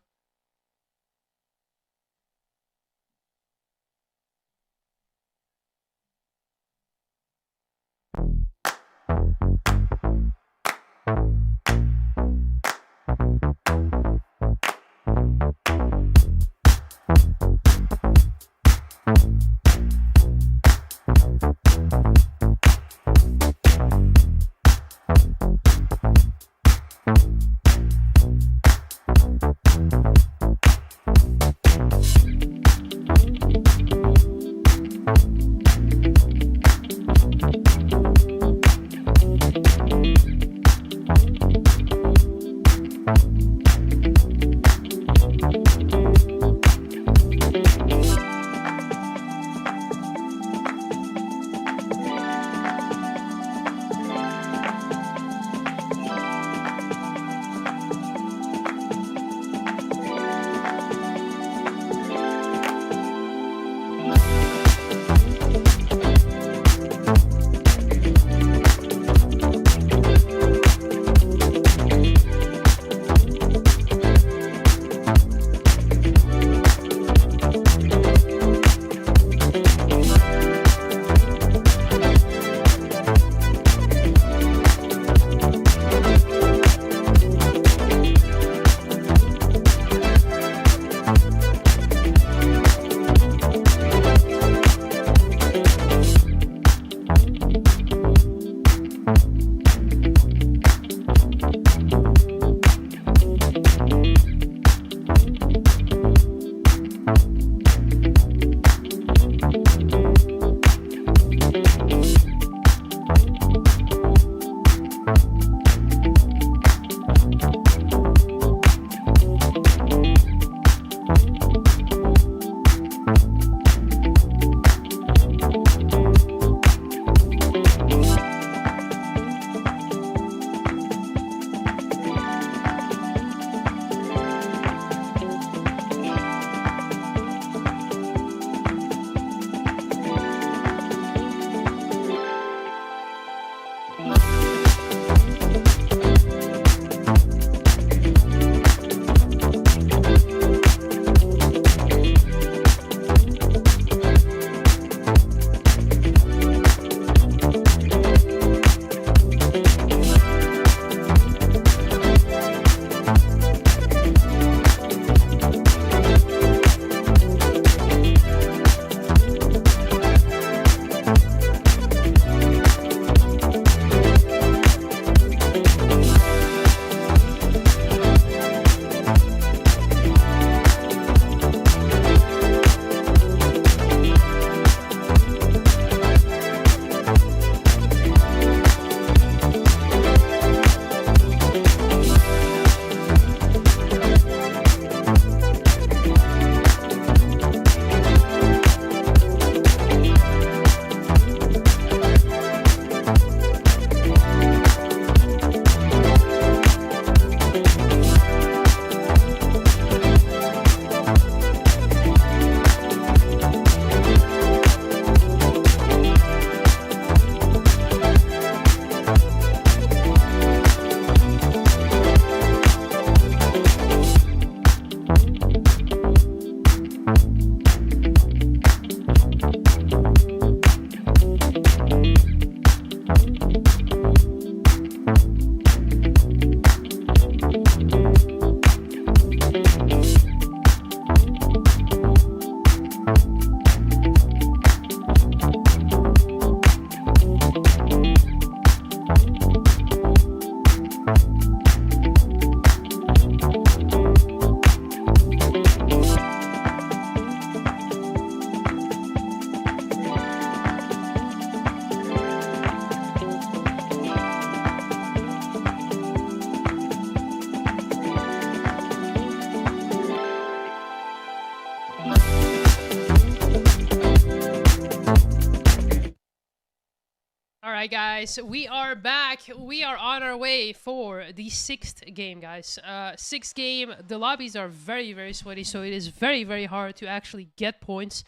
right, guys, we are back. We are on our way for the 6th game, guys. 6th game. The lobbies are very, very sweaty, so it is very, very hard to actually get points.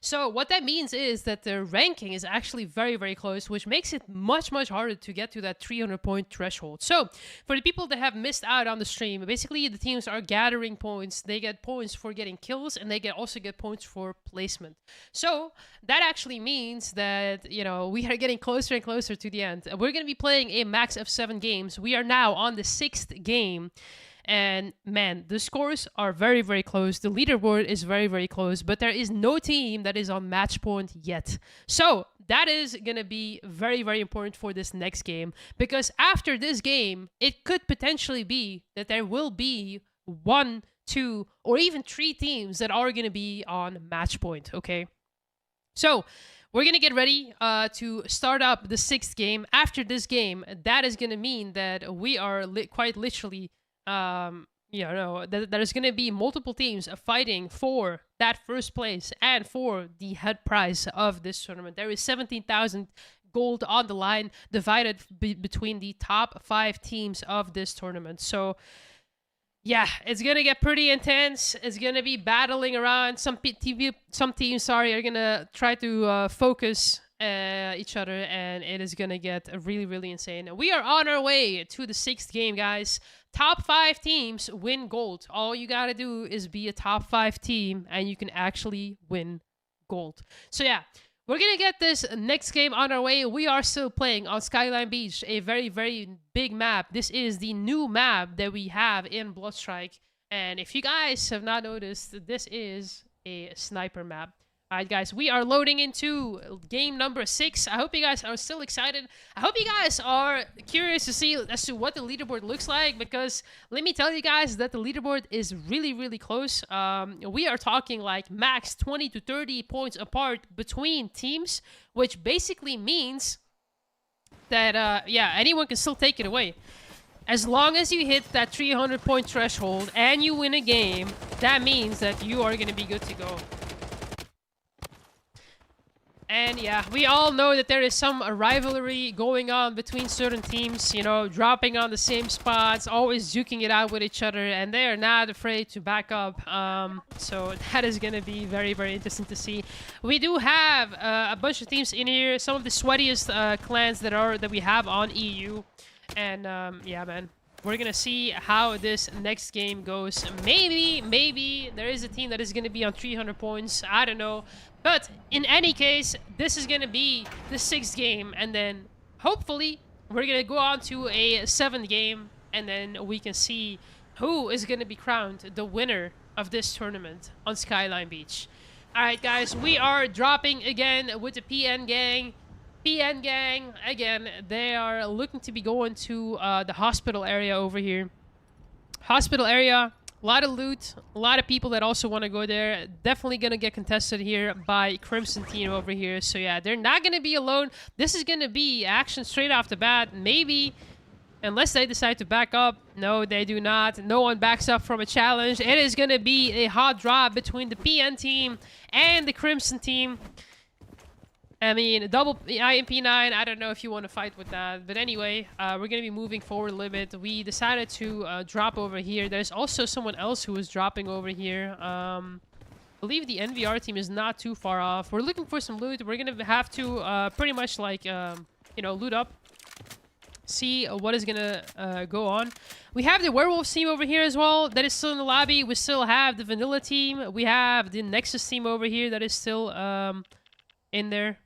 So what that means is that the ranking is actually very, very close, which makes it much, much harder to get to that 300-point threshold. So for the people that have missed out on the stream, basically the teams are gathering points. They get points for getting kills, and they also get points for placement. So that actually means that, you know, we are getting closer and closer to the end. We're going to be playing a max of 7 games. We are now on the 6th game. And man, the scores are very, very close. The leaderboard is very, very close, but there is no team that is on match point yet. So that is going to be very, very important for this next game, because after this game, it could potentially be that there will be 1, 2, or even 3 teams that are going to be on match point, okay? So we're going to get ready to start up the 6th game. After this game, that is going to mean that we are quite literally... there's going to be multiple teams fighting for that first place and for the head prize of this tournament. There is 17,000 gold on the line, divided between the top 5 teams of this tournament. So yeah, it's going to get pretty intense. It's going to be battling around. Some teams are going to try to focus each other, and it is going to get really, really insane. We are on our way to the 6th game, guys. Top 5 teams win gold. All you gotta do is be a top 5 team, and you can actually win gold. So yeah, we're gonna get this next game on our way. We are still playing on Skyline Beach, a very, very big map. This is the new map that we have in Bloodstrike. And if you guys have not noticed, this is a sniper map. Alright, guys, we are loading into game number 6. I hope you guys are still excited. I hope you guys are curious to see as to what the leaderboard looks like, because let me tell you guys that the leaderboard is really, really close. We are talking like max 20 to 30 points apart between teams, which basically means that, yeah, anyone can still take it away. As long as you hit that 300-point threshold and you win a game, that means that you are going to be good to go. And yeah, we all know that there is some rivalry going on between certain teams, you know, dropping on the same spots, always duking it out with each other, and they are not afraid to back up. So that is going to be very, very interesting to see. We do have a bunch of teams in here, some of the sweatiest clans that we have on EU. And yeah, man, we're going to see how this next game goes. Maybe there is a team that is going to be on 300 points. I don't know. But in any case, this is going to be the 6th game, and then hopefully we're going to go on to a 7th game, and then we can see who is going to be crowned the winner of this tournament on Skyline Beach. Alright, guys, we are dropping again with the PN gang. PN gang, again, they are looking to be going to the hospital area over here. Hospital area. A lot of loot, a lot of people that also want to go there. Definitely going to get contested here by Crimson team over here. So yeah, they're not going to be alone. This is going to be action straight off the bat. Maybe, unless they decide to back up. No, they do not. No one backs up from a challenge. It is going to be a hot drop between the PN team and the Crimson team. I mean, double IMP9, I don't know if you want to fight with that. But anyway, we're going to be moving forward a little bit. We decided to drop over here. There's also someone else who is dropping over here. I believe the NVR team is not too far off. We're looking for some loot. We're going to have to pretty much like, you know, loot up. See what is going to go on. We have the Werewolf team over here as well. That is still in the lobby. We still have the Vanilla team. We have the Nexus team over here that is still in there.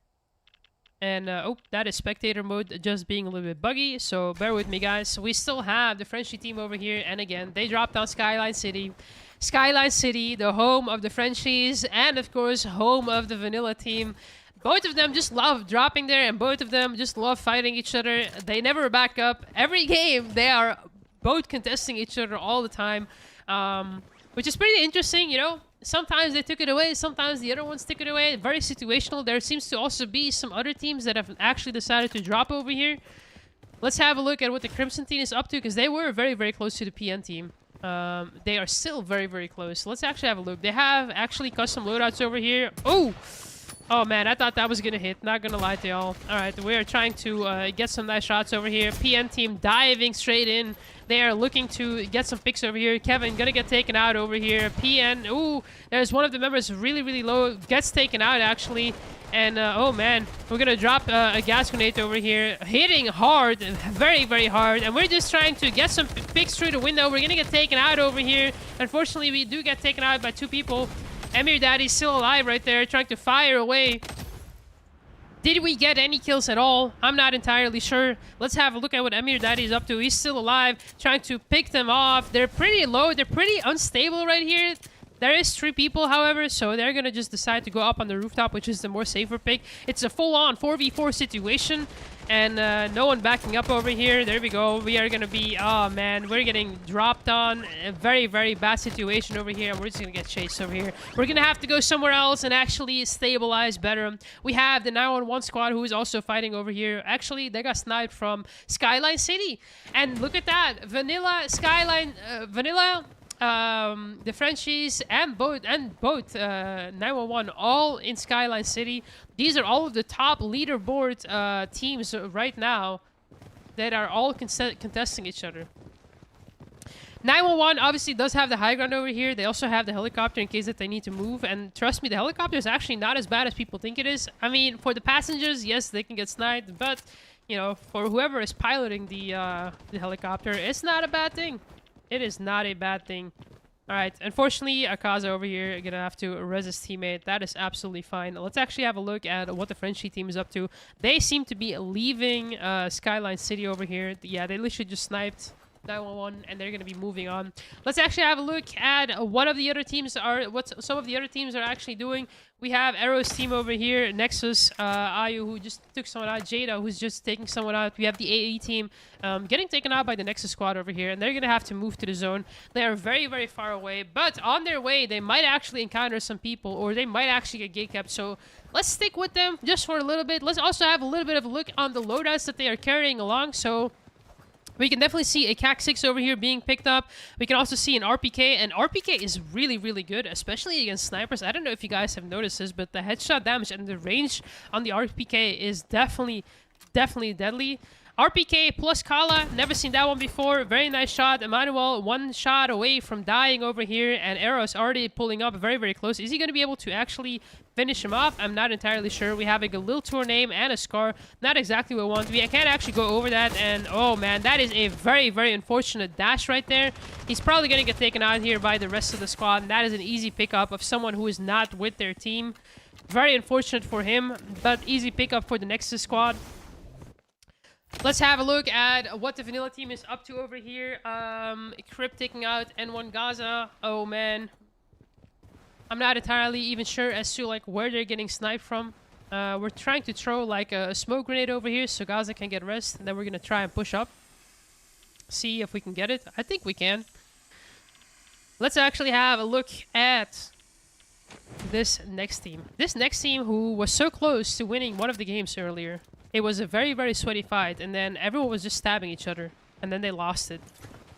And, oh, that is spectator mode just being a little bit buggy, so bear with me, guys. We still have the Frenchie team over here, and again, they dropped on Skyline City. Skyline City, the home of the Frenchies, and, of course, home of the Vanilla team. Both of them just love dropping there, and both of them just love fighting each other. They never back up. Every game, they are both contesting each other all the time, which is pretty interesting, you know? Sometimes they took it away, sometimes the other ones took it away. Very situational. There seems to also be some other teams that have actually decided to drop over here. Let's have a look at what the Crimson team is up to, because they were very, very close to the PN team. They are still very, very close. Let's actually have a look. They have actually custom loadouts over here. Oh! Oh man, I thought that was gonna hit. Not gonna lie to y'all. Alright, we are trying to get some nice shots over here. PN team diving straight in. They are looking to get some picks over here. Kevin gonna get taken out over here. PN, ooh, there's one of the members really, really low. Gets taken out actually. And oh man, we're gonna drop a gas grenade over here. Hitting hard, very, very hard. And we're just trying to get some picks through the window. We're gonna get taken out over here. Unfortunately, we do get taken out by 2 people. Emir Daddy's still alive right there, trying to fire away. Did we get any kills at all? I'm not entirely sure. Let's have a look at what Emir Daddy's up to. He's still alive, trying to pick them off. They're pretty low. They're pretty unstable right here. There is 3 people, however, so they're going to just decide to go up on the rooftop, which is the more safer pick. It's a full-on 4v4 situation, and no one backing up over here. There we go. We are going to be... Oh, man. We're getting dropped on. A very, very bad situation over here, and we're just going to get chased over here. We're going to have to go somewhere else and actually stabilize better. We have the 911 squad, who is also fighting over here. Actually, they got sniped from Skyline City. And look at that. Vanilla, Skyline... Vanilla... the Frenchies and both 911 all in Skyline City. These are all of the top leaderboard teams right now that are all contesting each other. 911 obviously does have the high ground over here. They also have the helicopter in case that they need to move. And trust me, the helicopter is actually not as bad as people think it is. I mean, for the passengers, yes, they can get sniped, but you know, for whoever is piloting the helicopter, it's not a bad thing. It is not a bad thing. Alright, unfortunately, Akaza over here gonna have to res his teammate. That is absolutely fine. Let's actually have a look at what the Frenchie team is up to. They seem to be leaving Skyline City over here. Yeah, they literally just sniped 911 and they're gonna be moving on. Let's actually have a look at what some of the other teams are actually doing. We have AORUS team over here, Nexus, Ayu, who just took someone out, Jada, who's just taking someone out. We have the AE team getting taken out by the Nexus squad over here, and they're gonna have to move to the zone. They are very, very far away, but on their way, they might actually encounter some people, or they might actually get gate kept. So let's stick with them just for a little bit. Let's also have a little bit of a look on the loadouts that they are carrying along. So we can definitely see a CAC-6 over here being picked up. We can also see an RPK, and RPK is really, really good, especially against snipers. I don't know if you guys have noticed this, but the headshot damage and the range on the RPK is definitely deadly. RPK plus Kala, never seen that one before. Very nice shot. Emmanuel, 1 shot away from dying over here, and AERO is already pulling up very, very close. Is he going to be able to actually finish him off? I'm not entirely sure. We have a Galil tour name and a scar. Not exactly what we want. I can't actually go over that, and oh man, that is a very, very unfortunate dash right there. He's probably going to get taken out here by the rest of the squad, and that is an easy pickup of someone who is not with their team. Very unfortunate for him, but easy pickup for the Nexus squad. Let's have a look at what the Vanilla team is up to over here. Crypt taking out N1 Gaza. Oh man, I'm not entirely even sure as to like where they're getting sniped from. We're trying to throw like a smoke grenade over here so Gaza can get rest, and then we're gonna try and push up. See if we can get it. I think we can. Let's actually have a look at this next team. This next team who was so close to winning one of the games earlier. It was a very, very sweaty fight, and then everyone was just stabbing each other, and then they lost it.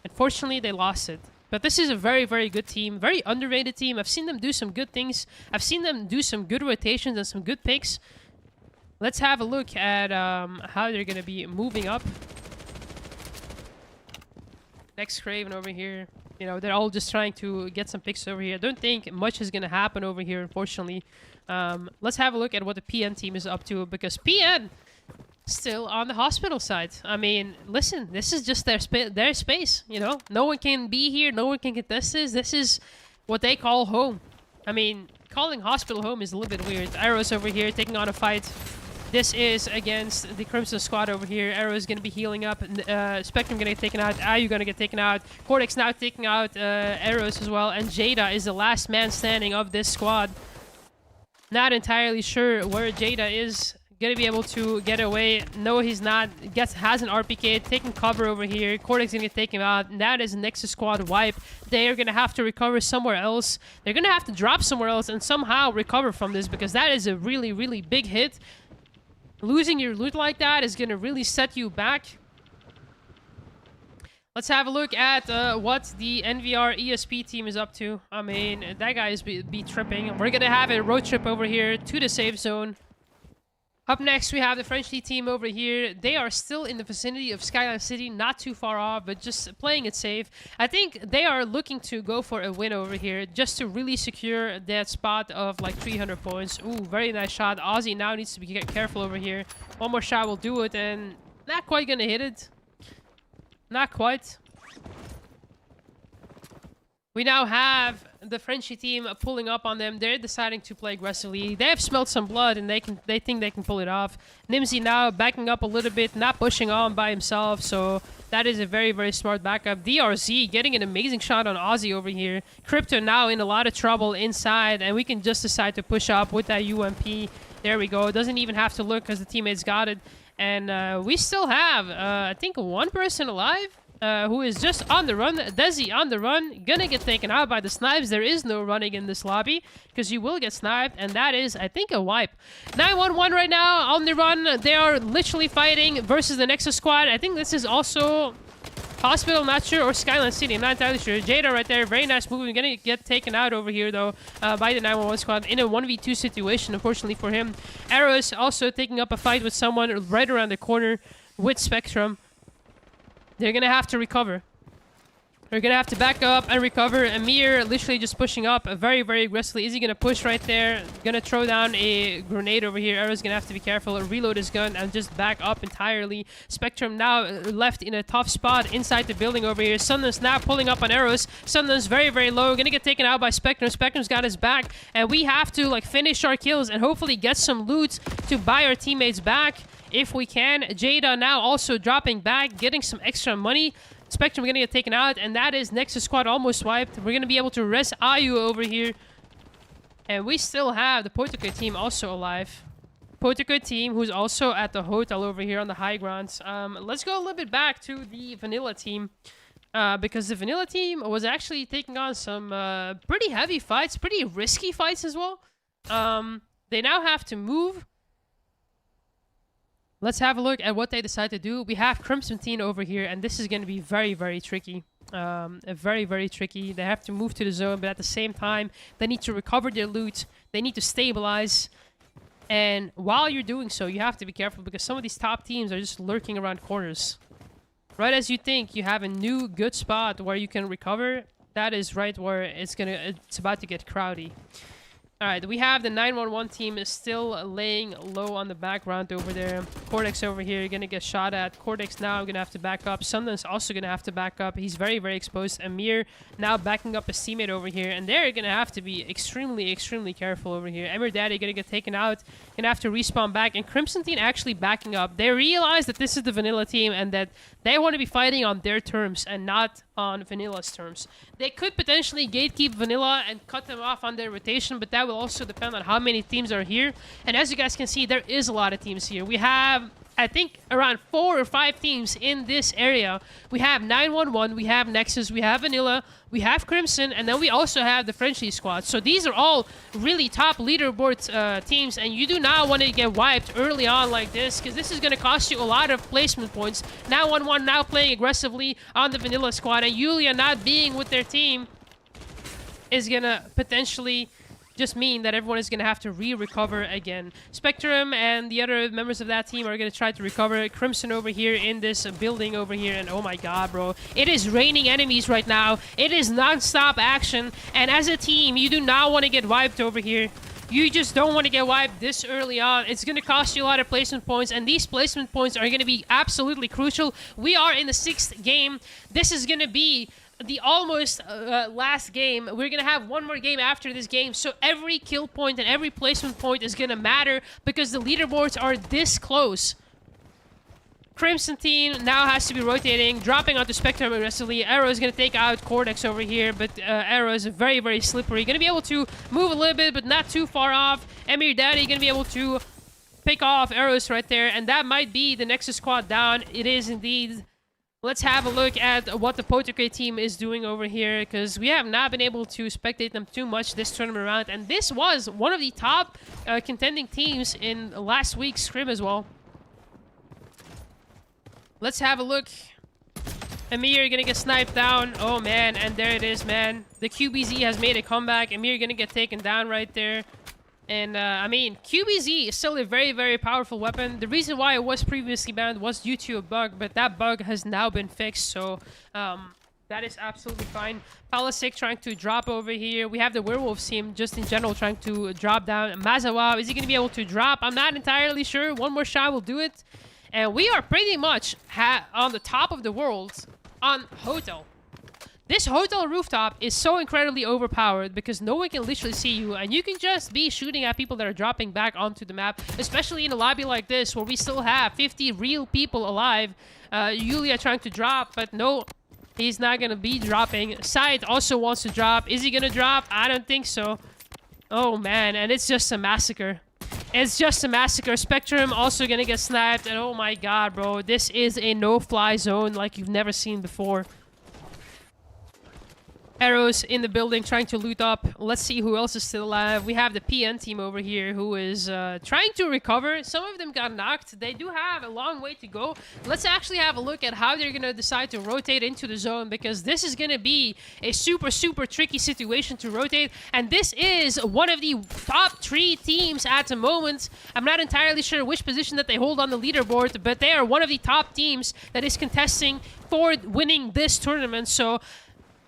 Unfortunately, they lost it. But this is a very, very good team, very underrated team. I've seen them do some good things. I've seen them do some good rotations and some good picks. Let's have a look at how they're going to be moving up. Next Craven over here. You know, they're all just trying to get some picks over here. I don't think much is going to happen over here, unfortunately. Let's have a look at what the PN team is up to, because PN... still on the hospital side. I mean, listen, this is just their space, you know? No one can be here, no one can contest this. This is what they call home. I mean, calling hospital home is a little bit weird. AORUS over here taking on a fight. This is against the Crimson squad over here. AORUS is going to be healing up. Spectrum going to get taken out. Ayu going to get taken out. Cortex now taking out AORUS as well. And Jada is the last man standing of this squad. Not entirely sure where Jada is. Gonna be able to get away. No, he's not. Has an RPK, taking cover over here. Cortex gonna get taken out. And that is a Nexus squad wipe. They are gonna have to recover somewhere else. They're gonna have to drop somewhere else and somehow recover from this, because that is a really, really big hit. Losing your loot like that is gonna really set you back. Let's have a look at what the NVR ESP team is up to. I mean, that guy is be tripping. We're gonna have a road trip over here to the safe zone. Up next, we have the French League team over here. They are still in the vicinity of Skyline City, not too far off, but just playing it safe. I think they are looking to go for a win over here, just to really secure that spot of like 300 points. Ooh, very nice shot. Ozzy now needs to be careful over here. One more shot will do it, and not quite gonna hit it. Not quite. We now have the Frenchie team pulling up on them. They're deciding to play aggressively. They have smelled some blood, and they think they can pull it off. Nimsy now backing up a little bit, not pushing on by himself. So that is a very, very smart backup. DRZ getting an amazing shot on Ozzy over here. Crypto now in a lot of trouble inside, and we can just decide to push up with that UMP. There we go. Doesn't even have to look because the teammates got it. And we still have, I think, one person alive. Who is just on the run. Desi on the run. Gonna get taken out by the snipes. There is no running in this lobby because you will get sniped. And that is, I think, a wipe. 911 right now on the run. They are literally fighting versus the Nexus squad. I think this is also Hospital, not sure, or Skyline City. I'm not entirely sure. Jada right there. Very nice move. Gonna get taken out over here, though, by the 911 squad in a 1v2 situation, unfortunately for him. AORUS also taking up a fight with someone right around the corner with Spectrum. They're gonna have to recover. They're gonna have to back up and recover. Amir literally just pushing up very, very aggressively. Is he gonna push right there? Gonna throw down a grenade over here. AORUS gonna have to be careful. Reload his gun and just back up entirely. Spectrum now left in a tough spot inside the building over here. Sundance now pulling up on AORUS. Sundance very, very low. Gonna get taken out by Spectrum. Spectrum's got his back. And we have to like finish our kills and hopefully get some loot to buy our teammates back if we can. Jada now also dropping back, getting some extra money. Spectrum gonna get taken out, and that is Nexus squad almost wiped. We're gonna be able to res Ayu over here. And we still have the Portugal team also alive. Portugal team who's also at the hotel over here on the high grounds. Let's go a little bit back to the vanilla team. Because the vanilla team was actually taking on some pretty heavy fights, pretty risky fights as well. They now have to move. Let's have a look at what they decide to do. We have Crimson Team over here, and this is going to be very, very tricky. Very, very tricky. They have to move to the zone, but at the same time, they need to recover their loot. They need to stabilize. And while you're doing so, you have to be careful because some of these top teams are just lurking around corners. Right as you think you have a new good spot where you can recover, that is right where it's about to get crowdy. Alright, we have the 911 team is still laying low on the background over there. Cortex over here, gonna get shot at. Cortex now gonna have to back up. Sundance also gonna have to back up. He's very, very exposed. Amir now backing up his teammate over here. And they're gonna have to be extremely, extremely careful over here. Emir Daddy gonna get taken out. Gonna have to respawn back. And Crimson Team actually backing up. They realize that this is the vanilla team and that they want to be fighting on their terms and not on Vanilla's terms. They could potentially gatekeep Vanilla and cut them off on their rotation, but that will also depend on how many teams are here. And as you guys can see, there is a lot of teams here. We have, I think, around 4 or 5 teams in this area. We have 911, we have Nexus, we have Vanilla, we have Crimson, and then we also have the Frenchie squad. So these are all really top leaderboard teams, and you do not want to get wiped early on like this, because this is going to cost you a lot of placement points. 911 now playing aggressively on the Vanilla squad, and Yulia not being with their team is going to potentially just mean that everyone is going to have to recover again. Spectrum and the other members of that team are going to try to recover. Crimson over here in this building over here. And oh my god, bro. It is raining enemies right now. It is non-stop action. And as a team, you do not want to get wiped over here. You just don't want to get wiped this early on. It's going to cost you a lot of placement points. And these placement points are going to be absolutely crucial. We are in the 6th game. This is going to be the almost last game. We're gonna have one more game after this game, so every kill point and every placement point is gonna matter because the leaderboards are this close. Crimson Team now has to be rotating, dropping onto Spectrum aggressively. AERO is gonna take out Cortex over here, but AERO is very, very slippery. Gonna be able to move a little bit, but not too far off. Emir Daddy gonna be able to pick off AORUS right there, and that might be the Nexus squad down. It is indeed. Let's have a look at what the Portugal team is doing over here, because we have not been able to spectate them too much this tournament round. And this was one of the top contending teams in last week's scrim as well. Let's have a look Amir gonna get sniped down. Oh man, and there it is, man. The QBZ has made a comeback. Amir gonna get taken down right there. And I mean, QBZ is still a very, very powerful weapon. The reason why it was previously banned was due to a bug, but that bug has now been fixed, so that is absolutely fine. Palisic trying to drop over here. We have the Werewolves team just in general trying to drop down. Mazawa, is he going to be able to drop? I'm not entirely sure. One more shot will do it. And we are pretty much on the top of the world on Hotel. This hotel rooftop is so incredibly overpowered because no one can literally see you, and you can just be shooting at people that are dropping back onto the map, especially in a lobby like this where we still have 50 real people alive. Yulia trying to drop, but no, he's not going to be dropping. Side also wants to drop. Is he going to drop? I don't think so. Oh man, and it's just a massacre. It's just a massacre. Spectrum also going to get sniped, and oh my god, bro. This is a no-fly zone like you've never seen before. Arrows in the building trying to loot up. Let's see who else is still alive. We have the PN team over here who is trying to recover. Some of them got knocked. They do have a long way to go. Let's actually have a look at how they're going to decide to rotate into the zone, because this is going to be a super, super tricky situation to rotate. And this is one of the top 3 teams at the moment. I'm not entirely sure which position that they hold on the leaderboard, but they are one of the top teams that is contesting for winning this tournament. So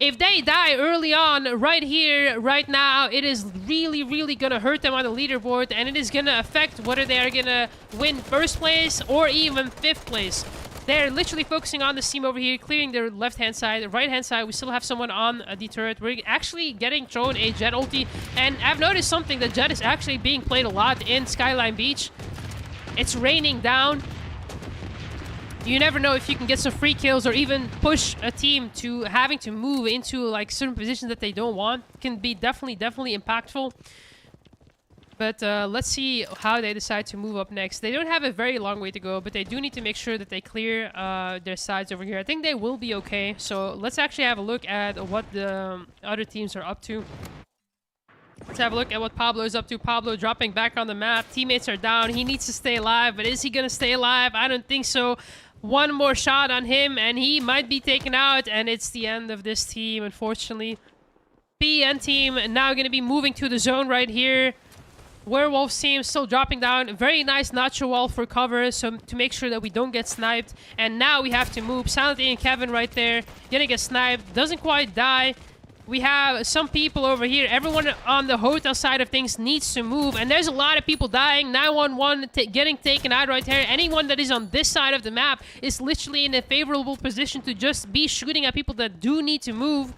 if they die early on, right here, right now, it is really, really going to hurt them on the leaderboard, and it is going to affect whether they are going to win first place or even 5th place. They're literally focusing on this team over here, clearing their left-hand side. The right-hand side, we still have someone on the turret. We're actually getting thrown a Jet ulti, and I've noticed something. The Jet is actually being played a lot in Skyline Beach. It's raining down. You never know if you can get some free kills or even push a team to having to move into like certain positions that they don't want. It can be definitely impactful. But let's see how they decide to move up next. They don't have a very long way to go, but they do need to make sure that they clear their sides over here. I think they will be okay. So let's actually have a look at what the other teams are up to. Let's have a look at what Pablo is up to. Pablo dropping back on the map. Teammates are down. He needs to stay alive, but is he going to stay alive? I don't think so. One more shot on him, and he might be taken out, and it's the end of this team, unfortunately. PN team now going to be moving to the zone right here. Werewolves team still dropping down. Very nice nacho wall for cover, so to make sure that we don't get sniped. And now we have to move. Silent A and Kevin right there. Gonna get sniped. Doesn't quite die. We have some people over here. Everyone on the hotel side of things needs to move. And there's a lot of people dying. 911 getting taken out right here. Anyone that is on this side of the map is literally in a favorable position to just be shooting at people that do need to move.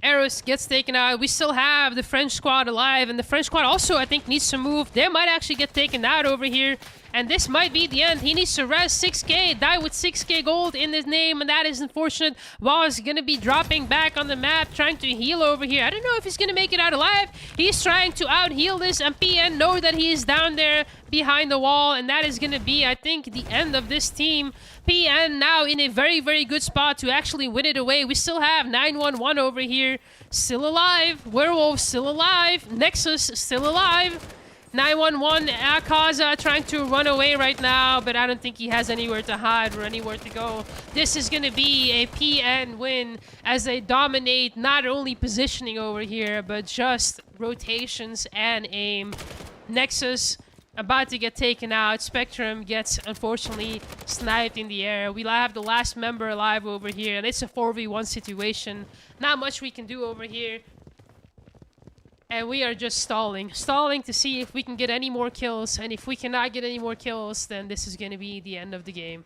AORUS gets taken out. We still have the French squad alive. And the French squad also, I think, needs to move. They might actually get taken out over here. And this might be the end. He needs to res 6k, die with 6k gold in his name, and that is unfortunate. Wall is going to be dropping back on the map, trying to heal over here. I don't know if he's going to make it out alive. He's trying to out-heal this, and PN know that he is down there behind the wall, and that is going to be, I think, the end of this team. PN now in a very, very good spot to actually win it away. We still have 911 over here, still alive. Werewolf still alive. Nexus still alive. 911, Akaza trying to run away right now, but I don't think he has anywhere to hide or anywhere to go. This is going to be a PN win as they dominate not only positioning over here, but just rotations and aim. Nexus about to get taken out. Spectrum gets, unfortunately, sniped in the air. We have the last member alive over here, and it's a 4v1 situation. Not much we can do over here. And we are just stalling. Stalling to see if we can get any more kills. And if we cannot get any more kills, then this is going to be the end of the game.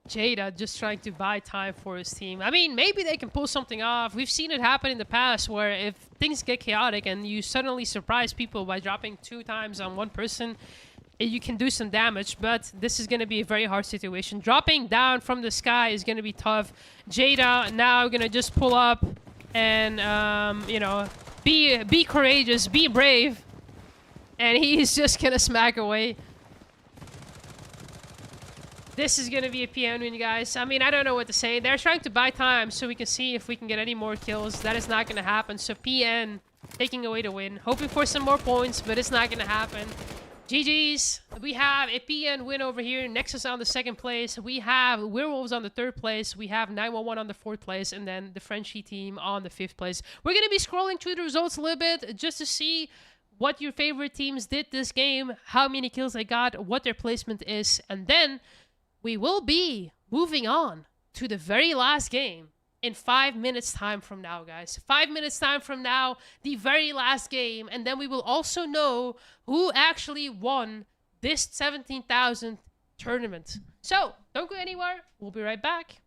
Jada just trying to buy time for his team. I mean, maybe they can pull something off. We've seen it happen in the past where if things get chaotic and you suddenly surprise people by dropping 2 times on one person, you can do some damage, but this is going to be a very hard situation. Dropping down from the sky is going to be tough. Jada now going to just pull up and, you know, be courageous, be brave. And he's just going to smack away. This is going to be a PN win, guys. I mean, I don't know what to say. They're trying to buy time so we can see if we can get any more kills. That is not going to happen. So PN taking away the win. Hoping for some more points, but it's not going to happen. GG's. We have a PN win over here. Nexus on the 2nd place. We have Werewolves on the 3rd place. We have 911 on the 4th place. And then the Frenchie team on the 5th place. We're going to be scrolling through the results a little bit just to see what your favorite teams did this game, how many kills they got, what their placement is. And then we will be moving on to the very last game in 5 minutes time from now, guys. 5 minutes time from now, the very last game. And then we will also know who actually won this 17,000 tournament. So, don't go anywhere. We'll be right back.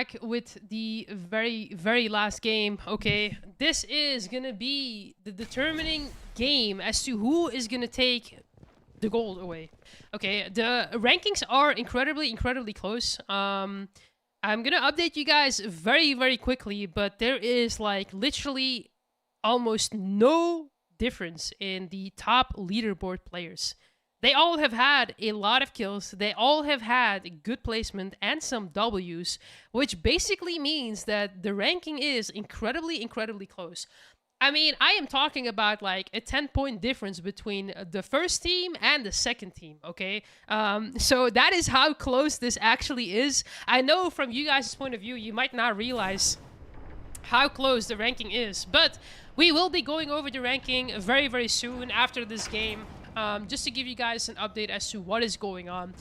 back with the very last game. Okay, this is gonna be the determining game as to who is gonna take the gold away. Okay, the rankings are incredibly close. I'm gonna update you guys very quickly, but there is like literally almost no difference in the top leaderboard players. They all have had a lot of kills. They all have had good placement and some Ws, which basically means that the ranking is incredibly close. I mean, I am talking about like a 10-point difference between the first team and the second team, okay? So that is how close this actually is. I know from you guys' point of view, you might not realize how close the ranking is, but we will be going over the ranking very soon after this game, just to give you guys an update as to what is going on.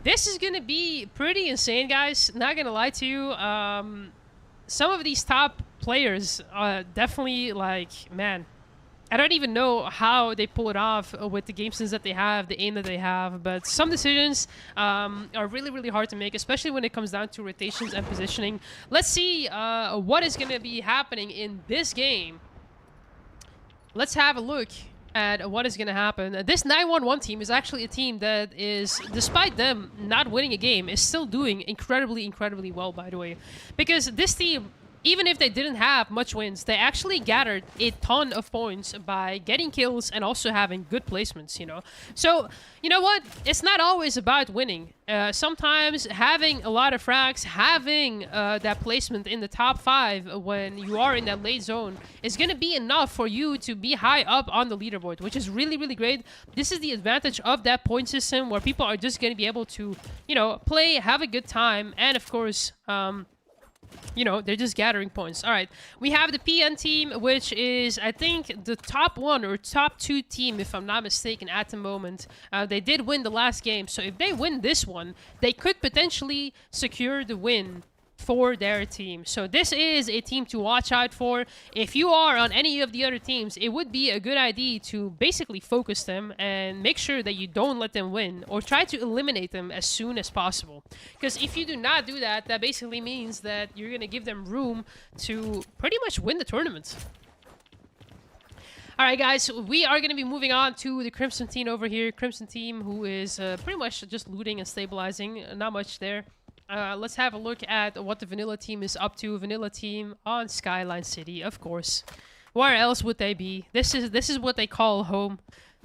This is gonna be pretty insane, guys. Not gonna lie to you. Some of these top players are definitely like, man, I don't even know how they pull it off with the game sense that they have, the aim that they have, but some decisions are really hard to make, especially when it comes down to rotations and positioning. Let's see what is going to be happening in this game. Let's have a look at what is going to happen. This 911 team is actually a team that is, despite them not winning a game, is still doing incredibly well, by the way. Because this team, even if they didn't have much wins, they actually gathered a ton of points by getting kills and also having good placements, you know? So, you know what? It's not always about winning. Sometimes having a lot of frags, having that placement in the top 5 when you are in that late zone is going to be enough for you to be high up on the leaderboard, which is really great. This is the advantage of that point system where people are just going to be able to, you know, play, have a good time, and of course, you know, they're just gathering points. All right, we have the PN team, which is, I think, the top 1 or top 2 team, if I'm not mistaken, at the moment. They did win the last game, so if they win this one, they could potentially secure the win for their team. So this is a team to watch out for. If you are on any of the other teams, it would be a good idea to basically focus them and make sure that you don't let them win, or try to eliminate them as soon as possible. Because if you do not do that, that basically means that you're going to give them room to pretty much win the tournament. Alright guys, we are going to be moving on to the Crimson team over here. Crimson team, who is pretty much just looting and stabilizing. Not much there. Let's have a look at what the Vanilla team is up to. Vanilla team on Skyline City, of course. Where else would they be? This is what they call home.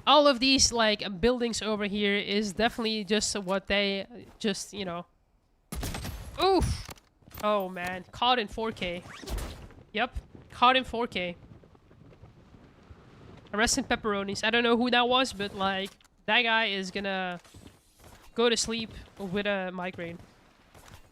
All of these like buildings over here is definitely just what they just, you know. Oof! Oh man, caught in 4K. Yep, caught in 4K. Arresting pepperonis. I don't know who that was, but like that guy is gonna go to sleep with a migraine.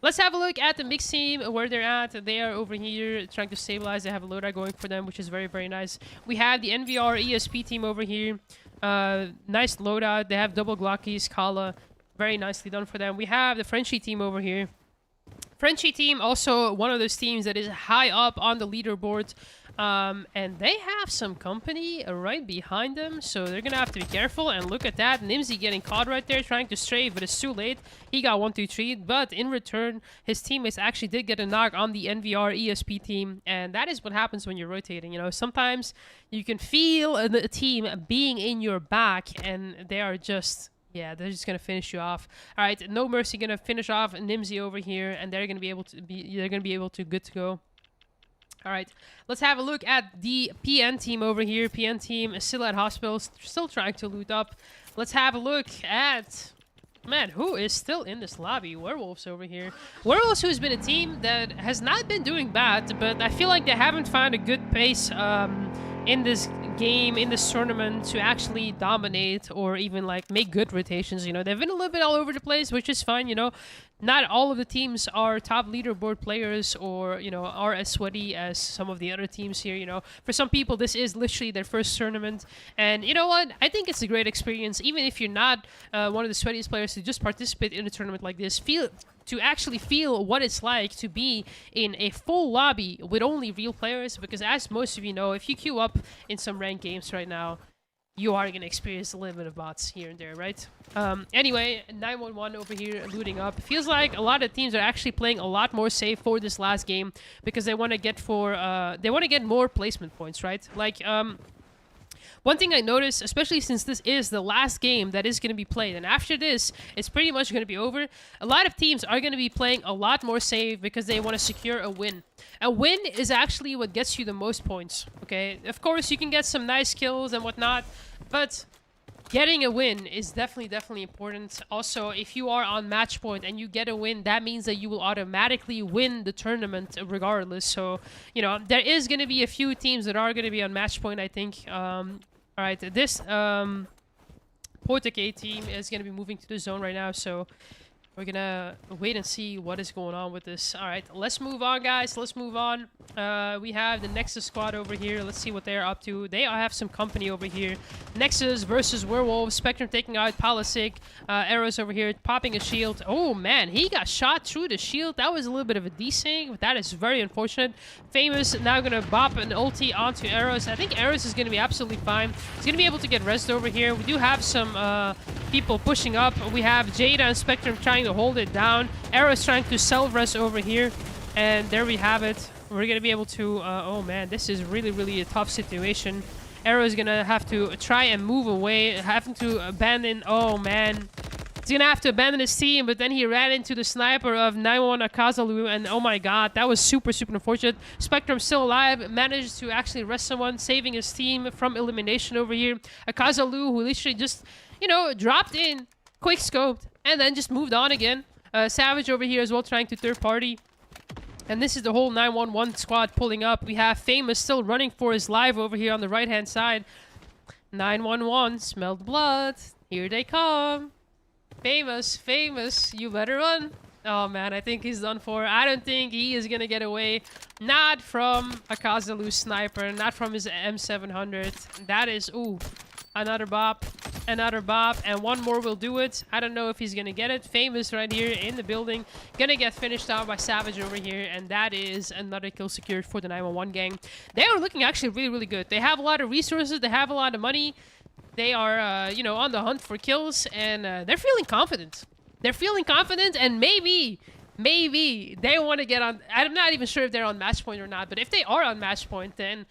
Let's have a look at the mixed team, where they're at. They are over here trying to stabilize. They have a loadout going for them, which is very nice. We have the NVR ESP team over here. Nice loadout. They have double Glockies, Kala. Very nicely done for them. We have the Frenchie team over here. Frenchie team, also one of those teams that is high up on the leaderboard. And they have some company right behind them, so they're gonna have to be careful. And look at that, Nimsy getting caught right there, trying to strafe, but it's too late. He got 1, 2, 3, but in return, his teammates actually did get a knock on the NVR ESP team, and that is what happens when you're rotating. You know, sometimes you can feel the team being in your back, and they are just... yeah, they're just gonna finish you off. All right, No Mercy gonna finish off Nimsy over here, and they're gonna be able to good to go. All right, let's have a look at the PN team over here. PN team is still at hospitals, still trying to loot up. Let's have a look at, man, who is still in this lobby? Werewolves over here. Werewolves, who's been a team that has not been doing bad, but I feel like they haven't found a good pace in this game, in this tournament, to actually dominate or even like make good rotations. You know, they've been a little bit all over the place, which is fine. You know, not all of the teams are top leaderboard players or, you know, are as sweaty as some of the other teams here. You know, for some people, this is literally their first tournament, and you know what, I think it's a great experience, even if you're not one of the sweatiest players, to just participate in a tournament like this. To actually feel what it's like to be in a full lobby with only real players, because as most of you know, if you queue up in some ranked games right now, you are going to experience a little bit of bots here and there, right? Anyway, 911 over here looting up. Feels like a lot of teams are actually playing a lot more safe for this last game, because they want to get more placement points, right? Like, One thing I noticed, especially since this is the last game that is going to be played, and after this, it's pretty much going to be over, a lot of teams are going to be playing a lot more safe because they want to secure a win. A win is actually what gets you the most points, okay? Of course, you can get some nice kills and whatnot, but getting a win is definitely important. Also, if you are on match point and you get a win, that means that you will automatically win the tournament regardless. So, you know, there is going to be a few teams that are going to be on match point, I think. All right, this Portuguese team is going to be moving to the zone right now, so we're going to wait and see what is going on with this. All right, let's move on, guys. Let's move on. We have the Nexus squad over here. Let's see what they're up to. They have some company over here. Nexus versus Werewolf. Spectrum taking out Palisic. AORUS over here popping a shield. Oh, man. He got shot through the shield. That was a little bit of a desync, but that is very unfortunate. Famous now going to bop an ulti onto AORUS. I think AORUS is going to be absolutely fine. He's going to be able to get rest over here. We do have some people pushing up. We have Jada and Spectrum trying to hold it down. AORUS trying to self-rest over here. And there we have it. We're going to be able to... oh, man. This is really a tough situation. AORUS is going to have to try and move away. Having to abandon... Oh, man. He's going to have to abandon his team. But then he ran into the sniper of 9-1 Akazalu. And oh, my God. That was super unfortunate. Spectrum still alive. Managed to actually rest someone. Saving his team from elimination over here. Akazalu, who literally just, you know, dropped in. Quick scoped. And then just moved on again. Savage over here as well, trying to third party. And this is the whole 911 squad pulling up. We have Famous still running for his life over here on the right-hand side. 911, smelled blood. Here they come. Famous, you better run. Oh, man, I think he's done for. I don't think he is going to get away. Not from Akazalu sniper, not from his M700. That is, ooh, another bop. Another bop, and one more will do it. I don't know if he's gonna get it. Famous right here in the building. Gonna get finished out by Savage over here, and that is another kill secured for the 911 gang. They are looking actually really good. They have a lot of resources. They have a lot of money. They are, you know, on the hunt for kills, and they're feeling confident. They're feeling confident, and maybe they want to get on... I'm not even sure if they're on match point or not, but if they are on match point, then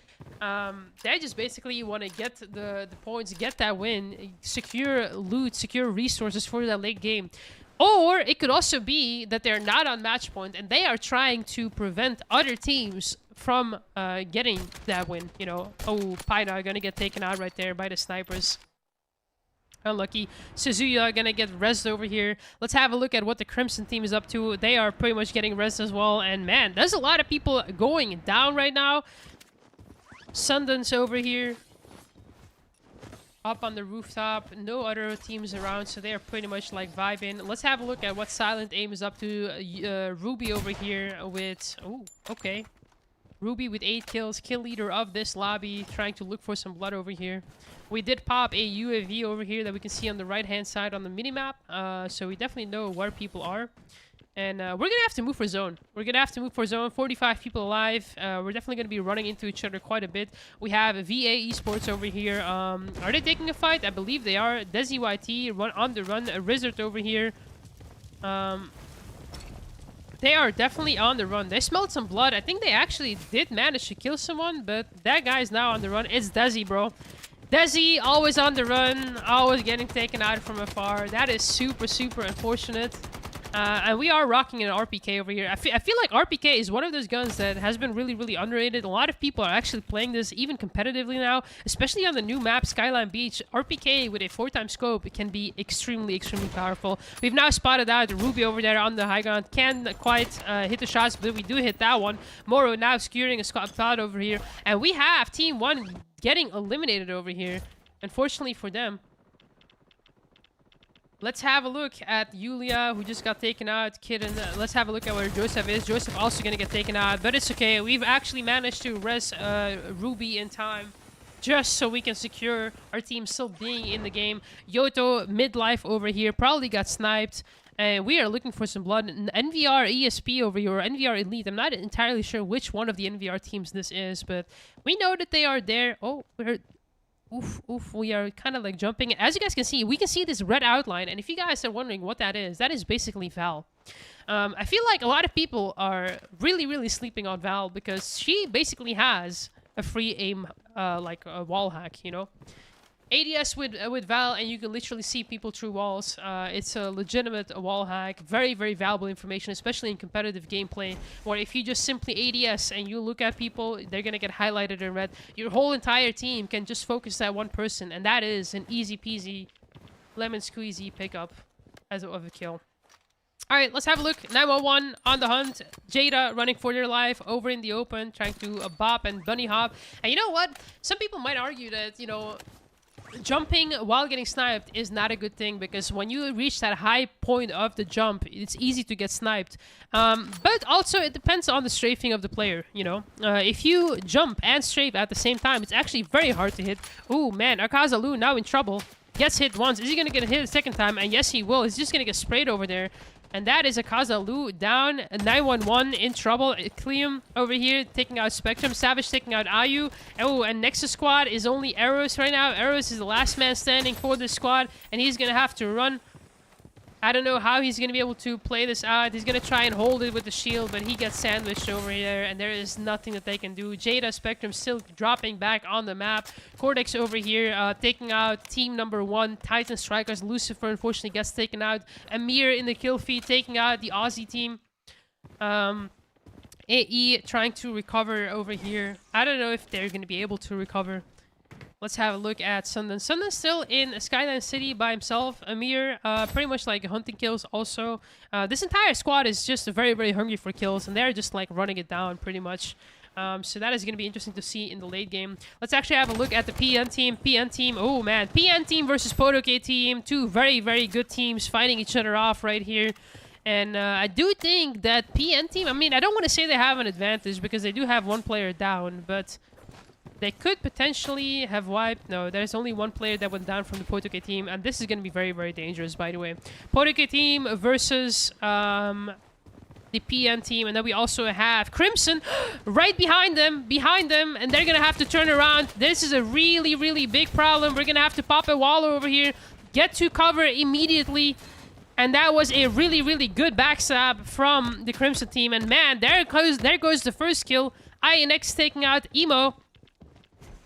they just basically want to get the points, get that win, secure loot, secure resources for that late game. Or it could also be that they're not on match point and they are trying to prevent other teams from getting that win, you know. Oh, Paida gonna get taken out right there by the snipers. Unlucky. Suzuya gonna get res over here. Let's have a look at what the Crimson team is up to. They are pretty much getting res as well. And man, there's a lot of people going down right now. Sundance over here. Up on the rooftop. No other teams around, so they are pretty much like vibing. Let's have a look at what Silent Aim is up to. Ruby over here with... Oh, okay. Ruby with 8 kills. Kill leader of this lobby. Trying to look for some blood over here. We did pop a UAV over here that we can see on the right-hand side on the minimap. So we definitely know where people are. And we're going to have to move for zone. We're going to have to move for zone. 45 people alive. We're definitely going to be running into each other quite a bit. We have VA Esports over here. Are they taking a fight? I believe they are. Desi YT on the run. A RYZEN over here. They are definitely on the run. They smelled some blood. I think they actually did manage to kill someone, but that guy is now on the run. It's Desi, bro. Desi, always on the run, always getting taken out from afar. That is super unfortunate. And we are rocking an RPK over here. I feel like RPK is one of those guns that has been really underrated. A lot of people are actually playing this even competitively now, especially on the new map, Skyline Beach. RPK with a 4x scope can be extremely powerful. We've now spotted out Ruby over there on the high ground. Can't quite hit the shots, but we do hit that one. Moro now securing a spot over here. And we have Team 1 getting eliminated over here, unfortunately for them. Let's have a look at Yulia, who just got taken out. Kitten. Let's have a look at where Joseph is. Joseph also going to get taken out, but it's okay. We've actually managed to res Ruby in time, just so we can secure our team still being in the game. Yoto, midlife over here, probably got sniped. And we are looking for some blood. NVR ESP over here, or NVR Elite. I'm not entirely sure which one of the NVR teams this is, but we know that they are there. Oh, we're... Oof, we are kind of like jumping. As you guys can see, we can see this red outline. And if you guys are wondering what that is basically Val. I feel like a lot of people are really sleeping on Val because she basically has a free aim, like a wall hack, you know? ADS with Val, and you can literally see people through walls. It's a legitimate wall hack. Very, very valuable information, especially in competitive gameplay, where if you just simply ADS and you look at people, they're gonna get highlighted in red. Your whole entire team can just focus that one person, and that is an easy peasy, lemon squeezy pickup of a kill. Alright, let's have a look. 911 on the hunt. Jada running for their life over in the open, trying to bop and bunny hop. And you know what? Some people might argue that, you know, jumping while getting sniped is not a good thing, because when you reach that high point of the jump, it's easy to get sniped. But also it depends on the strafing of the player, you know. If you jump and strafe at the same time, it's actually very hard to hit. Ooh, man, Akazalu now in trouble. Gets hit once. Is he gonna get hit a second time? And yes, he will. He's just gonna get sprayed over there. And that is Akazalu down. 911 in trouble. Cleum over here taking out Spectrum. Savage taking out Ayu. Oh, and Nexus squad is only AORUS right now. AORUS is the last man standing for this squad, and he's gonna have to run. I don't know how he's gonna be able to play this out. He's gonna try and hold it with the shield, but he gets sandwiched over here, and there is nothing that they can do. Jada, Spectrum still dropping back on the map. Cortex over here taking out team number 1, Titan Strikers. Lucifer unfortunately gets taken out. Amir in the kill feed taking out the Aussie team. AE trying to recover over here. I don't know if they're gonna be able to recover. Let's have a look at Sundance. Sundance still in Skyline City by himself. Amir, pretty much like hunting kills also. This entire squad is just very, very hungry for kills, and they're just like running it down pretty much. So that is going to be interesting to see in the late game. Let's actually have a look at the PN team. PN team, oh man. PN team versus Potoke team. Two very, very good teams fighting each other off right here. And I do think that PN team, I mean, I don't want to say they have an advantage because they do have one player down, but they could potentially have wiped. No, there's only one player that went down from the Potoke team, and this is going to be very, very dangerous, by the way. Potoke team versus the PN team, and then we also have Crimson right behind them, and they're going to have to turn around. This is a really, really big problem. We're going to have to pop a wall over here, get to cover immediately, and that was a really, really good backstab from the Crimson team. And man, there goes the first kill. INX taking out Emo.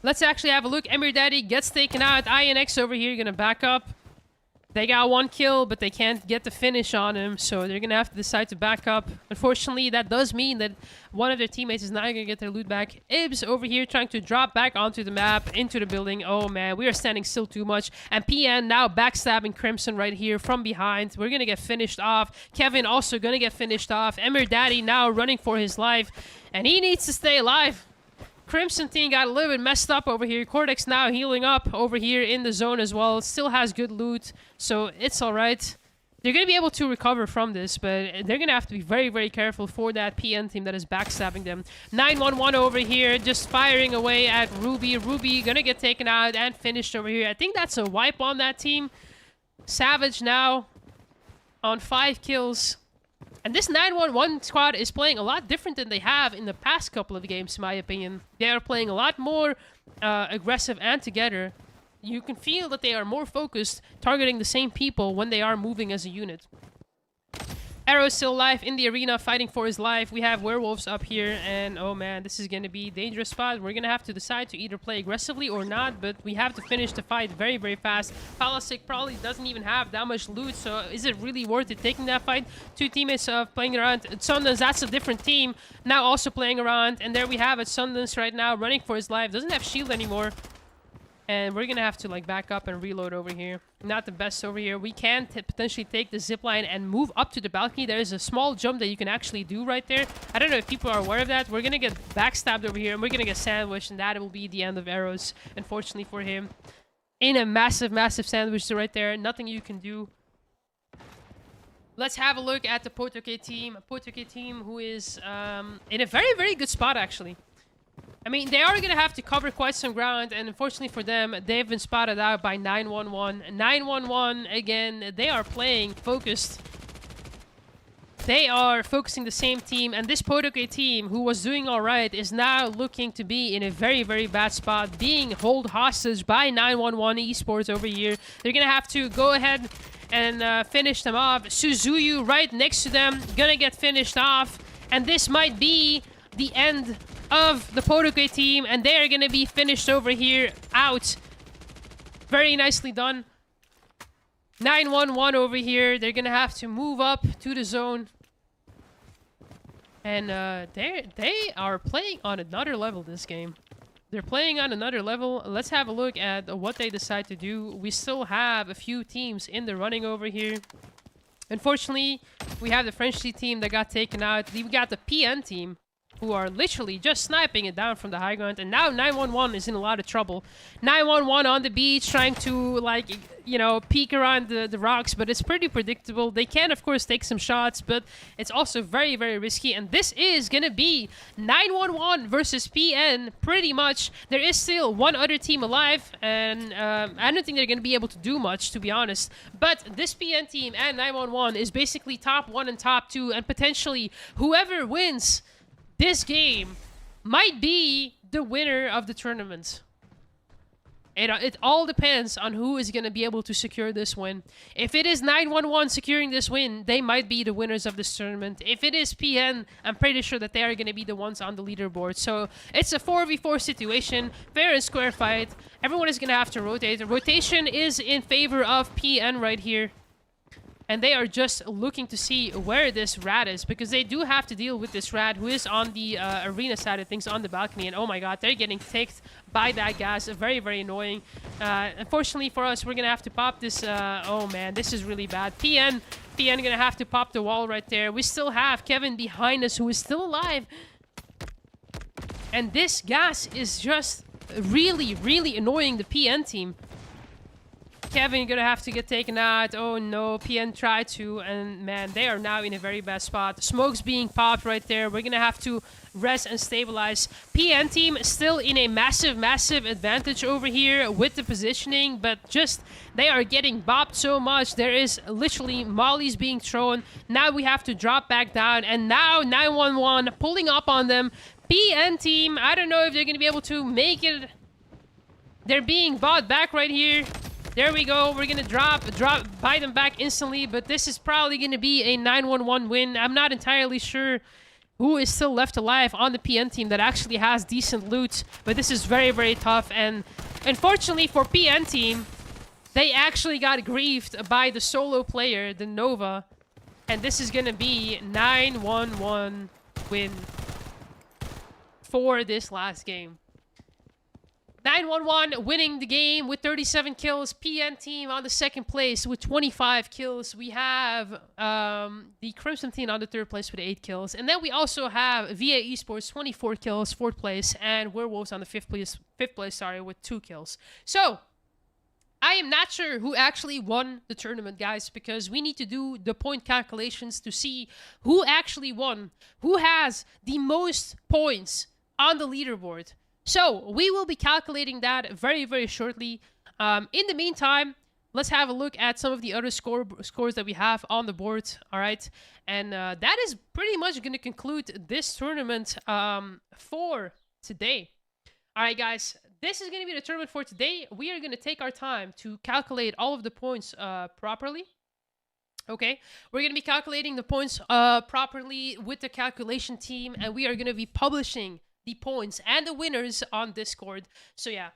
Let's actually have a look. Emir Daddy gets taken out. INX over here gonna back up. They got one kill, but they can't get the finish on him, so they're gonna have to decide to back up. Unfortunately, that does mean that one of their teammates is not gonna get their loot back. Ibs over here trying to drop back onto the map, into the building. Oh man, we are standing still too much. And PN now backstabbing Crimson right here from behind. We're gonna get finished off. Kevin also gonna get finished off. Emir Daddy now running for his life, and he needs to stay alive. Crimson team got a little bit messed up over here. Cortex now healing up over here in the zone as well. Still has good loot, so it's alright. They're going to be able to recover from this, but they're going to have to be very, very careful for that PN team that is backstabbing them. 911 over here, just firing away at Ruby. Ruby going to get taken out and finished over here. I think that's a wipe on that team. Savage now on 5 kills. And this 911 squad is playing a lot different than they have in the past couple of games, in my opinion. They are playing a lot more aggressive and together. You can feel that they are more focused, targeting the same people when they are moving as a unit. AERO still alive in the arena, fighting for his life. We have werewolves up here, and oh man, this is going to be a dangerous spot. We're going to have to decide to either play aggressively or not, but we have to finish the fight very, very fast. Palasic probably doesn't even have that much loot, so is it really worth it taking that fight? Two teammates playing around. Sundance, that's a different team, now also playing around, and there we have it. Sundance right now running for his life, doesn't have shield anymore. And we're gonna have to like back up and reload over here. Not the best over here. We can potentially take the zipline and move up to the balcony. There is a small jump that you can actually do right there. I don't know if people are aware of that. We're gonna get backstabbed over here, and we're gonna get sandwiched, and that will be the end of AORUS, unfortunately for him. In a massive, massive sandwich right there. Nothing you can do. Let's have a look at the Potoke team. A Potoke team who is in a very, very good spot, actually. I mean, they are going to have to cover quite some ground, and unfortunately for them, they've been spotted out by 911. 911, again, they are playing focused. They are focusing the same team, and this Potoke team, who was doing alright, is now looking to be in a very, very bad spot, being held hostage by 911 Esports over here. They're going to have to go ahead and finish them off. Suzuyu right next to them, gonna get finished off, and this might be the end of the Potoke team, and they are going to be finished over here out. Very nicely done. 9-1-1 over here. They're going to have to move up to the zone. And they are playing on another level this game. They're playing on another level. Let's have a look at what they decide to do. We still have a few teams in the running over here. Unfortunately, we have the French team that got taken out. We got the PN team, who are literally just sniping it down from the high ground. And now 911 is in a lot of trouble. 911 on the beach, trying to, like, you know, peek around the rocks. But it's pretty predictable. They can, of course, take some shots, but it's also very, very risky. And this is going to be 911 versus PN, pretty much. There is still one other team alive, and I don't think they're going to be able to do much, to be honest. But this PN team and 911 is basically top 1 and top 2, and potentially whoever wins this game might be the winner of the tournament. It all depends on who is going to be able to secure this win. If it is 911 securing this win, they might be the winners of this tournament. If it is PN, I'm pretty sure that they are going to be the ones on the leaderboard. So it's a 4v4 situation, fair and square fight. Everyone is going to have to rotate. The rotation is in favor of PN right here. And they are just looking to see where this rat is, because they do have to deal with this rat who is on the arena side of things on the balcony. And oh my god, they're getting ticked by that gas. Very, very annoying. Unfortunately for us, we're going to have to pop this. Oh man, this is really bad. PN going to have to pop the wall right there. We still have Kevin behind us who is still alive. And this gas is just really, really annoying the PN team. Kevin gonna have to get taken out. Oh no, PN tried to, and man, they are now in a very bad spot. Smoke's being popped right there. We're gonna have to rest and stabilize. PN team still in a massive, massive advantage over here with the positioning, but just they are getting bopped so much. There is literally mollies being thrown. Now we have to drop back down, and now 911 pulling up on them. PN team, I don't know if they're gonna be able to make it. They're being bought back right here. There we go. We're going to buy them back instantly, but this is probably going to be a 911 win. I'm not entirely sure who is still left alive on the PN team that actually has decent loot, but this is very, very tough. And unfortunately for PN team, they actually got griefed by the solo player, the Nova, and this is going to be 911 win for this last game. 911 winning the game with 37 kills. PN team on the second place with 25 kills. We have the Crimson team on the third place with 8 kills. And then we also have VA Esports 24 kills, fourth place. And Werewolves on the fifth place, with 2 kills. So, I am not sure who actually won the tournament, guys, because we need to do the point calculations to see who actually won. Who has the most points on the leaderboard. So, we will be calculating that very, very shortly. In the meantime, let's have a look at some of the other scores that we have on the board, all right? And that is pretty much going to conclude this tournament for today. All right, guys, this is going to be the tournament for today. We are going to take our time to calculate all of the points properly. Okay, we're going to be calculating the points properly with the calculation team, and we are going to be publishing the points and the winners on Discord. So yeah.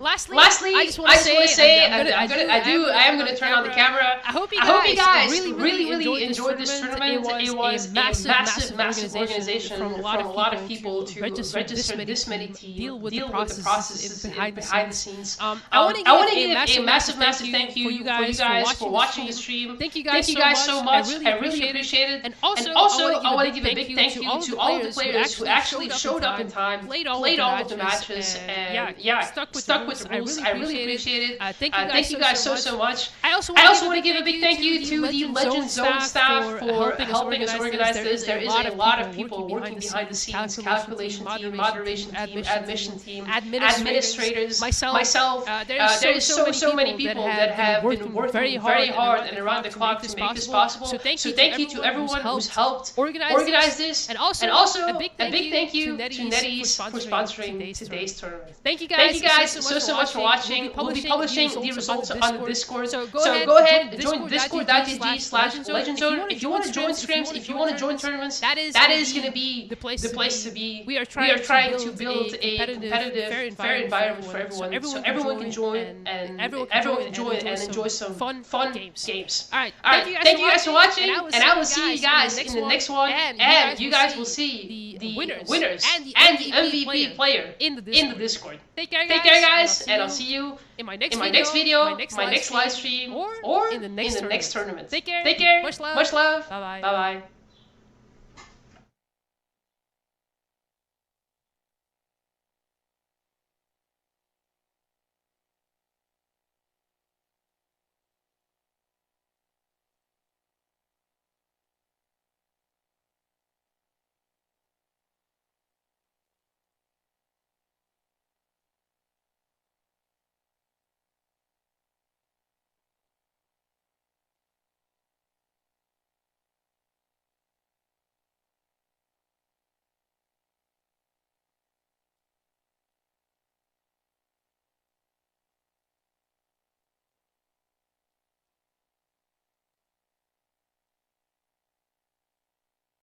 Lastly, I just want to say, I am going to turn on the camera. I hope you guys really enjoyed this tournament. It was a massive organization from a lot of people to register this many teams, deal with the process behind the scenes. I want to give a massive thank you for you guys for watching the stream. Thank you guys so much. I really appreciate it. And also, I want to give a big thank you to all of the players who actually showed up in time, played all of the matches, and yeah, stuck with the rules. I really appreciate it. Thank you guys so much. I also want to give a big thank you to the Legend Zone staff for helping us organize this. There is a lot of people working behind the scenes: calculation team, moderation team, admission team, administrators, myself. There is so many people that have been working very hard and around the clock to make this possible. So thank you to everyone who's helped organize this, and also a big thank you to NetEase for sponsoring today's tournament. Thank you guys so so much for watching. We'll be publishing the results on the Discord. So go ahead, join discord.gg/legendzone. If you want to join scrims, if you want to join tournaments, that is going to be the place to be. We are trying to build a competitive, fair environment for everyone, so everyone can join and enjoy some fun games. All right, thank you guys for watching, and I will see you guys in the next one, and you guys will see the winners and the MVP player in the Discord. Take care, guys, and I'll see you in my next video, my next live stream, or in the next tournament. Take care. Much love. Bye bye.